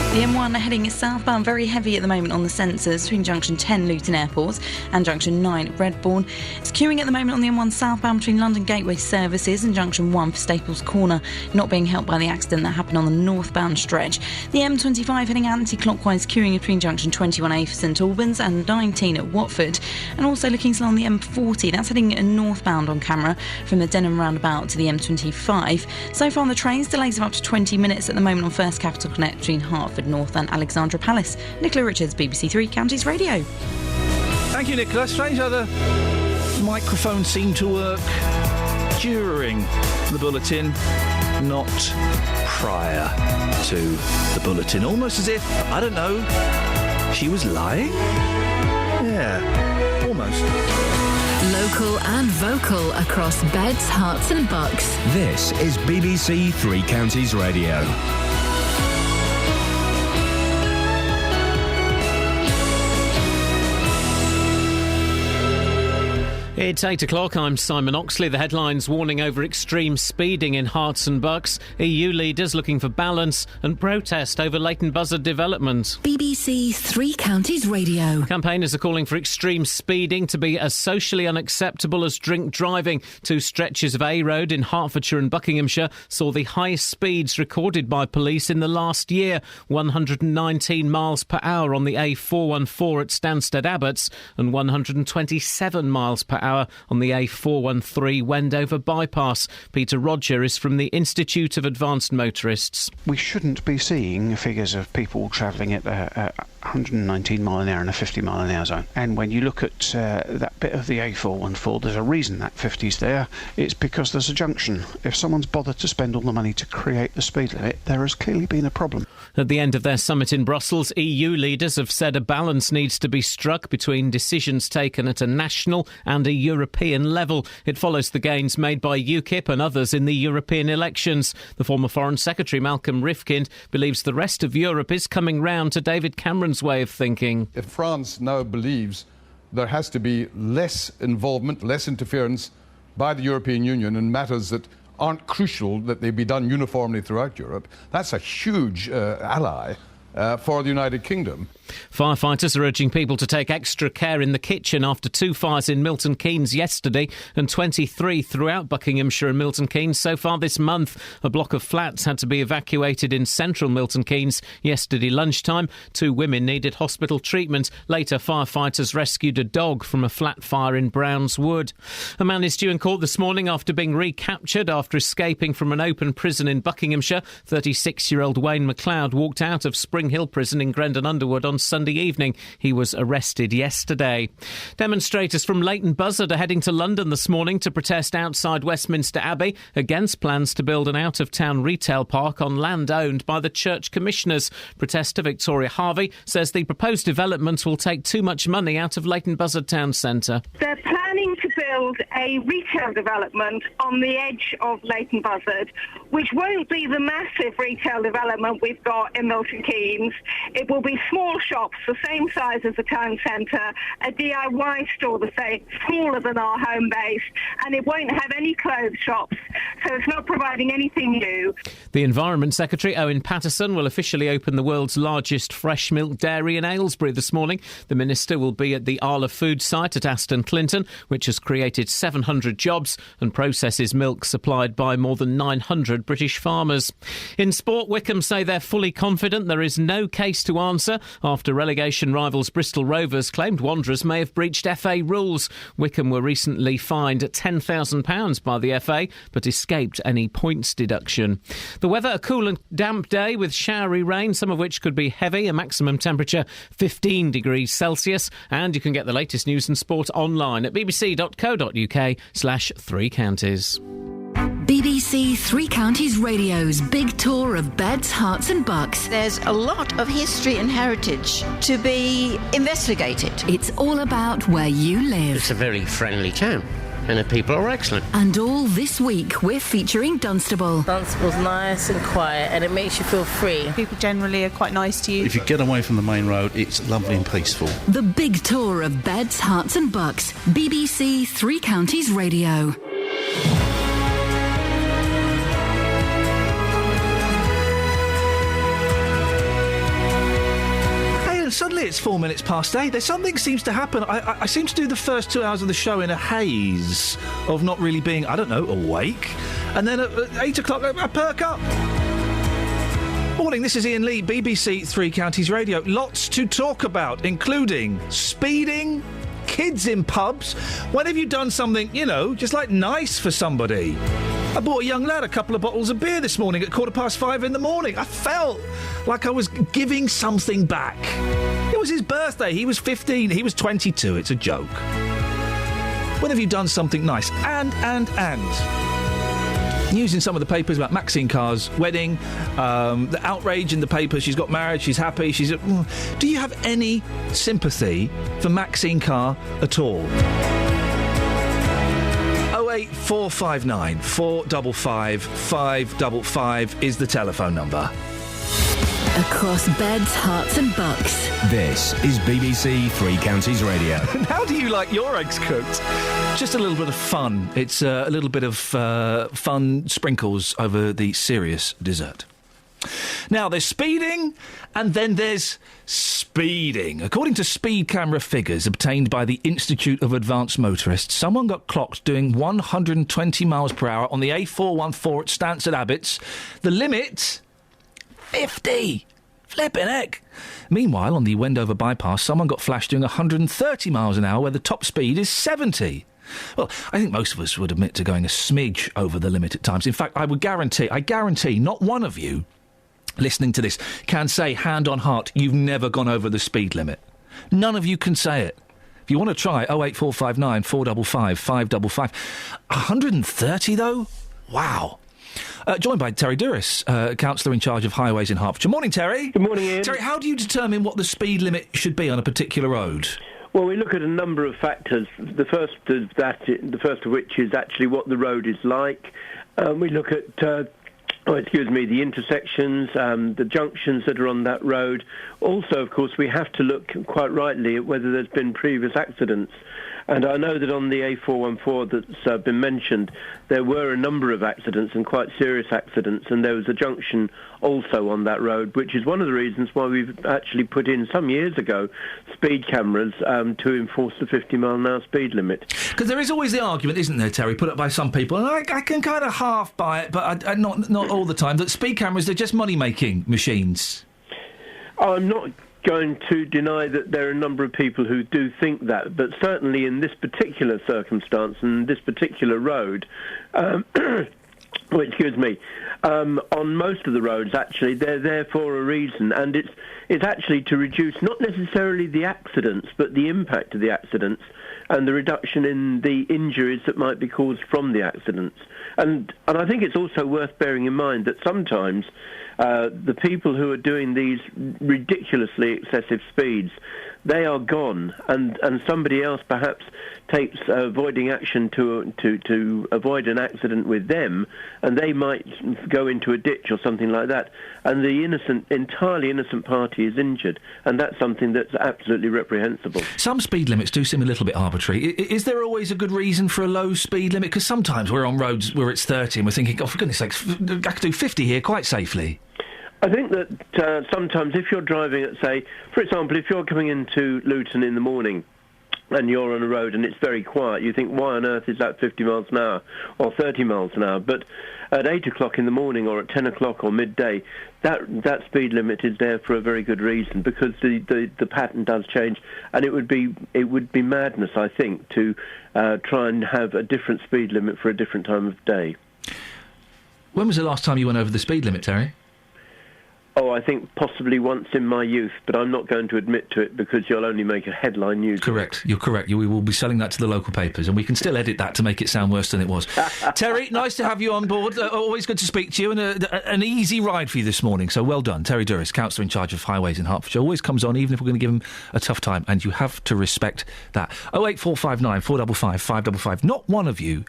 The M1 heading southbound, very heavy at the moment on the sensors between junction 10 Luton Airport and junction 9 Redbourne. It's queuing at the moment on the M1 southbound between London Gateway Services and junction 1 for Staples Corner, not being helped by the accident that happened on the northbound stretch. The M25 heading anti-clockwise, queuing between junction 21A for St Albans and 19 at Watford, and also looking slow on the M40. That's heading northbound on camera from the Denham roundabout to the M25. So far on the trains, delays of up to 20 minutes at the moment on First Capital Connect between Hertford North and Alexandra Palace. Nicola Richards, BBC Three Counties Radio. Thank you, Nicola. Strange how the microphone seemed to work during the bulletin, not prior to the bulletin. Almost as if, I don't know, she was lying? Yeah, almost. Local and vocal across beds, hearts and bucks. This is BBC Three Counties Radio. It's 8 o'clock. I'm Simon Oxley. The headlines warning over extreme speeding in Herts and Bucks. EU leaders looking for balance and protest over Leighton Buzzard development. BBC Three Counties Radio. Campaigners are calling for extreme speeding to be as socially unacceptable as drink driving. Two stretches of A Road in Hertfordshire and Buckinghamshire saw the highest speeds recorded by police in the last year. 119 miles per hour on the A414 at Stansted Abbots and 127 miles per hour on the A413 Wendover bypass. Peter Roger is from the Institute of Advanced Motorists. We shouldn't be seeing figures of people travelling at 119 mile an hour in a 50 mile an hour zone. And when you look at that bit of the A414, there's a reason that 50's there. It's because there's a junction. If someone's bothered to spend all the money to create the speed limit, there has clearly been a problem. At the end of their summit in Brussels, EU leaders have said a balance needs to be struck between decisions taken at a national and a European level. It follows the gains made by UKIP and others in the European elections. The former Foreign Secretary Malcolm Rifkind believes the rest of Europe is coming round to David Cameron's way of thinking. If France now believes there has to be less involvement, less interference by the European Union in matters that aren't crucial that they be done uniformly throughout Europe, that's a huge ally for the United Kingdom. Firefighters are urging people to take extra care in the kitchen after two fires in Milton Keynes yesterday and 23 throughout Buckinghamshire and Milton Keynes so far this month. A block of flats had to be evacuated in central Milton Keynes yesterday lunchtime. Two women needed hospital treatment. Later, firefighters rescued a dog from a flat fire in Browns Wood. A man is due in court this morning after being recaptured after escaping from an open prison in Buckinghamshire. 36-year-old Wayne McLeod walked out of Spring Hill Prison in Grendon Underwood on Sunday evening. He was arrested yesterday. Demonstrators from Leighton Buzzard are heading to London this morning to protest outside Westminster Abbey against plans to build an out-of-town retail park on land owned by the church commissioners. Protester Victoria Harvey says the proposed development will take too much money out of Leighton Buzzard Town Centre. They're planning to build build a retail development on the edge of Leighton Buzzard, which won't be the massive retail development we've got in Milton Keynes. It will be small shops the same size as the town centre, a DIY store the same, smaller than our home base, and it won't have any clothes shops, so it's not providing anything new. The Environment Secretary, Owen Paterson, will officially open the world's largest fresh milk dairy in Aylesbury this morning. The Minister will be at the Arla Food site at Aston Clinton, which has created 700 jobs and processes milk supplied by more than 900 British farmers. In sport, Wycombe say they're fully confident there is no case to answer after relegation rivals Bristol Rovers claimed Wanderers may have breached FA rules. Wycombe were recently fined £10,000 by the FA, but escaped any points deduction. The weather, a cool and damp day with showery rain, some of which could be heavy, a maximum temperature 15 degrees Celsius, and you can get the latest news and sport online at bbc.co.uk/Three Counties. BBC Three Counties Radio's big tour of beds, hearts and bucks. There's a lot of history and heritage to be investigated. It's all about where you live. It's a very friendly town, and the people are excellent. And all this week, we're featuring Dunstable. Dunstable's nice and quiet, and it makes you feel free. People generally are quite nice to you. If you get away from the main road, it's lovely and peaceful. The big tour of beds, hearts and bucks. BBC Three Counties Radio. Suddenly it's 4 minutes past 8. There's something seems to happen. I seem to do the first 2 hours of the show in a haze of not really being, I don't know, awake. And then at 8 o'clock, I perk up. Morning, this is Iain Lee, BBC Three Counties Radio. Lots to talk about, including speeding, kids in pubs. When have you done something, you know, just like nice for somebody? I bought a young lad a couple of bottles of beer this morning at 5:15 in the morning. I felt like I was giving something back. It was his birthday. He was 15. He was 22. It's a joke. When have you done something nice? And. News in some of the papers about Maxine Carr's wedding, the outrage in the papers. She's got married, she's happy, Do you have any sympathy for Maxine Carr at all? 08459 455 555 is the telephone number. Across beds, hearts and bucks. This is BBC Three Counties Radio. And how do you like your eggs cooked? Just a little bit of fun. It's a little bit of fun sprinkles over the serious dessert. Now, there's speeding, and then there's speeding. According to speed camera figures obtained by the Institute of Advanced Motorists, someone got clocked doing 120 miles per hour on the A414 at Stansted Abbots. The limit, 50. Flippin' heck. Meanwhile, on the Wendover bypass, someone got flashed doing 130 miles an hour where the top speed is 70. Well, I think most of us would admit to going a smidge over the limit at times. In fact, I guarantee not one of you listening to this can say, hand on heart, you've never gone over the speed limit. None of you can say it. If you want to try, 08459 455 555. 130, though? Wow. Joined by Terry Duris, councillor in charge of highways in Hertfordshire. Morning, Terry. Good morning, Ian. Terry, how do you determine what the speed limit should be on a particular road? Well, we look at a number of factors. The first of which is actually what the road is like. We look at the intersections, the junctions that are on that road. Also, of course, we have to look quite rightly at whether there's been previous accidents. And I know that on the A414 that's been mentioned, there were a number of accidents and quite serious accidents, and there was a junction also on that road, which is one of the reasons why we've actually put in some years ago speed cameras to enforce the 50-mile-an-hour speed limit. Because there is always the argument, isn't there, Terry, put up by some people, and I can kind of half buy it, but I not all the time, that speed cameras, they're just money-making machines. I'm not going to deny that there are a number of people who do think that, but certainly in this particular circumstance and this particular road, on most of the roads, actually, they're there for a reason, and it's actually to reduce not necessarily the accidents, but the impact of the accidents and the reduction in the injuries that might be caused from the accidents. And I think it's also worth bearing in mind that sometimes the people who are doing these ridiculously excessive speeds, they are gone, and somebody else perhaps takes avoiding action to avoid an accident with them, and they might go into a ditch or something like that, and the entirely innocent party is injured, and that's something that's absolutely reprehensible. Some speed limits do seem a little bit arbitrary. Is there always a good reason for a low speed limit? Because sometimes we're on roads where it's 30 and we're thinking, oh, for goodness sakes, I could do 50 here quite safely. I think that sometimes if you're driving at, say, for example, if you're coming into Luton in the morning and you're on a road and it's very quiet, you think, why on earth is that 50 miles an hour or 30 miles an hour? But at 8 o'clock in the morning or at 10 o'clock or midday, that speed limit is there for a very good reason, because the pattern does change, and it would be madness, I think, to try and have a different speed limit for a different time of day. When was the last time you went over the speed limit, Terry? Oh, I think possibly once in my youth, but I'm not going to admit to it because you'll only make a headline news. Correct. You're correct. We will be selling that to the local papers, and we can still edit that to make it sound worse than it was. Terry, nice to have you on board. Always good to speak to you, and an easy ride for you this morning, so well done. Terry Duris, Councillor in charge of highways in Hertfordshire, always comes on, even if we're going to give him a tough time, and you have to respect that. 08459 455 555. Not one of you.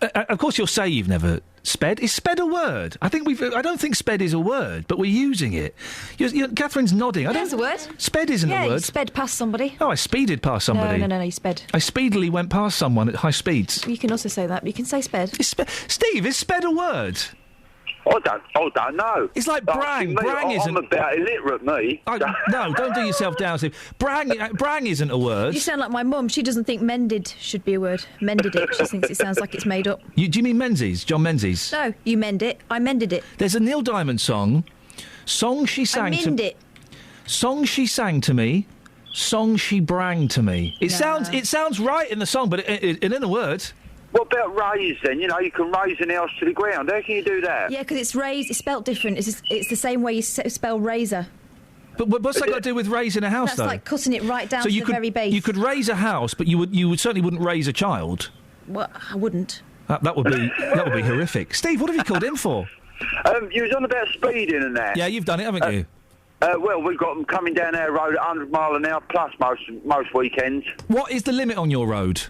Of course, you'll say you've never... Sped? Is sped a word? I don't think sped is a word, but we're using it. Catherine's nodding. It's a word. Sped isn't a word. Yeah, you sped past somebody. Oh, I speeded past somebody. No, you sped. I speedily went past someone at high speeds. You can also say that, but you can say sped. Steve, is sped a word? I don't know. It's like brang. Brang isn't... I'm about illiterate, me. No, don't do yourself down, Steve. Brang isn't a word. You sound like my mum. She doesn't think mended should be a word. Mended it. She thinks it sounds like it's made up. Do you mean Menzies? John Menzies? No, you mend it. I mended it. There's a Neil Diamond song. Song she sang I mend it. Song she sang to me. Song she brang to me. It sounds right in the song, but it in a word... What about raise, then? You know, you can raise an house to the ground. How can you do that? Yeah, because it's raised. It's spelt different. It's the same way you spell razor. But what's that got to do with raising a house, That's though? like cutting it right down to the very base. You could raise a house, but you certainly wouldn't raise a child. Well, I wouldn't. That would be horrific. Steve, what have you called in for? You was on about speeding and that. Yeah, you've done it, haven't you? Well, we've got them coming down our road at 100 mile an hour plus most weekends. What is the limit on your road?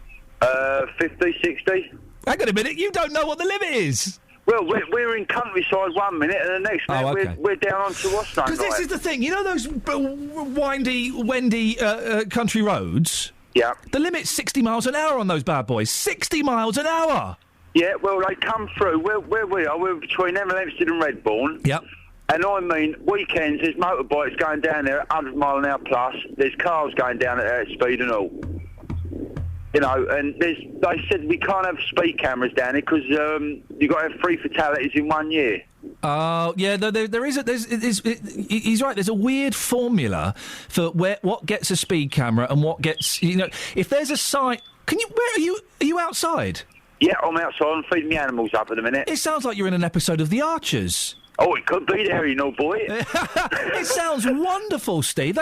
50, 60. Hang on a minute, you don't know what the limit is. Well, we're in countryside 1 minute, and the next minute we're down onto Washington. Because this is the thing, you know those windy country roads? Yeah. The limit's 60 miles an hour on those bad boys. 60 miles an hour! Yeah, well, they come through. Where we are, we're between Hempstead and Redbourne. Yep. And I mean, weekends, there's motorbikes going down there at 100 mile an hour plus. There's cars going down at that speed and all. You know, and they said we can't have speed cameras down here because you've got to have 3 fatalities in 1 year. Oh, yeah, there is he's right, there's a weird formula for what gets a speed camera and what gets, you know, if there's a sign... Are you outside? Yeah, I'm outside. I'm feeding the animals up at the minute. It sounds like you're in an episode of The Archers. Oh, it could be there, you know, boy. It sounds wonderful, Steve.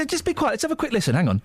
Just be quiet. Let's have a quick listen. Hang on.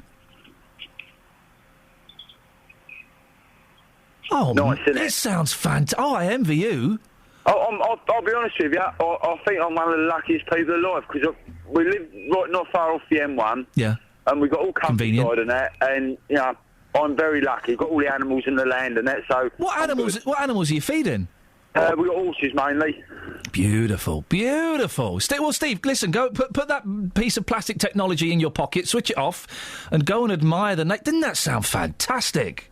Oh, nice, isn't it? It sounds fantastic. Oh, I envy you. I'll be honest with you. I think I'm one of the luckiest people alive because we live right not far off the M1. Yeah. And we've got all countryside and that, and you know, I'm very lucky. We've got all the animals in the land and that. So what animals are you feeding? We've got horses mainly. Beautiful. Well, Steve, listen, go put that piece of plastic technology in your pocket, switch it off, and go and admire the night. Didn't that sound fantastic?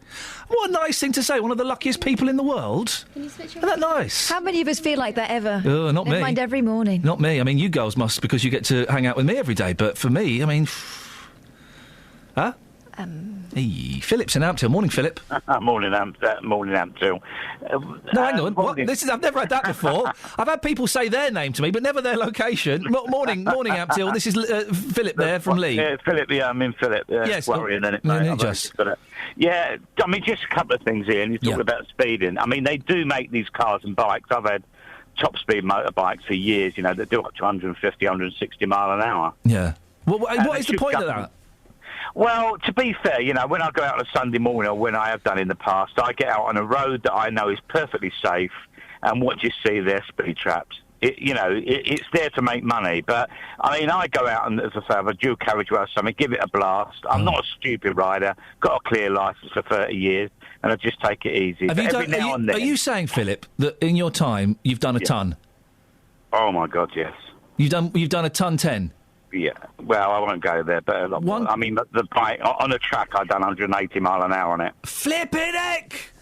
What a nice thing to say. One of the luckiest people in the world. Can you switch Isn't that nice? How many of us feel like that ever? Not me. Never mind every morning. Not me. I mean, you girls must because you get to hang out with me every day. But for me, I mean... Huh? Hey, Philip's in Amptill. Morning, Philip. Morning, Amptill. No, hang on. What? I've never had that before. I've had people say their name to me, but never their location. Morning, Amptill. This is Philip there from Lee. Yeah, Philip. Yeah, I'm in Philip. Yes. Worrying, isn't it, mate? Yeah, I mean, just a couple of things here. And you talk about speeding. I mean, they do make these cars and bikes. I've had top speed motorbikes for years. You know, that do up to 150, 160 mile an hour. Yeah. What is the point of that? Well, to be fair, you know, when I go out on a Sunday morning, or when I have done in the past, I get out on a road that I know is perfectly safe, and what do you see there? Speed traps. It's there to make money. But, I mean, I go out and, as I say, have a dual carriageway or something, give it a blast. I'm not a stupid rider, got a clear licence for 30 years, and I just take it easy. Are you saying, Philip, that in your time you've done a ton? Oh, my God, yes. You've done a ton 10? Yeah, well, I won't go there, but I mean, the bike, on a track, I've done 180 mile an hour on it. Flippin' heck!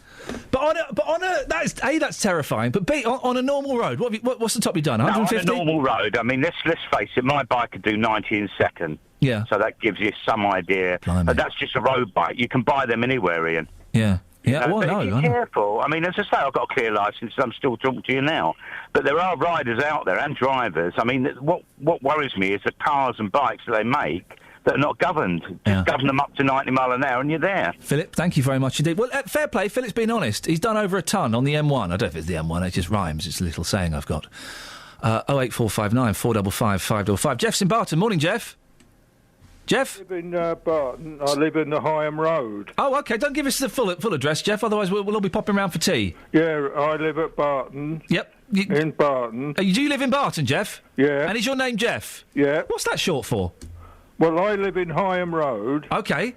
But on a that's terrifying. But B, on a normal road, what's the top you've done? 150? No, on a normal road. I mean, let's face it. My bike could do 90 in a second. Yeah. So that gives you some idea. Blimey. But that's just a road bike. You can buy them anywhere, Ian. Yeah. Yeah. Well, but no, if you're I know. careful. I mean, as I say, I've got a clear licence. I'm still talking to you now. But there are riders out there and drivers. I mean, what worries me is the cars and bikes that they make that are not governed. Just govern them up to 90 mile an hour and you're there. Philip, thank you very much indeed. Well, fair play. Philip's been honest. He's done over a ton on the M1. I don't know if it's the M1. It just rhymes. It's a little saying I've got. 08459 455 555. Jeff's in Barton. Morning, Jeff. Jeff? I live in Barton. I live in the Higham Road. Oh, OK. Don't give us the full address, Jeff. Otherwise, we'll all be popping round for tea. Yeah, I live at Barton. Yep. In Barton. Do you live in Barton, Jeff? Yeah. And is your name Jeff? Yeah. What's that short for? Well, I live in Higham Road. OK.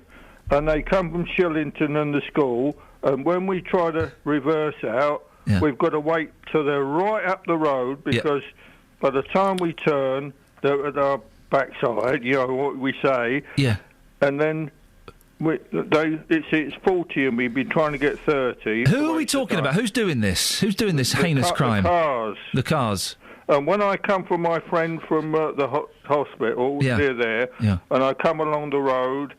And they come from Shillington and the school, and when we try to reverse out, we've got to wait till they're right up the road, because by the time we turn, they're at our backside, you know what we say. Yeah. And then it's 40 and we've been trying to get 30. Who are we talking about? Who's doing this? Who's doing this heinous crime? The cars. The cars. And when I come from my friend from the hospital near there, and I come along the road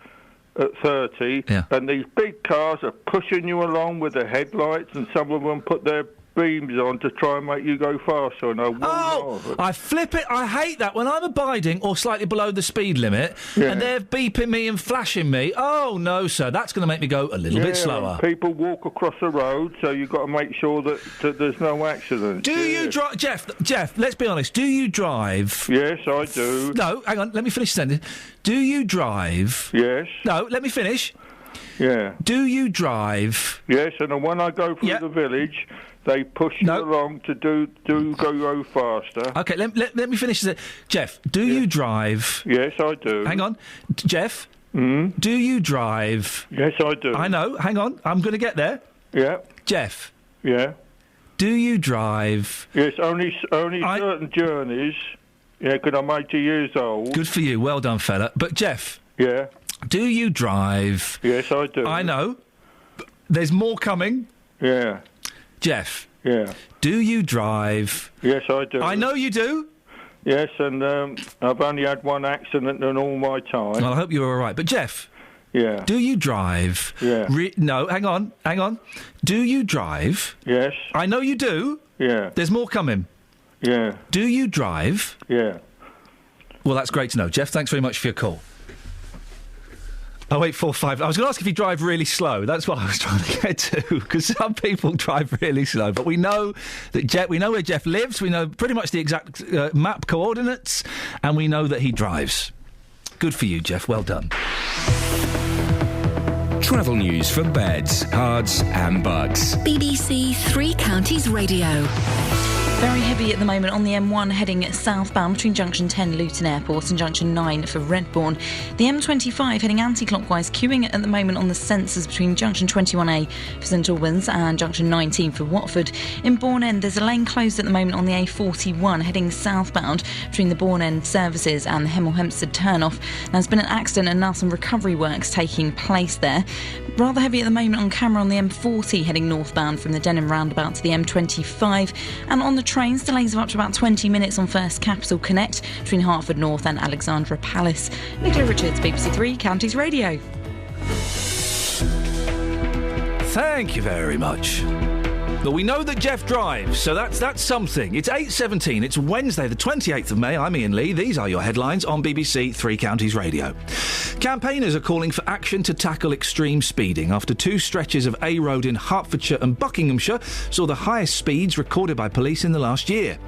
at 30, and these big cars are pushing you along with their headlights, and some of them put their beams on to try and make you go faster. And I flip it. I hate that when I'm abiding or slightly below the speed limit, and they're beeping me and flashing me. Oh no, sir, that's going to make me go a little bit slower. People walk across the road, so you've got to make sure that there's no accidents. Do you drive, Jeff? Let's be honest. Do you drive? Yes, I do. No, hang on. Let me finish the sentence. Do you drive? Yes. No, let me finish. Yeah. Do you drive? Yes, and when I go through the village, they push you along to go faster. OK, let me finish this. Jeff, do you drive? Yes, I do. Hang on. Jeff? Do you drive? Yes, I do. I know. Hang on. I'm going to get there. Yeah. Jeff? Yeah. Do you drive? Yes, only certain journeys. Yeah, because I'm 80 years old. Good for you. Well done, fella. But, Jeff? Yeah. Do you drive? Yes, I do. I know. There's more coming. Yeah. Jeff? Yeah. Do you drive? Yes, I do. I know you do. Yes, and I've only had one accident in all my time. Well, I hope you're all right. But, Jeff? Yeah. Do you drive? Yeah. No, hang on. Do you drive? Yes. I know you do. Yeah. There's more coming. Yeah. Do you drive? Yeah. Well, that's great to know. Jeff, thanks very much for your call. 0845. I was going to ask if you drive really slow. That's what I was trying to get to, because some people drive really slow. But we know that we know where Jeff lives. We know pretty much the exact map coordinates, and we know that he drives. Good for you, Jeff. Well done. Travel news for beds, cards and bugs. BBC Three Counties Radio. Very heavy at the moment on the M1 heading southbound between Junction 10 Luton Airport and Junction 9 for Redbourne. The M25 heading anti-clockwise, queuing at the moment on the sensors between Junction 21A for St Albans and Junction 19 for Watford. In Bourne End, there's a lane closed at the moment on the A41 heading southbound between the Bourne End services and the Hemel Hempstead turnoff. Now, there's been an accident and now some recovery works taking place there. Rather heavy at the moment on camera on the M40 heading northbound from the Denham roundabout to the M25, and on the trains, delays of up to about 20 minutes on First Capital Connect between Hertford North and Alexandra Palace. Nicola Richards, BBC Three Counties Radio. Thank you very much. But we know that Jeff drives, so that's something. It's 8:17. It's Wednesday, the 28th of May. I'm Iain Lee. These are your headlines on BBC Three Counties Radio. Campaigners are calling for action to tackle extreme speeding after two stretches of A Road in Hertfordshire and Buckinghamshire saw the highest speeds recorded by police in the last year.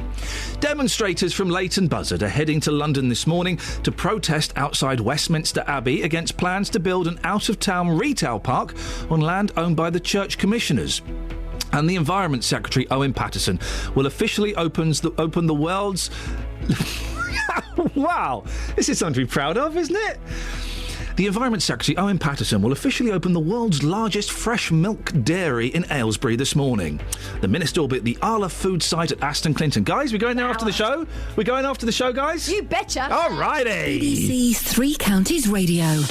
Demonstrators from Leighton Buzzard are heading to London this morning to protest outside Westminster Abbey against plans to build an out-of-town retail park on land owned by the church commissioners. And the Environment Secretary, Owen Paterson, will officially open the world's... Wow! This is something to be proud of, isn't it? The Environment Secretary, Owen Paterson, will officially open the world's largest fresh milk dairy in Aylesbury this morning. The minister will be at the Arla food site at Aston Clinton. Guys, we're going there after the show? We're going after the show, guys? You betcha. All righty. BBC Three Counties Radio.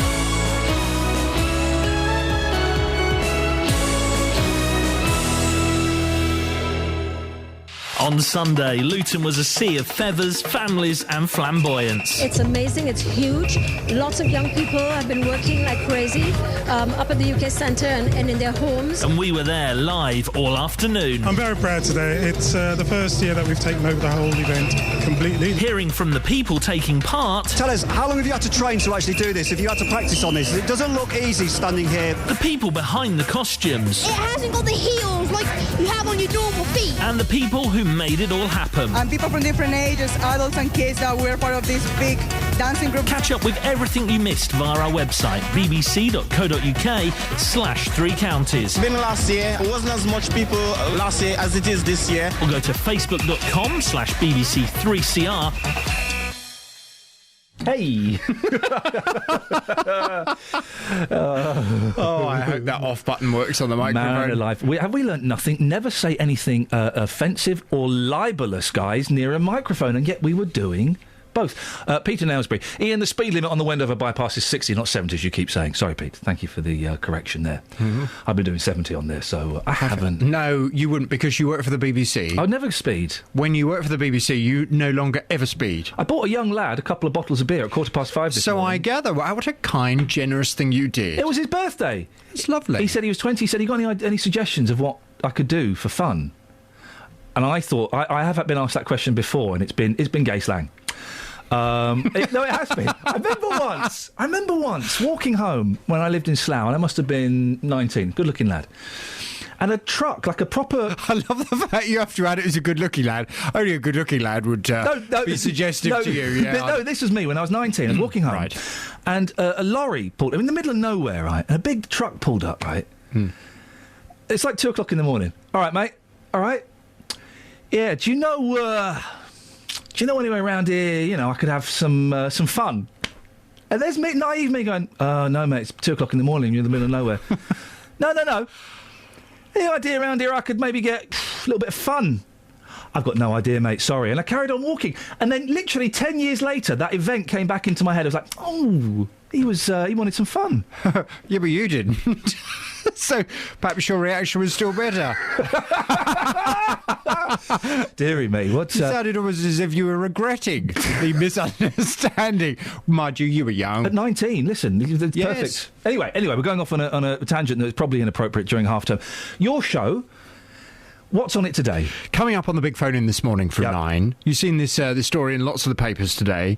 On Sunday, Luton was a sea of feathers, families and flamboyance. It's amazing, it's huge. Lots of young people have been working like crazy up at the UK Centre and in their homes. And we were there live all afternoon. I'm very proud today. It's the first year that we've taken over the whole event completely. Hearing from the people taking part. Tell us, how long have you had to train to actually do this? Have you had to practice on this? It doesn't look easy standing here. The people behind the costumes. It hasn't got the heels like you have on your normal feet. And the people who made it all happen. And people from different ages, adults and kids, that were part of this big dancing group. Catch up with everything you missed via our website, bbc.co.uk/3 counties. Been last year, it wasn't as much people last year as it is this year. Or go to facebook.com/bbc3cr. Hey! I hope that off button works on the microphone. Man alive. Have we learnt nothing? Never say anything offensive or libellous, guys, near a microphone, and yet we were doing both. Peter in Aylesbury. Iain, the speed limit on the Wendover bypass is 60, not 70, as you keep saying. Sorry, Pete. Thank you for the correction there. Mm-hmm. I've been doing 70 on there, so I haven't. No, you wouldn't, because you work for the BBC. I'd never speed. When you work for the BBC, you no longer ever speed. I bought a young lad a couple of bottles of beer at 5:15 this morning. I gather. What a kind, generous thing you did. It was his birthday. It's lovely. He said he was 20. He said he got any suggestions of what I could do for fun. And I thought, I have been asked that question before, and it's been gay slang. It has been. I remember once walking home when I lived in Slough, and I must have been 19. Good-looking lad. And a truck, like a proper... I love the fact you have to add it as a good-looking lad. Only a good-looking lad would be suggestive to you. Yeah, no, this was me when I was 19. I was walking home. Right. And a lorry pulled... in the middle of nowhere, right? And a big truck pulled up, right? It's like 2 o'clock in the morning. All right, mate. All right. Yeah, do you know anywhere around here, I could have some fun? And there's me, naive me, going, no, mate, it's 2 o'clock in the morning, you're in the middle of nowhere. No. Any idea around here I could maybe get a little bit of fun? I've got no idea, mate, sorry. And I carried on walking. And then literally 10 years later, that event came back into my head. I was like, oh, he wanted some fun. Yeah, but you didn't. So perhaps your reaction was still better. Deary me, what's... It sounded almost as if you were regretting the misunderstanding. Mind you were young. At 19, listen, it's yes. Perfect. Anyway, we're going off on a tangent that's probably inappropriate during half-term. Your show... What's on it today? Coming up on the big phone in this morning from 9. You've seen this story in lots of the papers today.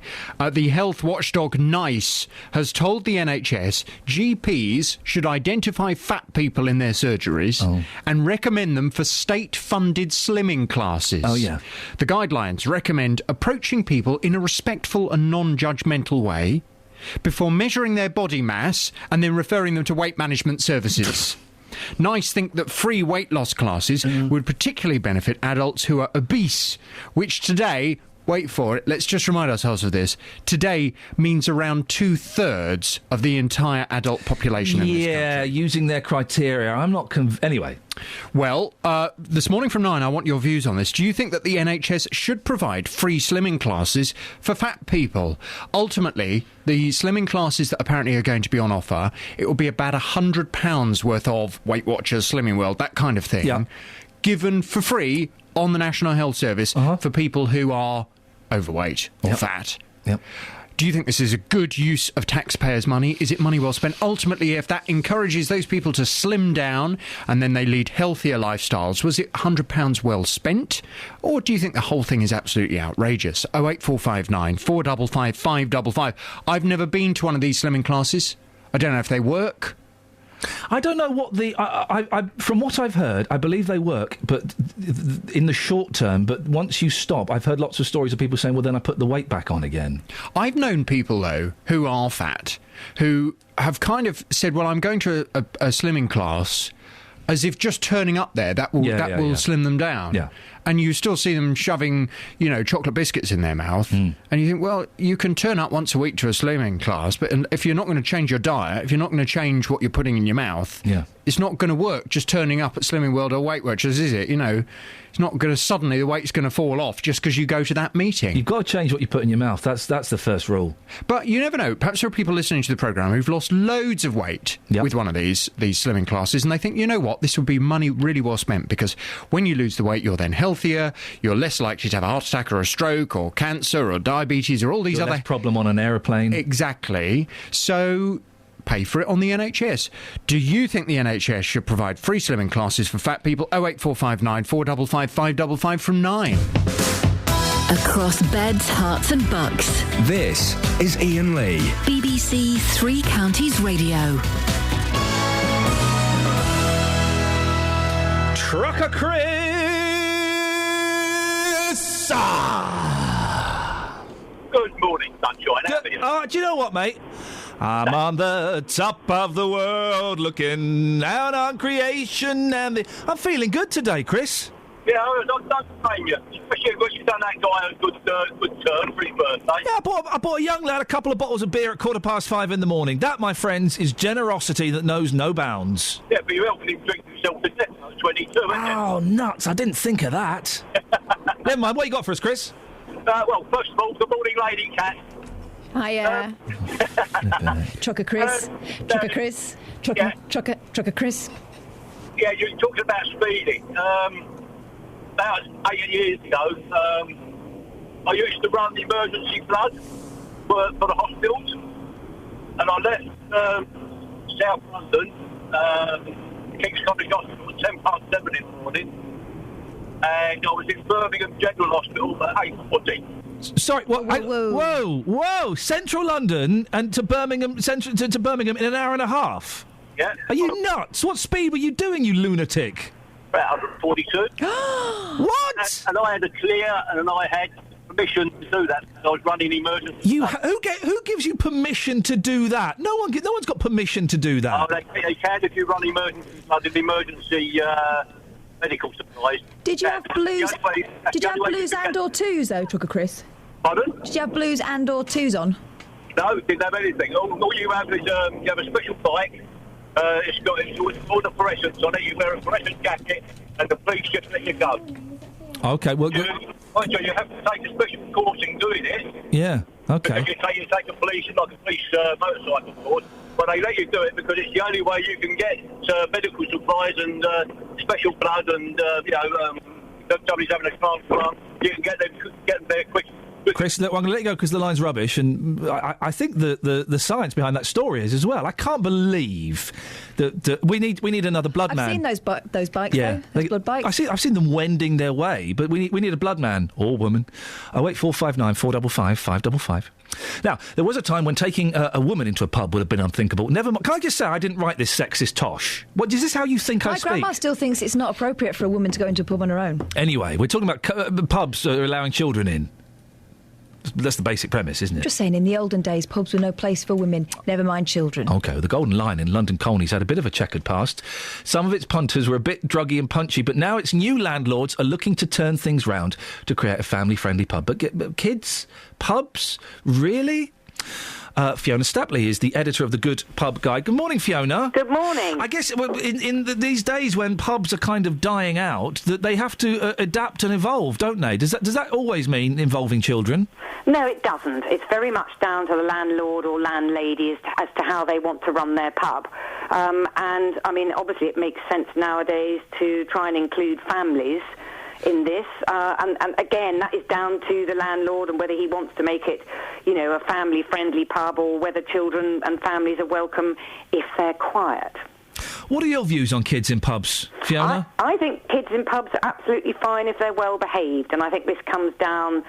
The health watchdog NICE has told the NHS GPs should identify fat people in their surgeries and recommend them for state-funded slimming classes. Oh, yeah. The guidelines recommend approaching people in a respectful and non-judgmental way before measuring their body mass and then referring them to weight management services. NICE think that free weight loss classes would particularly benefit adults who are obese, which today, wait for it, let's just remind ourselves of this, today means around 2/3 of the entire adult population in this country. Yeah, using their criteria. I'm not anyway. Well, this morning from 9, I want your views on this. Do you think that the NHS should provide free slimming classes for fat people? Ultimately, the slimming classes that apparently are going to be on offer, it will be about £100 worth of Weight Watchers, Slimming World, that kind of thing, given for free on the National Health Service for people who are overweight or fat. Yep. Do you think this is a good use of taxpayers' money? Is it money well spent? Ultimately, if that encourages those people to slim down and then they lead healthier lifestyles, was it £100 well spent? Or do you think the whole thing is absolutely outrageous? 08459 455 555. I've never been to one of these slimming classes. I don't know if they work. I don't know what from what I've heard, I believe they work, but in the short term. But once you stop, I've heard lots of stories of people saying, well, then I put the weight back on again. I've known people, though, who are fat, who have kind of said, well, I'm going to a slimming class, as if just turning up there that will slim them down. Yeah. And you still see them shoving, chocolate biscuits in their mouth. And you think, well, you can turn up once a week to a slimming class, but if you're not going to change your diet, if you're not going to change what you're putting in your mouth, it's not going to work just turning up at Slimming World or Weight Watchers, is it? It's not going to suddenly the weight's going to fall off just because you go to that meeting. You've got to change what you put in your mouth. That's the first rule. But you never know. Perhaps there are people listening to the programme who've lost loads of weight with one of these slimming classes, and they think, you know what, this would be money really well spent, because when you lose the weight, you're then healthier, you're less likely to have a heart attack or a stroke or cancer or diabetes or all these other... less problem on an aeroplane. Exactly. So... pay for it on the NHS. Do you think the NHS should provide free slimming classes for fat people? 08459 455 555 from 9. Across beds, hearts and bucks. This is Iain Lee. BBC Three Counties Radio. Trucker Chris! Good morning, sunshine. Do you know what, mate? I'm on the top of the world, looking out on creation, and I'm feeling good today, Chris. Yeah, I don't blame you. Especially when you've done that guy a good turn for his birthday. Yeah, I bought a young lad a couple of bottles of beer at 5:15 in the morning. That, my friends, is generosity that knows no bounds. Yeah, but you're helping him drink himself to death. 22, isn't it? Oh, nuts. I didn't think of that. Never mind. What you got for us, Chris? Well, first of all, good morning, Lady Cat. Hiya. Trucker Chris. Trucker Chris. Trucker Chris. Yeah, you're talking about speeding. About 8 years ago, I used to run the emergency flood for the hospitals, and I left South London, King's College Hospital at 7:10 in the morning, and I was in Birmingham General Hospital at 8:40. Sorry, whoa! Central London and to Birmingham, to Birmingham in an hour and a half. Yeah. Are you nuts? What speed were you doing, you lunatic? About 142. What? And I had a clear, and I had permission to do that because I was running emergency. Who gives you permission to do that? No one's got permission to do that. Oh, they can if you run emergency medical supplies. Did you have blues? Did you have blues and/or twos though, Trucker Chris? Pardon? Did you have blues and/or twos on? No, didn't have anything. All you have is you have a special bike. It's got all the fluorescents on it. You wear a fluorescent jacket, and the police just let you go. Okay, well, you have to take a special course in doing it. Yeah. Okay. Because you take a police motorcycle course, but they let you do it because it's the only way you can get medical supplies and special blood and somebody's having a transplant. You can get them there quick. Chris, look, I'm going to let you go because the line's rubbish, and I think the science behind that story is as well. I can't believe that we need another blood man. I've seen those bikes, yeah, though, those blood bikes. I've seen them wending their way, but we need a blood man or woman. 08459 455 555. Now, there was a time when taking a woman into a pub would have been unthinkable. Never mind. Can I just say I didn't write this sexist tosh? What is this? How you think I speak? My grandma still thinks it's not appropriate for a woman to go into a pub on her own. Anyway, we're talking about pubs allowing children in. That's the basic premise, isn't it? Just saying, in the olden days, pubs were no place for women, never mind children. OK, the Golden Lion in London Colney's had a bit of a checkered past. Some of its punters were a bit druggy and punchy, but now its new landlords are looking to turn things round to create a family-friendly pub. But kids? Pubs? Really? Fiona Stapley is the editor of the Good Pub Guide. Good morning, Fiona. Good morning. I guess in these days when pubs are kind of dying out, that they have to adapt and evolve, don't they? Does that always mean involving children? No, it doesn't. It's very much down to the landlord or landlady as to how they want to run their pub. And, I mean, obviously it makes sense nowadays to try and include families in this, and again, that is down to the landlord and whether he wants to make it, a family-friendly pub or whether children and families are welcome if they're quiet. What are your views on kids in pubs, Fiona? I think kids in pubs are absolutely fine if they're well behaved, and I think this comes down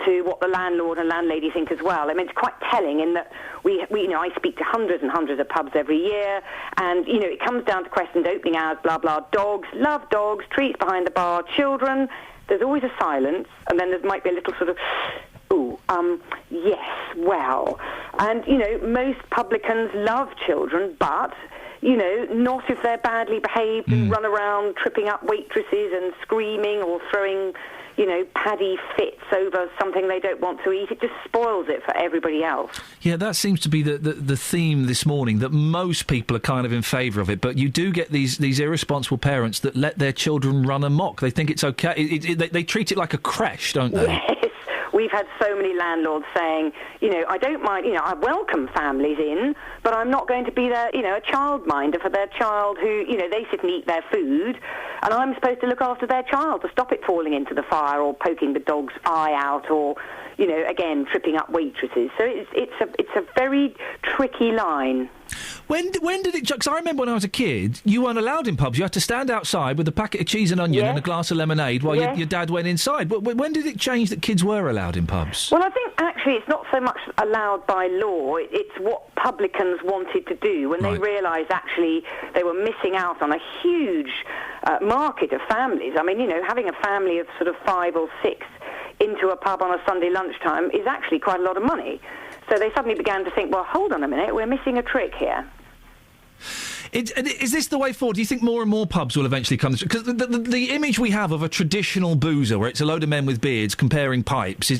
to what the landlord and landlady think as well. I mean, it's quite telling in that we I speak to hundreds and hundreds of pubs every year, and, it comes down to questions, opening hours, blah, blah, dogs, love dogs, treats behind the bar, children, there's always a silence, and then there might be a little sort of, yes, well. And, most publicans love children, but, not if they're badly behaved and run around tripping up waitresses and screaming or throwing, paddy fits over something they don't want to eat. It just spoils it for everybody else. Yeah, that seems to be the theme this morning, that most people are kind of in favour of it, but you do get these irresponsible parents that let their children run amok. They think it's okay. They treat it like a creche, don't they? Yes. We've had so many landlords saying, I don't mind, I welcome families in, but I'm not going to be there, a childminder for their child who, they sit and eat their food, and I'm supposed to look after their child to stop it falling into the fire or poking the dog's eye out or, again, tripping up waitresses. So it's a very tricky line. When did it... Because I remember when I was a kid, you weren't allowed in pubs. You had to stand outside with a packet of cheese and onion and a glass of lemonade while your dad went inside. When did it change that kids were allowed in pubs? Well, I think actually it's not so much allowed by law. It's what publicans wanted to do when they realised actually they were missing out on a huge market of families. I mean, having a family of sort of 5 or 6 into a pub on a Sunday lunchtime is actually quite a lot of money. So they suddenly began to think, well, hold on a minute, we're missing a trick here. Is this the way forward? Do you think more and more pubs will eventually come? Because the image we have of a traditional boozer, where it's a load of men with beards comparing pipes,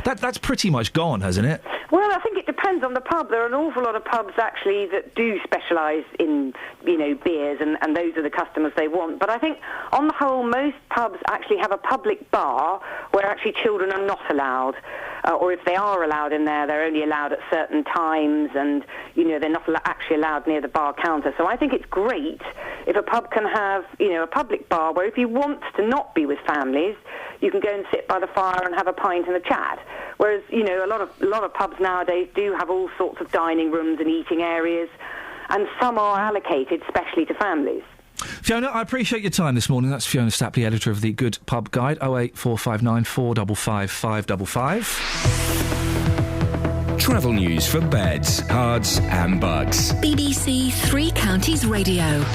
that's pretty much gone, hasn't it? Well, I think it depends on the pub. There are an awful lot of pubs, actually, that do specialise in, beers, and those are the customers they want. But I think, on the whole, most pubs actually have a public bar where actually children are not allowed. Or if they are allowed in there, they're only allowed at certain times, and, they're not actually allowed near the bar counter. So I think it's great if a pub can have, a public bar where if you want to not be with families, you can go and sit by the fire and have a pint and a chat. Whereas, a lot of pubs nowadays do have all sorts of dining rooms and eating areas, and some are allocated specially to families. Fiona, I appreciate your time this morning. That's Fiona Stapley, editor of the Good Pub Guide, 08459 455 555. Travel news for beds, cards and bugs. BBC Three Counties Radio.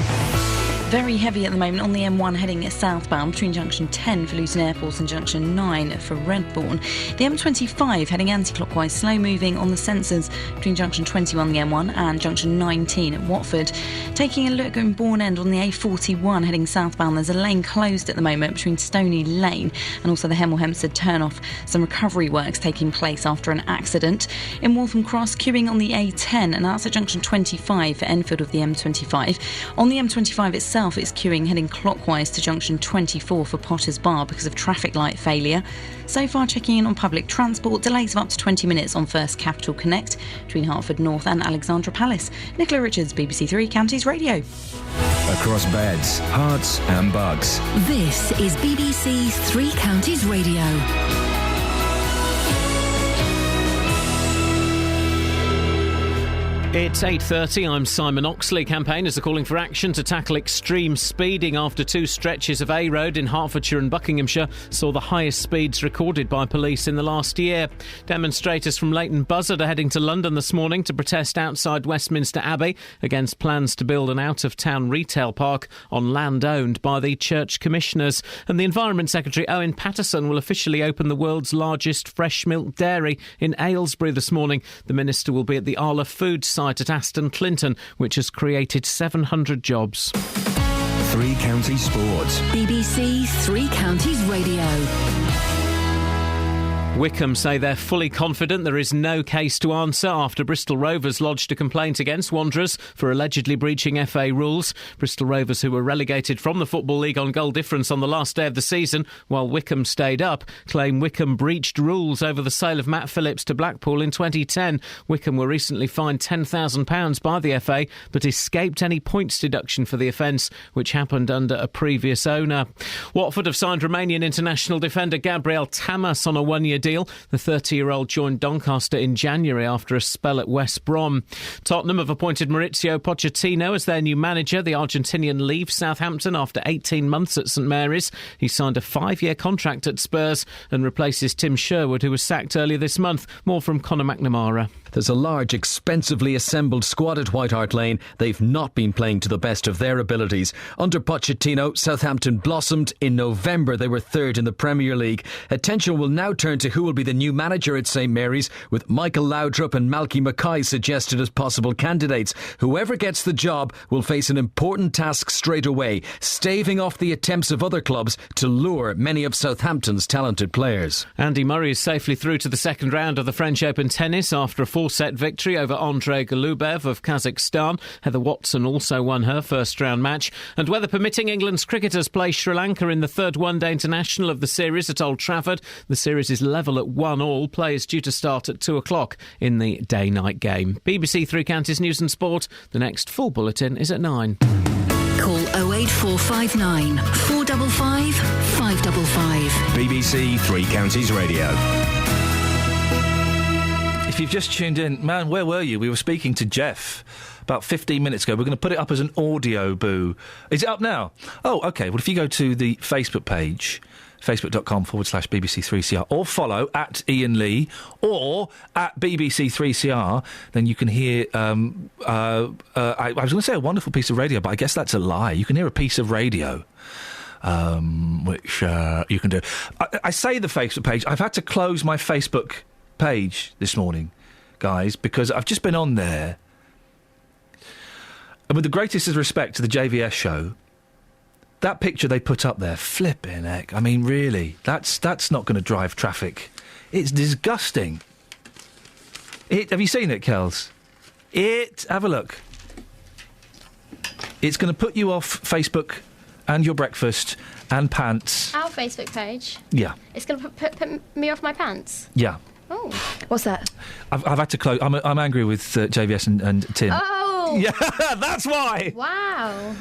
Very heavy at the moment on the M1 heading southbound between junction 10 for Luton Airport and junction 9 for Redbourne. The M25 heading anti-clockwise, slow moving on the sensors between junction 21 the M1 and junction 19 at Watford. Taking a look at Bourne End on the A41 heading southbound, there's a lane closed at the moment between Stony Lane and also the Hemel Hempstead turn-off. Some recovery works taking place after an accident. In Waltham Cross, queuing on the A10, and that's at junction 25 for Enfield of the M25. On the M25 itself, it's queuing heading clockwise to junction 24 for Potters Bar because of traffic light failure. So far, checking in on public transport, delays of up to 20 minutes on First Capital Connect between Hertford North and Alexandra Palace. Nicola Richards, BBC Three Counties Radio. Across beds, hearts and bugs. This is BBC Three Counties Radio. It's 8:30. I'm Simon Oxley. Campaigners are calling for action to tackle extreme speeding after 2 stretches of A Road in Hertfordshire and Buckinghamshire saw the highest speeds recorded by police in the last year. Demonstrators from Leighton Buzzard are heading to London this morning to protest outside Westminster Abbey against plans to build an out-of-town retail park on land owned by the Church Commissioners. And the Environment Secretary Owen Paterson will officially open the world's largest fresh milk dairy in Aylesbury this morning. The minister will be at the Arla Foods site at Aston Clinton, which has created 700 jobs. Three Counties Sports. BBC Three Counties Radio. Wycombe say they're fully confident there is no case to answer after Bristol Rovers lodged a complaint against Wanderers for allegedly breaching FA rules. Bristol Rovers, who were relegated from the Football League on goal difference on the last day of the season while Wycombe stayed up, claim Wycombe breached rules over the sale of Matt Phillips to Blackpool in 2010. Wycombe were recently fined £10,000 by the FA but escaped any points deduction for the offence, which happened under a previous owner. Watford have signed Romanian international defender Gabriel Tamas on a one-year deal. The 30-year-old joined Doncaster in January after a spell at West Brom. Tottenham have appointed Maurizio Pochettino as their new manager. The Argentinian leaves Southampton after 18 months at St Mary's. He signed a 5-year contract at Spurs and replaces Tim Sherwood, who was sacked earlier this month. More from Conor McNamara. There's a large, expensively assembled squad at White Hart Lane. They've not been playing to the best of their abilities. Under Pochettino, Southampton blossomed. In November, they were third in the Premier League. Attention will now turn to who will be the new manager at St Mary's, with Michael Laudrup and Malky Mackay suggested as possible candidates. Whoever gets the job will face an important task straight away, staving off the attempts of other clubs to lure many of Southampton's talented players. Andy Murray is safely through to the second round of the French Open tennis after a 4-set victory over Andrei Golubev of Kazakhstan. Heather Watson also won her first round match. And weather permitting, England's cricketers play Sri Lanka in the third one-day international of the series at Old Trafford. The series is level at 1-1. Play is due to start at 2 o'clock in the day-night game. BBC Three Counties News and Sport. The next full bulletin is at 9. Call 08459 455 555. BBC Three Counties Radio. If you've just tuned in, man, where were you? We were speaking to Jeff about 15 minutes ago. We're going to put it up as an audio boo. Is it up now? Oh, OK. Well, if you go to the Facebook page, facebook.com/BBC3CR, or follow at Iain Lee or at BBC3CR, then you can hear, I was going to say a wonderful piece of radio, but I guess that's a lie. You can hear a piece of radio. Which you can do. I say the Facebook page. I've had to close my Facebook page this morning, guys, because I've just been on there. And with the greatest of respect to the JVS show, that picture they put up there, flipping heck. I mean, really, that's not going to drive traffic. It's disgusting. Have you seen it, Kels? Have a look. It's going to put you off Facebook and your breakfast and pants. Our Facebook page? Yeah. It's going to put me off my pants? Yeah. Oh. What's that? I've had to close. I'm angry with JVS and Tim. Oh! Yeah, that's why! Wow.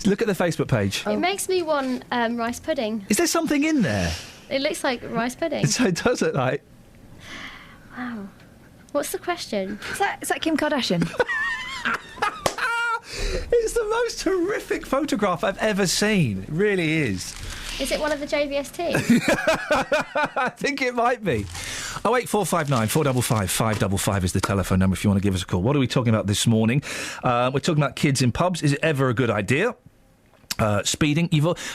Look at the Facebook page. It makes me want rice pudding. Is there something in there? It looks like rice pudding. So it does look like. Wow. What's the question? Is that Kim Kardashian? It's the most horrific photograph I've ever seen. It really is. Is it one of the JVS team? I think it might be. 08459 455 555 is the telephone number if you want to give us a call. What are we talking about this morning? We're talking about kids in pubs. Is it ever a good idea? Speeding.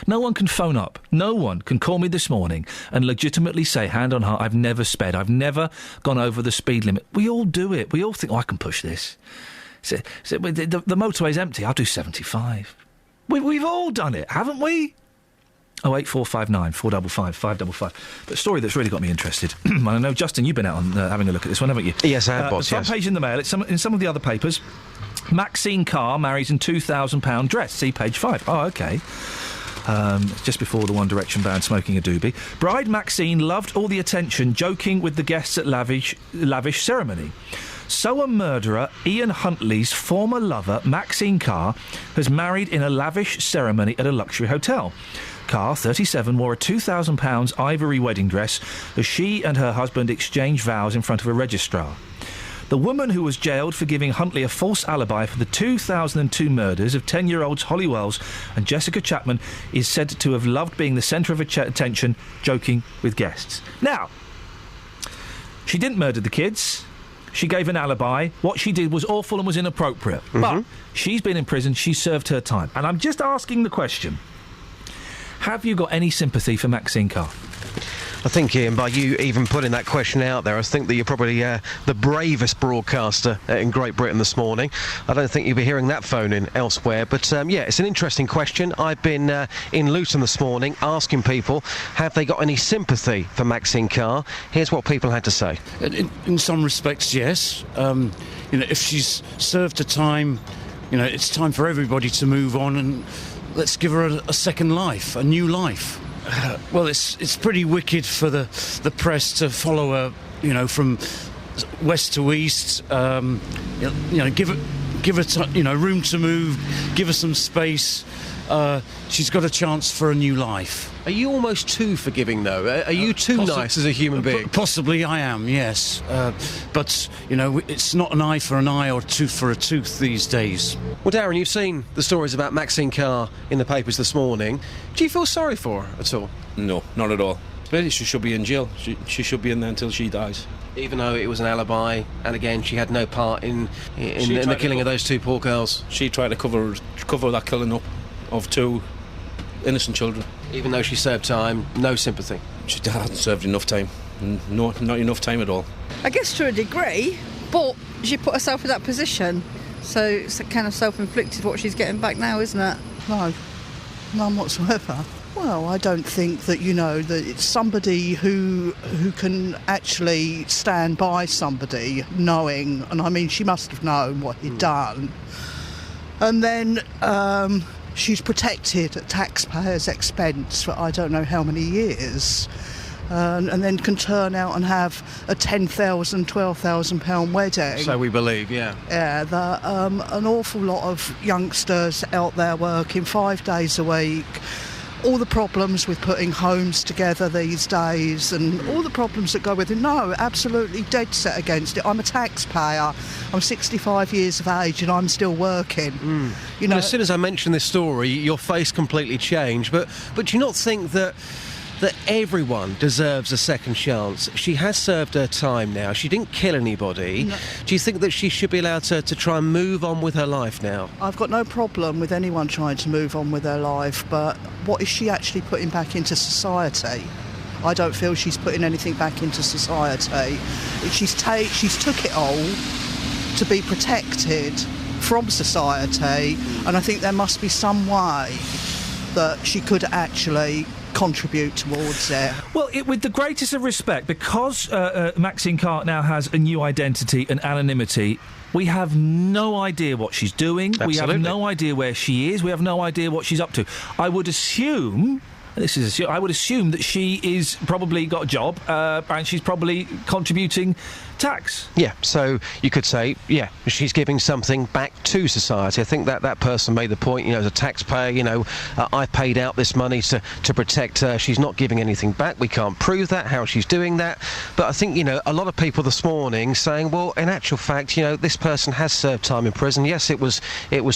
No one can phone up. No one can call me this morning and legitimately say, hand on heart, I've never sped. I've never gone over the speed limit. We all do it. We all think, I can push this. So the motorway's empty. I'll do 75. We've all done it, haven't we? 08459 455 555. But a story that's really got me interested. And I know, Justin, you've been out on having a look at this one, haven't you? Yes, I have, boss, the front page in the Mail. It's in some of the other papers. Maxine Carr marries in £2,000 dress. See page 5. Oh, OK. Just before the One Direction band smoking a doobie. Bride Maxine loved all the attention, joking with the guests at lavish ceremony. So a murderer, Ian Huntley's former lover, Maxine Carr, has married in a lavish ceremony at a luxury hotel. Carr, 37, wore a £2,000 ivory wedding dress as she and her husband exchanged vows in front of a registrar. The woman who was jailed for giving Huntley a false alibi for the 2002 murders of 10-year-olds Holly Wells and Jessica Chapman is said to have loved being the centre of attention, joking with guests. Now, she didn't murder the kids. She gave an alibi. What she did was awful and was inappropriate. Mm-hmm. But she's been in prison. She served her time. And I'm just asking the question, have you got any sympathy for Maxine Carr? I think, Iain, by you even putting that question out there, I think that you're probably the bravest broadcaster in Great Britain this morning. I don't think you'll be hearing that phone in elsewhere. But, yeah, it's an interesting question. I've been in Luton this morning asking people, have they got any sympathy for Maxine Carr? Here's what people had to say. In some respects, yes. If she's served her time, it's time for everybody to move on and let's give her a second life, a new life. Well, it's pretty wicked for the press to follow her, from west to east. Give her room to move, give her some space. She's got a chance for a new life. Are you almost too forgiving, though? Are you too nice as a human being? Possibly I am, yes. But, it's not an eye for an eye or tooth for a tooth these days. Well, Darren, you've seen the stories about Maxine Carr in the papers this morning. Do you feel sorry for her at all? No, not at all. Really, she should be in jail. She should be in there until she dies. Even though it was an alibi, and again, she had no part in the killing of those two poor girls. She tried to cover that killing up of two innocent children. Even though she served time, no sympathy. She hadn't served enough time. No, not enough time at all. I guess to a degree, but she put herself in that position. So it's kind of self-inflicted what she's getting back now, isn't it? No, none whatsoever. Well, I don't think that, that it's somebody who can actually stand by somebody knowing, and I mean, she must have known what he'd done. And then she's protected at taxpayers' expense for I don't know how many years. And then can turn out and have a £10,000, £12,000 wedding. So we believe, yeah. Yeah, an awful lot of youngsters out there working 5 days a week. All the problems with putting homes together these days and all the problems that go with it. No, absolutely dead set against it. I'm a taxpayer. I'm 65 years of age and I'm still working. Well, as soon as I mentioned this story, your face completely changed. But do you not think that everyone deserves a second chance? She has served her time now. She didn't kill anybody. No. Do you think that she should be allowed to try and move on with her life now? I've got no problem with anyone trying to move on with their life, but what is she actually putting back into society? I don't feel she's putting anything back into society. She's took it all to be protected from society, and I think there must be some way that she could actually contribute towards it. Well, with the greatest of respect, because Maxine Carr now has a new identity and anonymity, we have no idea what she's doing. Absolutely. We have no idea where she is. We have no idea what she's up to. I would assume that she is probably got a job and she's probably contributing tax. Yeah, so you could say, yeah, she's giving something back to society. I think that person made the point, as a taxpayer, I paid out this money to protect her. She's not giving anything back. We can't prove that, how she's doing that. But I think, a lot of people this morning saying, well, in actual fact, this person has served time in prison. Yes, it was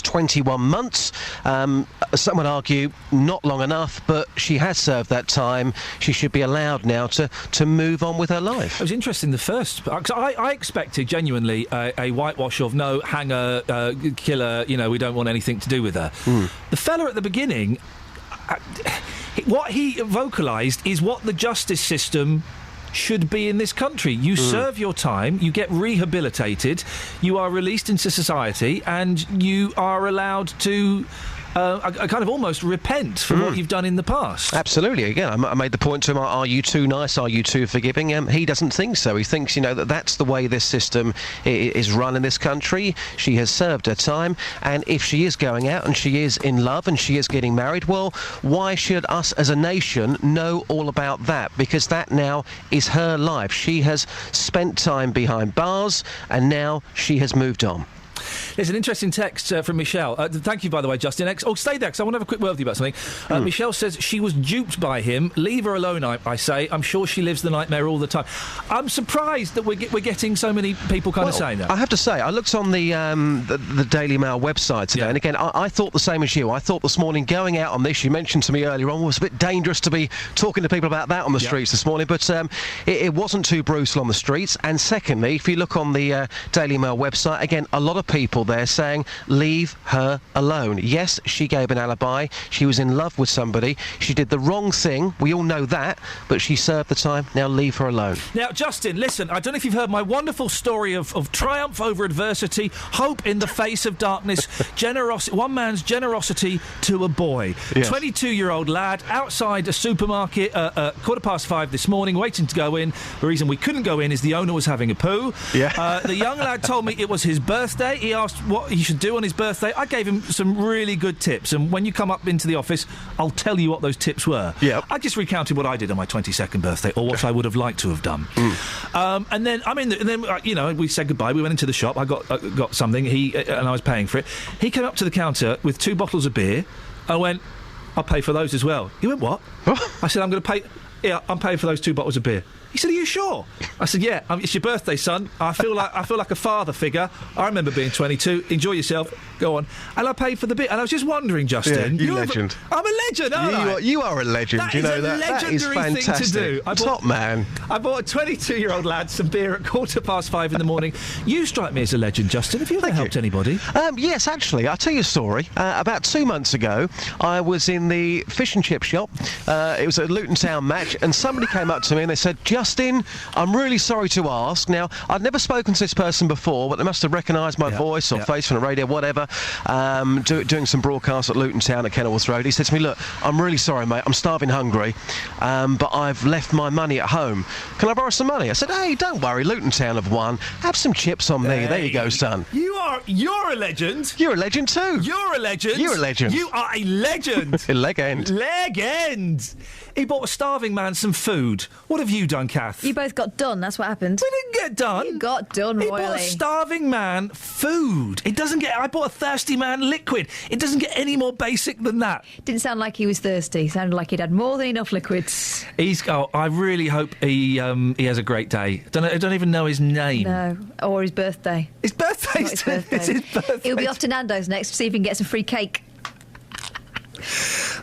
21 months. Some would argue not long enough, but she has served that time. She should be allowed now to move on with her life. It was interesting, the first... I expected genuinely a whitewash of no, hang her, kill her, we don't want anything to do with her. The fella at the beginning, what he vocalised is what the justice system should be in this country. You serve your time, you get rehabilitated, you are released into society, and you are allowed to... kind of almost repent for what you've done in the past. Absolutely. Again, I made the point to him, are you too nice? Are you too forgiving? He doesn't think so. He thinks, that's the way this system is run in this country. She has served her time, and if she is going out and she is in love and she is getting married, well, why should us as a nation know all about that? Because that now is her life. She has spent time behind bars, and now she has moved on. There's an interesting text from Michelle. Thank you, by the way, Justin. Stay there, because I want to have a quick word with you about something. Michelle says she was duped by him. Leave her alone, I say. I'm sure she lives the nightmare all the time. I'm surprised that we're getting so many people kind of saying that. I have to say, I looked on the Daily Mail website today, and again, I thought the same as you. I thought this morning, going out on this, you mentioned to me earlier on, was a bit dangerous to be talking to people about that on the streets this morning, but it wasn't too brutal on the streets. And secondly, if you look on the Daily Mail website, again, a lot of people there saying, leave her alone. Yes, she gave an alibi. She was in love with somebody. She did the wrong thing. We all know that, but she served the time. Now leave her alone. Now, Justin, listen, I don't know if you've heard my wonderful story of triumph over adversity, hope in the face of darkness, one man's generosity to a boy. Yes. 22-year-old lad outside a supermarket at 5:15 this morning, waiting to go in. The reason we couldn't go in is the owner was having a poo. Yeah. The young lad told me it was his birthday. He asked what he should do on his birthday. I gave him some really good tips, and when you come up into the office, I'll tell you what those tips were. Yeah. I just recounted what I did on my 22nd birthday, or what I would have liked to have done. And then, we said goodbye. We went into the shop. I got something. And I was paying for it. He came up to the counter with 2 bottles of beer. I went, I'll pay for those as well. He went, what? I said, I'm going to pay. Yeah, I'm paying for those 2 bottles of beer. He said, "Are you sure?" I said, "Yeah, it's your birthday, son. I feel like a father figure. I remember being 22. Enjoy yourself. Go on." And I paid for the bit. And I was just wondering, Justin, you legend. I'm a legend, aren't I? You are a legend. That you is know a that. That is legendary fantastic. thing to do. Top man. I bought a 22-year-old lad some beer at 5:15 in the morning. You strike me as a legend, Justin. Have you ever helped anybody? Yes, actually. I'll tell you a story. About 2 months ago, I was in the fish and chip shop. It was a Luton Town match, and somebody came up to me and they said, "Justin, I'm really sorry to ask." Now, I'd never spoken to this person before, but they must have recognised my voice or face from the radio, whatever, doing some broadcasts at Luton Town at Kenilworth Road. He said to me, "Look, I'm really sorry, mate. I'm starving hungry, but I've left my money at home. Can I borrow some money?" I said, "Hey, don't worry, Luton Town have won. Have some chips on me." Hey. There you go, son. You're a legend. You're a legend too. You're a legend. You're a legend. You are a legend. A legend. Legend. He bought a starving man some food. What have you done, Kath? You both got done, that's what happened. We didn't get done. You got done, He royally. bought a starving man food. It doesn't get... I bought a thirsty man liquid. It doesn't get any more basic than that. Didn't sound like he was thirsty. Sounded like he'd had more than enough liquids. I really hope he has a great day. I don't even know his name. No. Or his birthday. His birthday? Not his birthday. It's his birthday. He'll be off to Nando's next to see if he can get some free cake.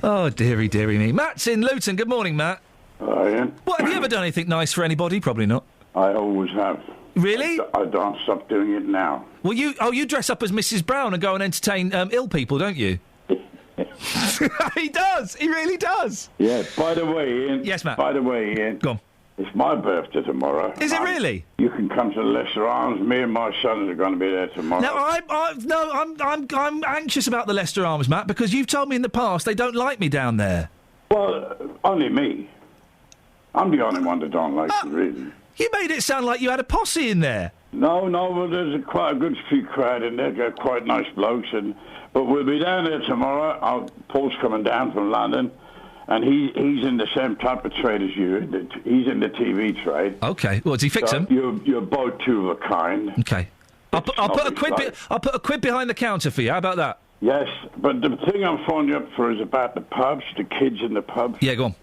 Oh, dearie me. Matt's in Luton. Good morning, Matt. Hello, Ian. What, have you ever done anything nice for anybody? Probably not. I always have. Really? I don't stop doing it now. Well, you dress up as Mrs. Brown and go and entertain ill people, don't you? He does. He really does. Yeah. By the way, Ian. Yes, Matt. By the way, Ian. Go on. It's my birthday tomorrow. Is it really? You can come to the Lesser Arms. Me and my sons are going to be there tomorrow. No, I'm anxious about the Leicester Arms, Matt, because you've told me in the past they don't like me down there. Well, only me. I'm the only one that don't like you, really. You made it sound like you had a posse in there. No, well, there's quite a good few crowd in there. They're quite nice blokes, but we'll be down there tomorrow. Paul's coming down from London, and he's in the same type of trade as you. He's in the TV trade. Okay. Well, does he fix them? You're both two of a kind. Okay. I'll put a quid behind the counter for you. How about that? Yes, but the thing I'm phoning you up for is about the pubs, the kids in the pubs. Yeah, go on.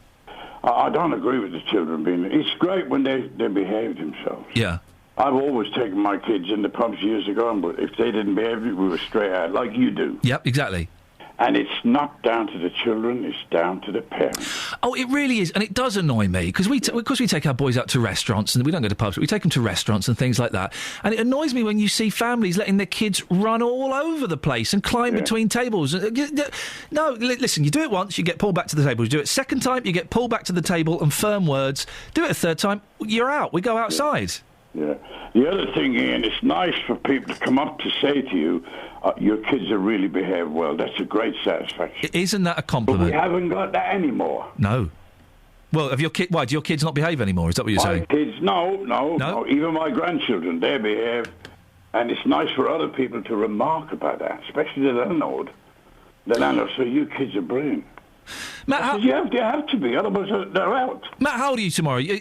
I don't agree with the children being... It's great when they behave themselves. Yeah. I've always taken my kids in the pubs years ago, but if they didn't behave, we were straight out, like you do. Yep, exactly. And it's not down to the children, it's down to the parents. Oh, it really is, and it does annoy me, because we take our boys out to restaurants, and we don't go to pubs, but we take them to restaurants and things like that, and it annoys me when you see families letting their kids run all over the place and climb between tables. No, listen, you do it once, you get pulled back to the table. You do it second time, you get pulled back to the table and firm words. Do it a third time, you're out. We go outside. Yeah. The other thing, Ian, it's nice for people to come up to say to you, your kids have really behaved well. That's a great satisfaction. Isn't that a compliment? But we haven't got that anymore. No. Well, do your kids not behave anymore? Is that what you're saying? My kids, no. Even my grandchildren, they behave. And it's nice for other people to remark about that, especially the landlord. The landlord says, you kids are brilliant. Matt, you have to be, otherwise they're out. Matt, how old are you tomorrow? Is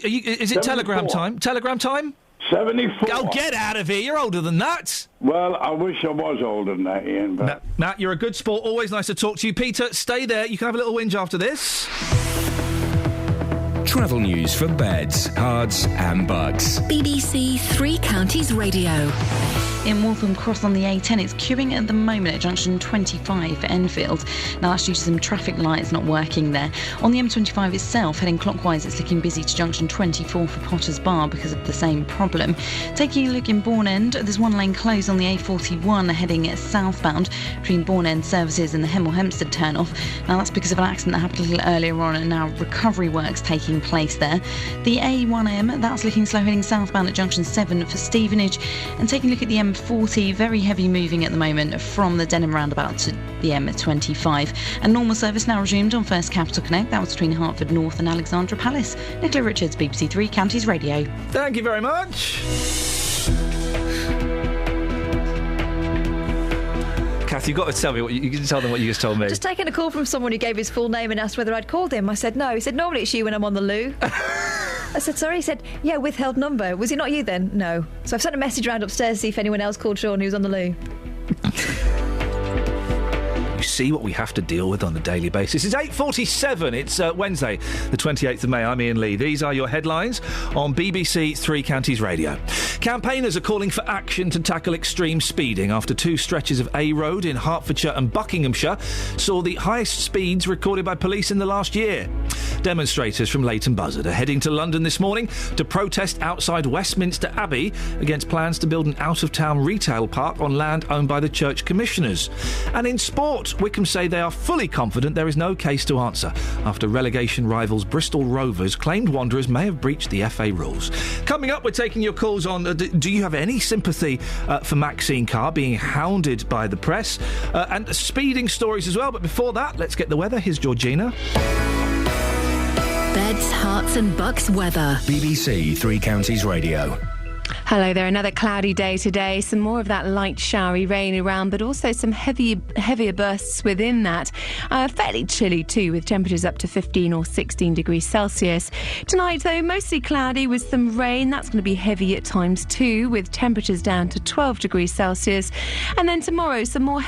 it 74. telegram time? Telegram time? 74. Oh, get out of here. You're older than that. Well, I wish I was older than that, Ian. But... Matt, you're a good sport. Always nice to talk to you. Peter, stay there. You can have a little whinge after this. Travel news for beds, cards and bugs. BBC Three Counties Radio. In Waltham Cross on the A10, it's queuing at the moment at junction 25 for Enfield. Now that's due to some traffic lights not working there. On the M25 itself, heading clockwise, it's looking busy to junction 24 for Potter's Bar because of the same problem. Taking a look in Bourne End, there's one lane closed on the A41 heading southbound between Bourne End services and the Hemel Hempstead turn-off. Now that's because of an accident that happened a little earlier on, and now recovery works taking place there. The A1M, that's looking slow heading southbound at junction 7 for Stevenage. And taking a look at the M40, very heavy moving at the moment from the Denham roundabout to the M25. And normal service now resumed on First Capital Connect. That was between Hertford North and Alexandra Palace. Nicola Richards, BBC Three Counties Radio. Thank you very much. Kath, you've got to tell me you can tell them what you just told me. Just taking a call from someone who gave his full name and asked whether I'd called him. I said no. He said, normally it's you when I'm on the loo. I said, sorry. He said, yeah, withheld number. Was it not you then? No. So I've sent a message round upstairs to see if anyone else called Sean who's on the loo. You see what we have to deal with on a daily basis? It's 8:47. It's Wednesday, the 28th of May. I'm Iain Lee. These are your headlines on BBC Three Counties Radio. Campaigners are calling for action to tackle extreme speeding after two stretches of A Road in Hertfordshire and Buckinghamshire saw the highest speeds recorded by police in the last year. Demonstrators from Leighton Buzzard are heading to London this morning to protest outside Westminster Abbey against plans to build an out-of-town retail park on land owned by the Church Commissioners. And in sport, Wycombe say they are fully confident there is no case to answer after relegation rivals Bristol Rovers claimed Wanderers may have breached the FA rules. Coming up, we're taking your calls on do you have any sympathy for Maxine Carr being hounded by the press and speeding stories as well. But before that, let's get the weather. Here's Georgina. Beds, Hearts and Bucks weather. BBC Three Counties Radio. Hello there, another cloudy day today. Some more of that light showery rain around, but also some heavier bursts within that. Fairly chilly too, with temperatures up to 15 or 16 degrees Celsius. Tonight, though, mostly cloudy with some rain. That's going to be heavy at times too, with temperatures down to 12 degrees Celsius. And then tomorrow, some more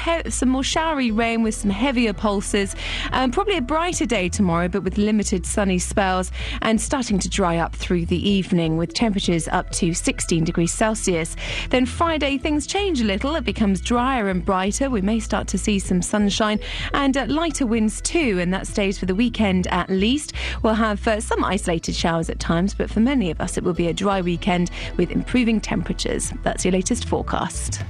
showery rain with some heavier pulses. Probably a brighter day tomorrow, but with limited sunny spells, and starting to dry up through the evening, with temperatures up to 16 degrees Celsius. Then Friday, things change a little. It becomes drier and brighter. We may start to see some sunshine and lighter winds too, and that stays for the weekend at least. We'll have some isolated showers at times, but for many of us it will be a dry weekend with improving temperatures. That's your latest forecast.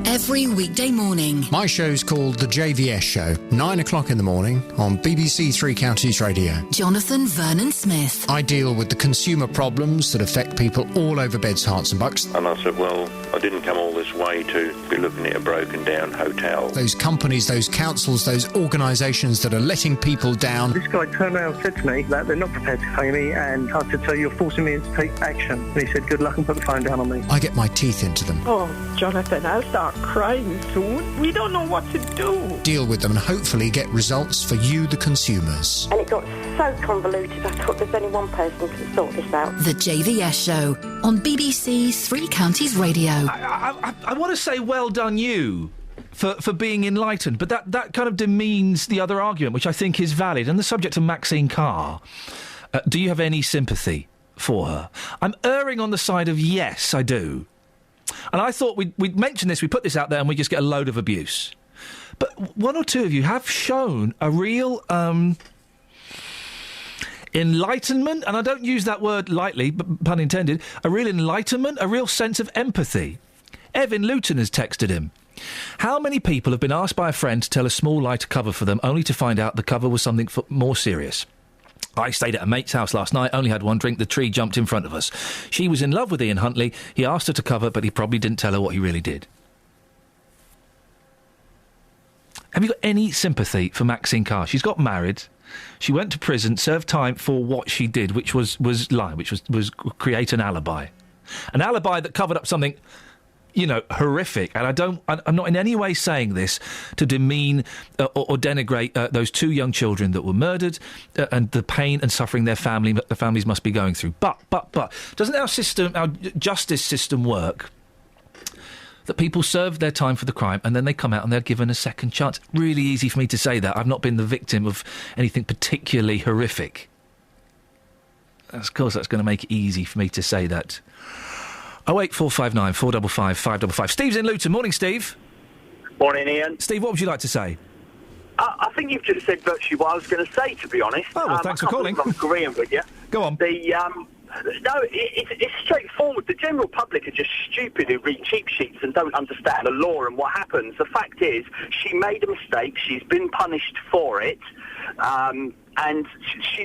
Every weekday morning. My show's called The JVS Show, 9 o'clock in the morning on BBC Three Counties Radio. Jonathan Vernon Smith. I deal with the consumer problems that affect people all over Beds, Hearts and Bucks. And I said, well, I didn't come all this way to be looking at a broken down hotel. Those companies, those councils, those organisations that are letting people down. This guy turned around and said to me that they're not prepared to pay me, and I said, so you're forcing me to take action. And he said, good luck, and put the phone down on me. I get my teeth into them. Oh, Jonathan, I'll start crying soon. We don't know what to do. Deal with them and hopefully get results for you, the consumers. And it got so convoluted, I thought there's only one person who can sort this out. The JVS Show on BBC Three Counties Radio. I want to say well done you for being enlightened, but that kind of demeans the other argument, which I think is valid. And the subject of Maxine Carr, do you have any sympathy for her? I'm erring on the side of yes, I do. And I thought we'd mention this, we put this out there and we just get a load of abuse. But one or two of you have shown a real enlightenment, and I don't use that word lightly, but pun intended, a real enlightenment, a real sense of empathy. Evan Luton has texted him. How many people have been asked by a friend to tell a small lie to cover for them, only to find out the cover was something more serious? I stayed at a mate's house last night, only had one drink, the tree jumped in front of us. She was in love with Ian Huntley. He asked her to cover, but he probably didn't tell her what he really did. Have you got any sympathy for Maxine Carr? She's got married. She went to prison, served time for what she did, which was lie, which was create an alibi. An alibi that covered up something, horrific. And I'm not in any way saying this to demean or denigrate those two young children that were murdered and the pain and suffering the families must be going through. But doesn't our justice system work that people serve their time for the crime and then they come out and they're given a second chance? Really easy for me to say that. I've not been the victim of anything particularly horrific. Of course, that's going to make it easy for me to say that. 08459 455 555. Steve's in Luton. Morning, Steve. Morning, Ian. Steve, what would you like to say? I think you've just said virtually what I was going to say, to be honest. Oh, well, thanks for calling. I'm agreeing with you. Go on. It's straightforward. The general public are just stupid who read cheap sheets and don't understand the law and what happens. The fact is, she made a mistake. She's been punished for it. And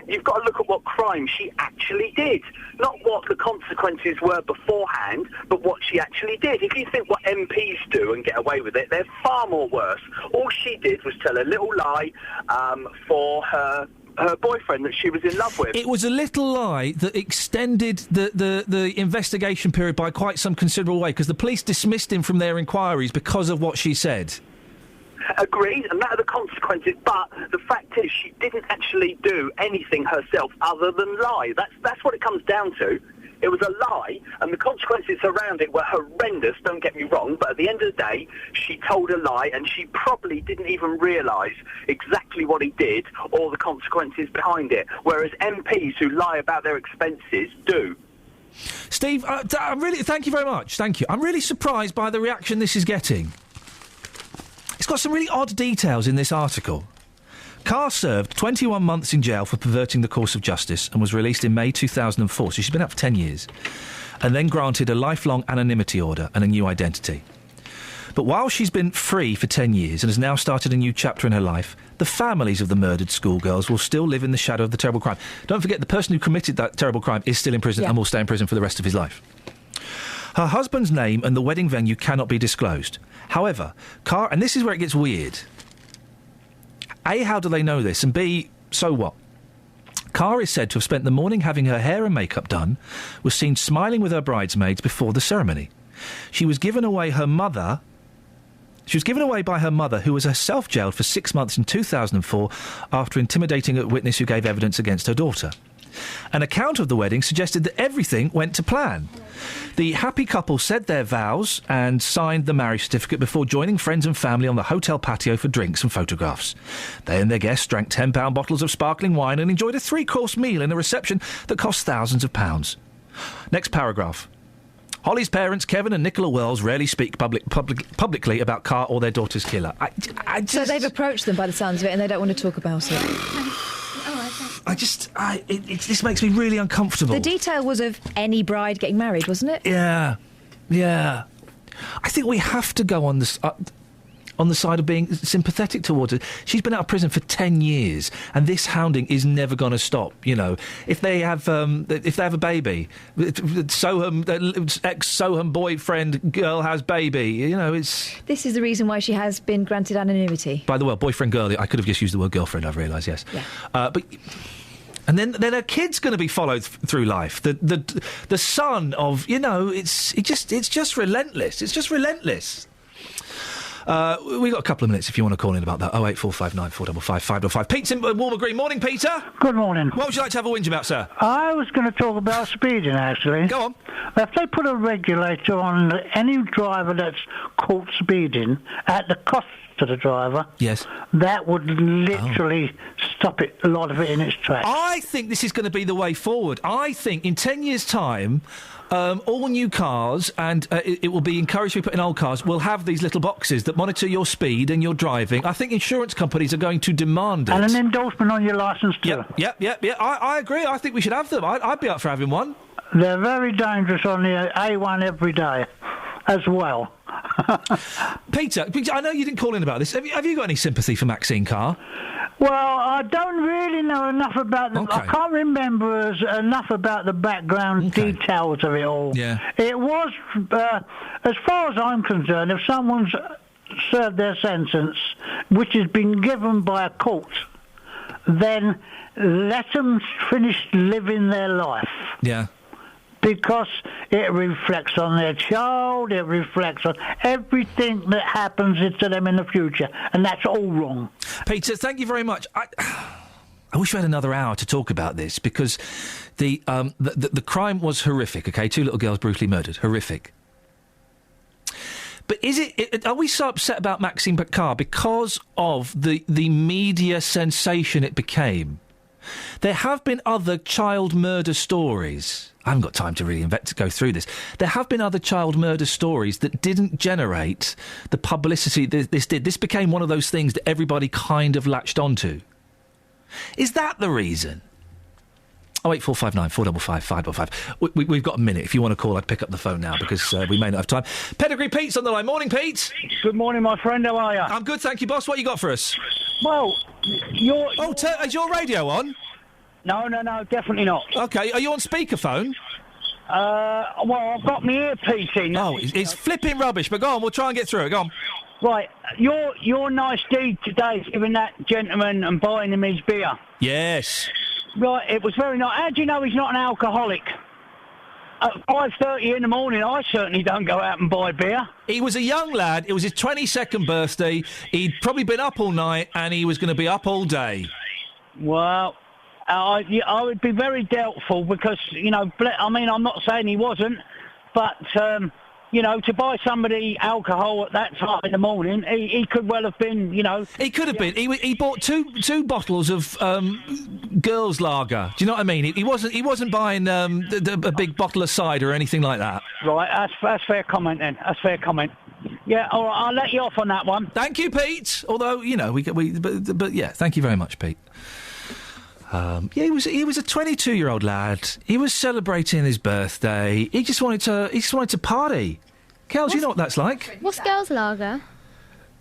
you've got to look at what crime she actually did. Not what the consequences were beforehand, but what she actually did. If you think what MPs do and get away with it, they're far more worse. All she did was tell a little lie for her boyfriend that she was in love with. It was a little lie that extended the investigation period by quite some considerable way, because the police dismissed him from their inquiries because of what she said. Agreed, and that are the consequences, but the fact is she didn't actually do anything herself other than lie. That's what it comes down to. It was a lie, and the consequences around it were horrendous, don't get me wrong, but at the end of the day, she told a lie, and she probably didn't even realise exactly what he did or the consequences behind it, whereas MPs who lie about their expenses do. Steve, thank you very much. Thank you. I'm really surprised by the reaction this is getting. It's got some really odd details in this article. Carr served 21 months in jail for perverting the course of justice and was released in May 2004, so she's been out for 10 years, and then granted a lifelong anonymity order and a new identity. But while she's been free for 10 years and has now started a new chapter in her life, the families of the murdered schoolgirls will still live in the shadow of the terrible crime. Don't forget, the person who committed that terrible crime is still in prison and will stay in prison for the rest of his life. Her husband's name and the wedding venue cannot be disclosed. However, Carr, and this is where it gets weird. A, how do they know this? And B, so what? Carr is said to have spent the morning having her hair and makeup done, was seen smiling with her bridesmaids before the ceremony. She was given away by her mother, who was herself jailed for 6 months in 2004 after intimidating a witness who gave evidence against her daughter. An account of the wedding suggested that everything went to plan. The happy couple said their vows and signed the marriage certificate before joining friends and family on the hotel patio for drinks and photographs. They and their guests drank £10 bottles of sparkling wine and enjoyed a 3-course meal in a reception that cost thousands of pounds. Next paragraph. Holly's parents, Kevin and Nicola Wells, rarely speak publicly about Carr or their daughter's killer. So they've approached them by the sounds of it and they don't want to talk about it. This makes me really uncomfortable. The detail was of any bride getting married, wasn't it? Yeah. I think we have to go on the side of being sympathetic towards her. She's been out of prison for 10 years, and this hounding is never going to stop. You know, if they have a baby, ex-Soham boyfriend girl has baby. You know, it's. This is the reason why she has been granted anonymity. By the way, boyfriend girl. I could have just used the word girlfriend. I've realised. Yes. Yeah. But. And then her kid's going to be followed through life. The son of, you know, it's just relentless. It's just relentless. We've got a couple of minutes if you want to call in about that. 08459 455 555. Pete's in Walmer Green. Morning, Peter. Good morning. What would you like to have a whinge about, sir? I was going to talk about speeding, actually. Go on. If they put a regulator on any driver that's caught speeding at the cost to the driver, yes, that would literally stop a lot of it in its tracks. I think this is going to be the way forward. I think in 10 years' time, all new cars, and it will be encouraged to be put in old cars, will have these little boxes that monitor your speed and your driving. I think insurance companies are going to demand it. And an endorsement on your licence too. Yep. I agree. I think we should have them. I'd be up for having one. They're very dangerous on the A1 every day as well. Peter, I know you didn't call in about this. Have you got any sympathy for Maxine Carr? Well, I don't really know enough about the... Okay. I can't remember enough about the background details of it all. Yeah. It was, as far as I'm concerned, if someone's served their sentence, which has been given by a court, then let them finish living their life. Yeah. Because it reflects on their child, it reflects on everything that happens to them in the future, and that's all wrong. Peter, thank you very much. I wish we had another hour to talk about this, because the crime was horrific, OK? 2 little girls brutally murdered. Horrific. But are we so upset about Maxine Carr because of the media sensation it became? There have been other child murder stories. I haven't got time to really go through this. There have been other child murder stories that didn't generate the publicity this did. This became one of those things that everybody kind of latched onto. Is that the reason? 08459 455 555. We've got a minute. If you want to call, I'd pick up the phone now because we may not have time. Pedigree Pete's on the line. Morning, Pete. Good morning, my friend. How are you? I'm good, thank you, boss. What you got for us? Well, is your radio on? No, definitely not. OK, are you on speakerphone? Well, I've got my earpiece in. Oh, it's flipping rubbish, but go on, we'll try and get through it. Go on. Right, your nice deed today is giving that gentleman and buying him his beer. Yes. Right, it was very nice. How do you know he's not an alcoholic? At 5:30 in the morning, I certainly don't go out and buy beer. He was a young lad. It was his 22nd birthday. He'd probably been up all night, and he was going to be up all day. Well, I would be very doubtful because, I mean, I'm not saying he wasn't, but, to buy somebody alcohol at that time in the morning, he could well have been, He could have been. He bought two bottles of girls' lager. Do you know what I mean? He wasn't buying a big bottle of cider or anything like that. Right, that's fair comment then. That's fair comment. Yeah, all right, I'll let you off on that one. Thank you, Pete. Although, but yeah, thank you very much, Pete. He was a 22-year-old lad. He was celebrating his birthday. He just wanted to party. Kels, you know what that's like. What's girls' lager?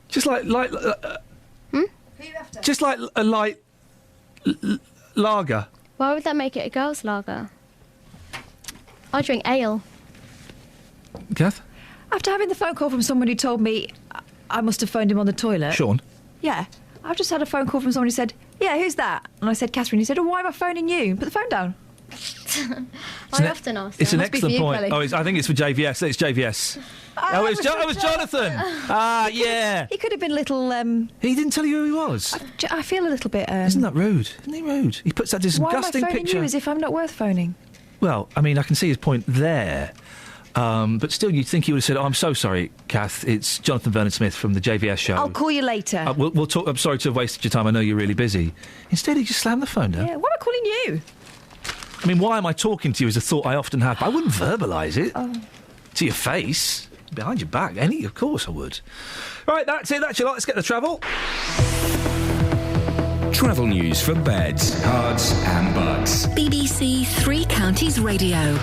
Just like just like a light lager. Why would that make it a girls' lager? I drink ale. Kath? After having the phone call from someone who told me I must have phoned him on the toilet. Sean? Yeah. I've just had a phone call from someone who said, yeah, who's that? And I said, Catherine. He said, why am I phoning you? Put the phone down. I often ask. It's an excellent point. I think it's for JVS. It's JVS. It was Jonathan. Yeah. He could have been a little... He didn't tell you who he was? I feel a little bit... Isn't that rude? Isn't he rude? He puts that disgusting Why am I phoning picture... you as if I'm not worth phoning? Well, I mean, I can see his point there. But still, you'd think he would have said, I'm so sorry, Kath, it's Jonathan Vernon-Smith from the JVS show. I'll call you later. We'll talk. I'm sorry to have wasted your time. I know you're really busy. Instead, he just slammed the phone down. Yeah, why am I calling you? I mean, why am I talking to you is a thought I often have, but I wouldn't verbalise it to your face, behind your back. Of course I would. Right, that's it. That's your lot. Let's get the travel. Travel news for beds, cards and bugs. BBC Three Counties Radio.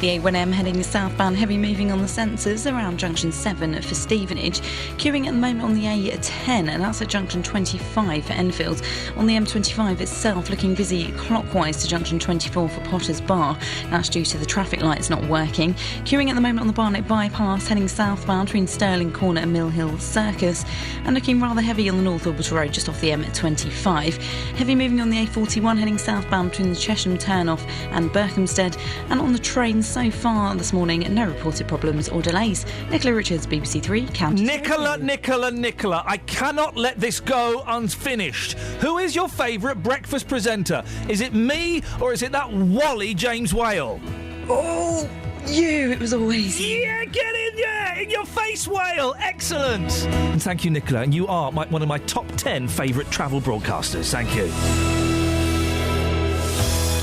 The A1M heading southbound, heavy moving on the sensors around junction 7 for Stevenage. Queuing at the moment on the A10, and that's at junction 25 for Enfield. On the M25 itself, looking busy clockwise to junction 24 for Potters Bar. That's due to the traffic lights not working. Queuing at the moment on the Barnet bypass, heading southbound between Stirling Corner and Mill Hill Circus. And looking rather heavy on the North Orbital Road just off the M25. Heavy moving on the A41, heading southbound between the Chesham Turnoff and Berkhamsted. And on the trains, so far this morning, no reported problems or delays. Nicola Richards, BBC Three Counties. Nicola, I cannot let this go unfinished. Who is your favourite breakfast presenter? Is it me or is it that Wally James Whale? Oh, you. It was always you. Yeah, get in there! In your face, Whale! Excellent! And thank you, Nicola. And you are one of my top 10 favourite travel broadcasters. Thank you.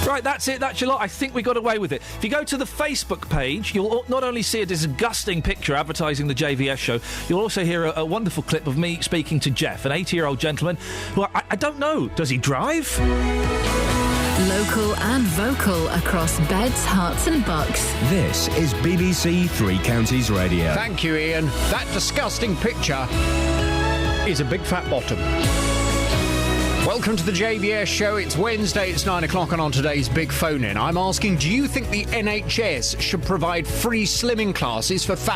Right, that's it, that's your lot. I think we got away with it. If you go to the Facebook page, you'll not only see a disgusting picture advertising the JVS show, you'll also hear a wonderful clip of me speaking to Jeff, an 80-year-old gentleman who I don't know, does he drive? Local and vocal across beds, hearts and bucks. This is BBC Three Counties Radio. Thank you, Iain. That disgusting picture is a big fat bottom. Welcome to the JVS show. It's Wednesday, it's 9 o'clock, and on today's Big Phone In, I'm asking, do you think the NHS should provide free slimming classes for fat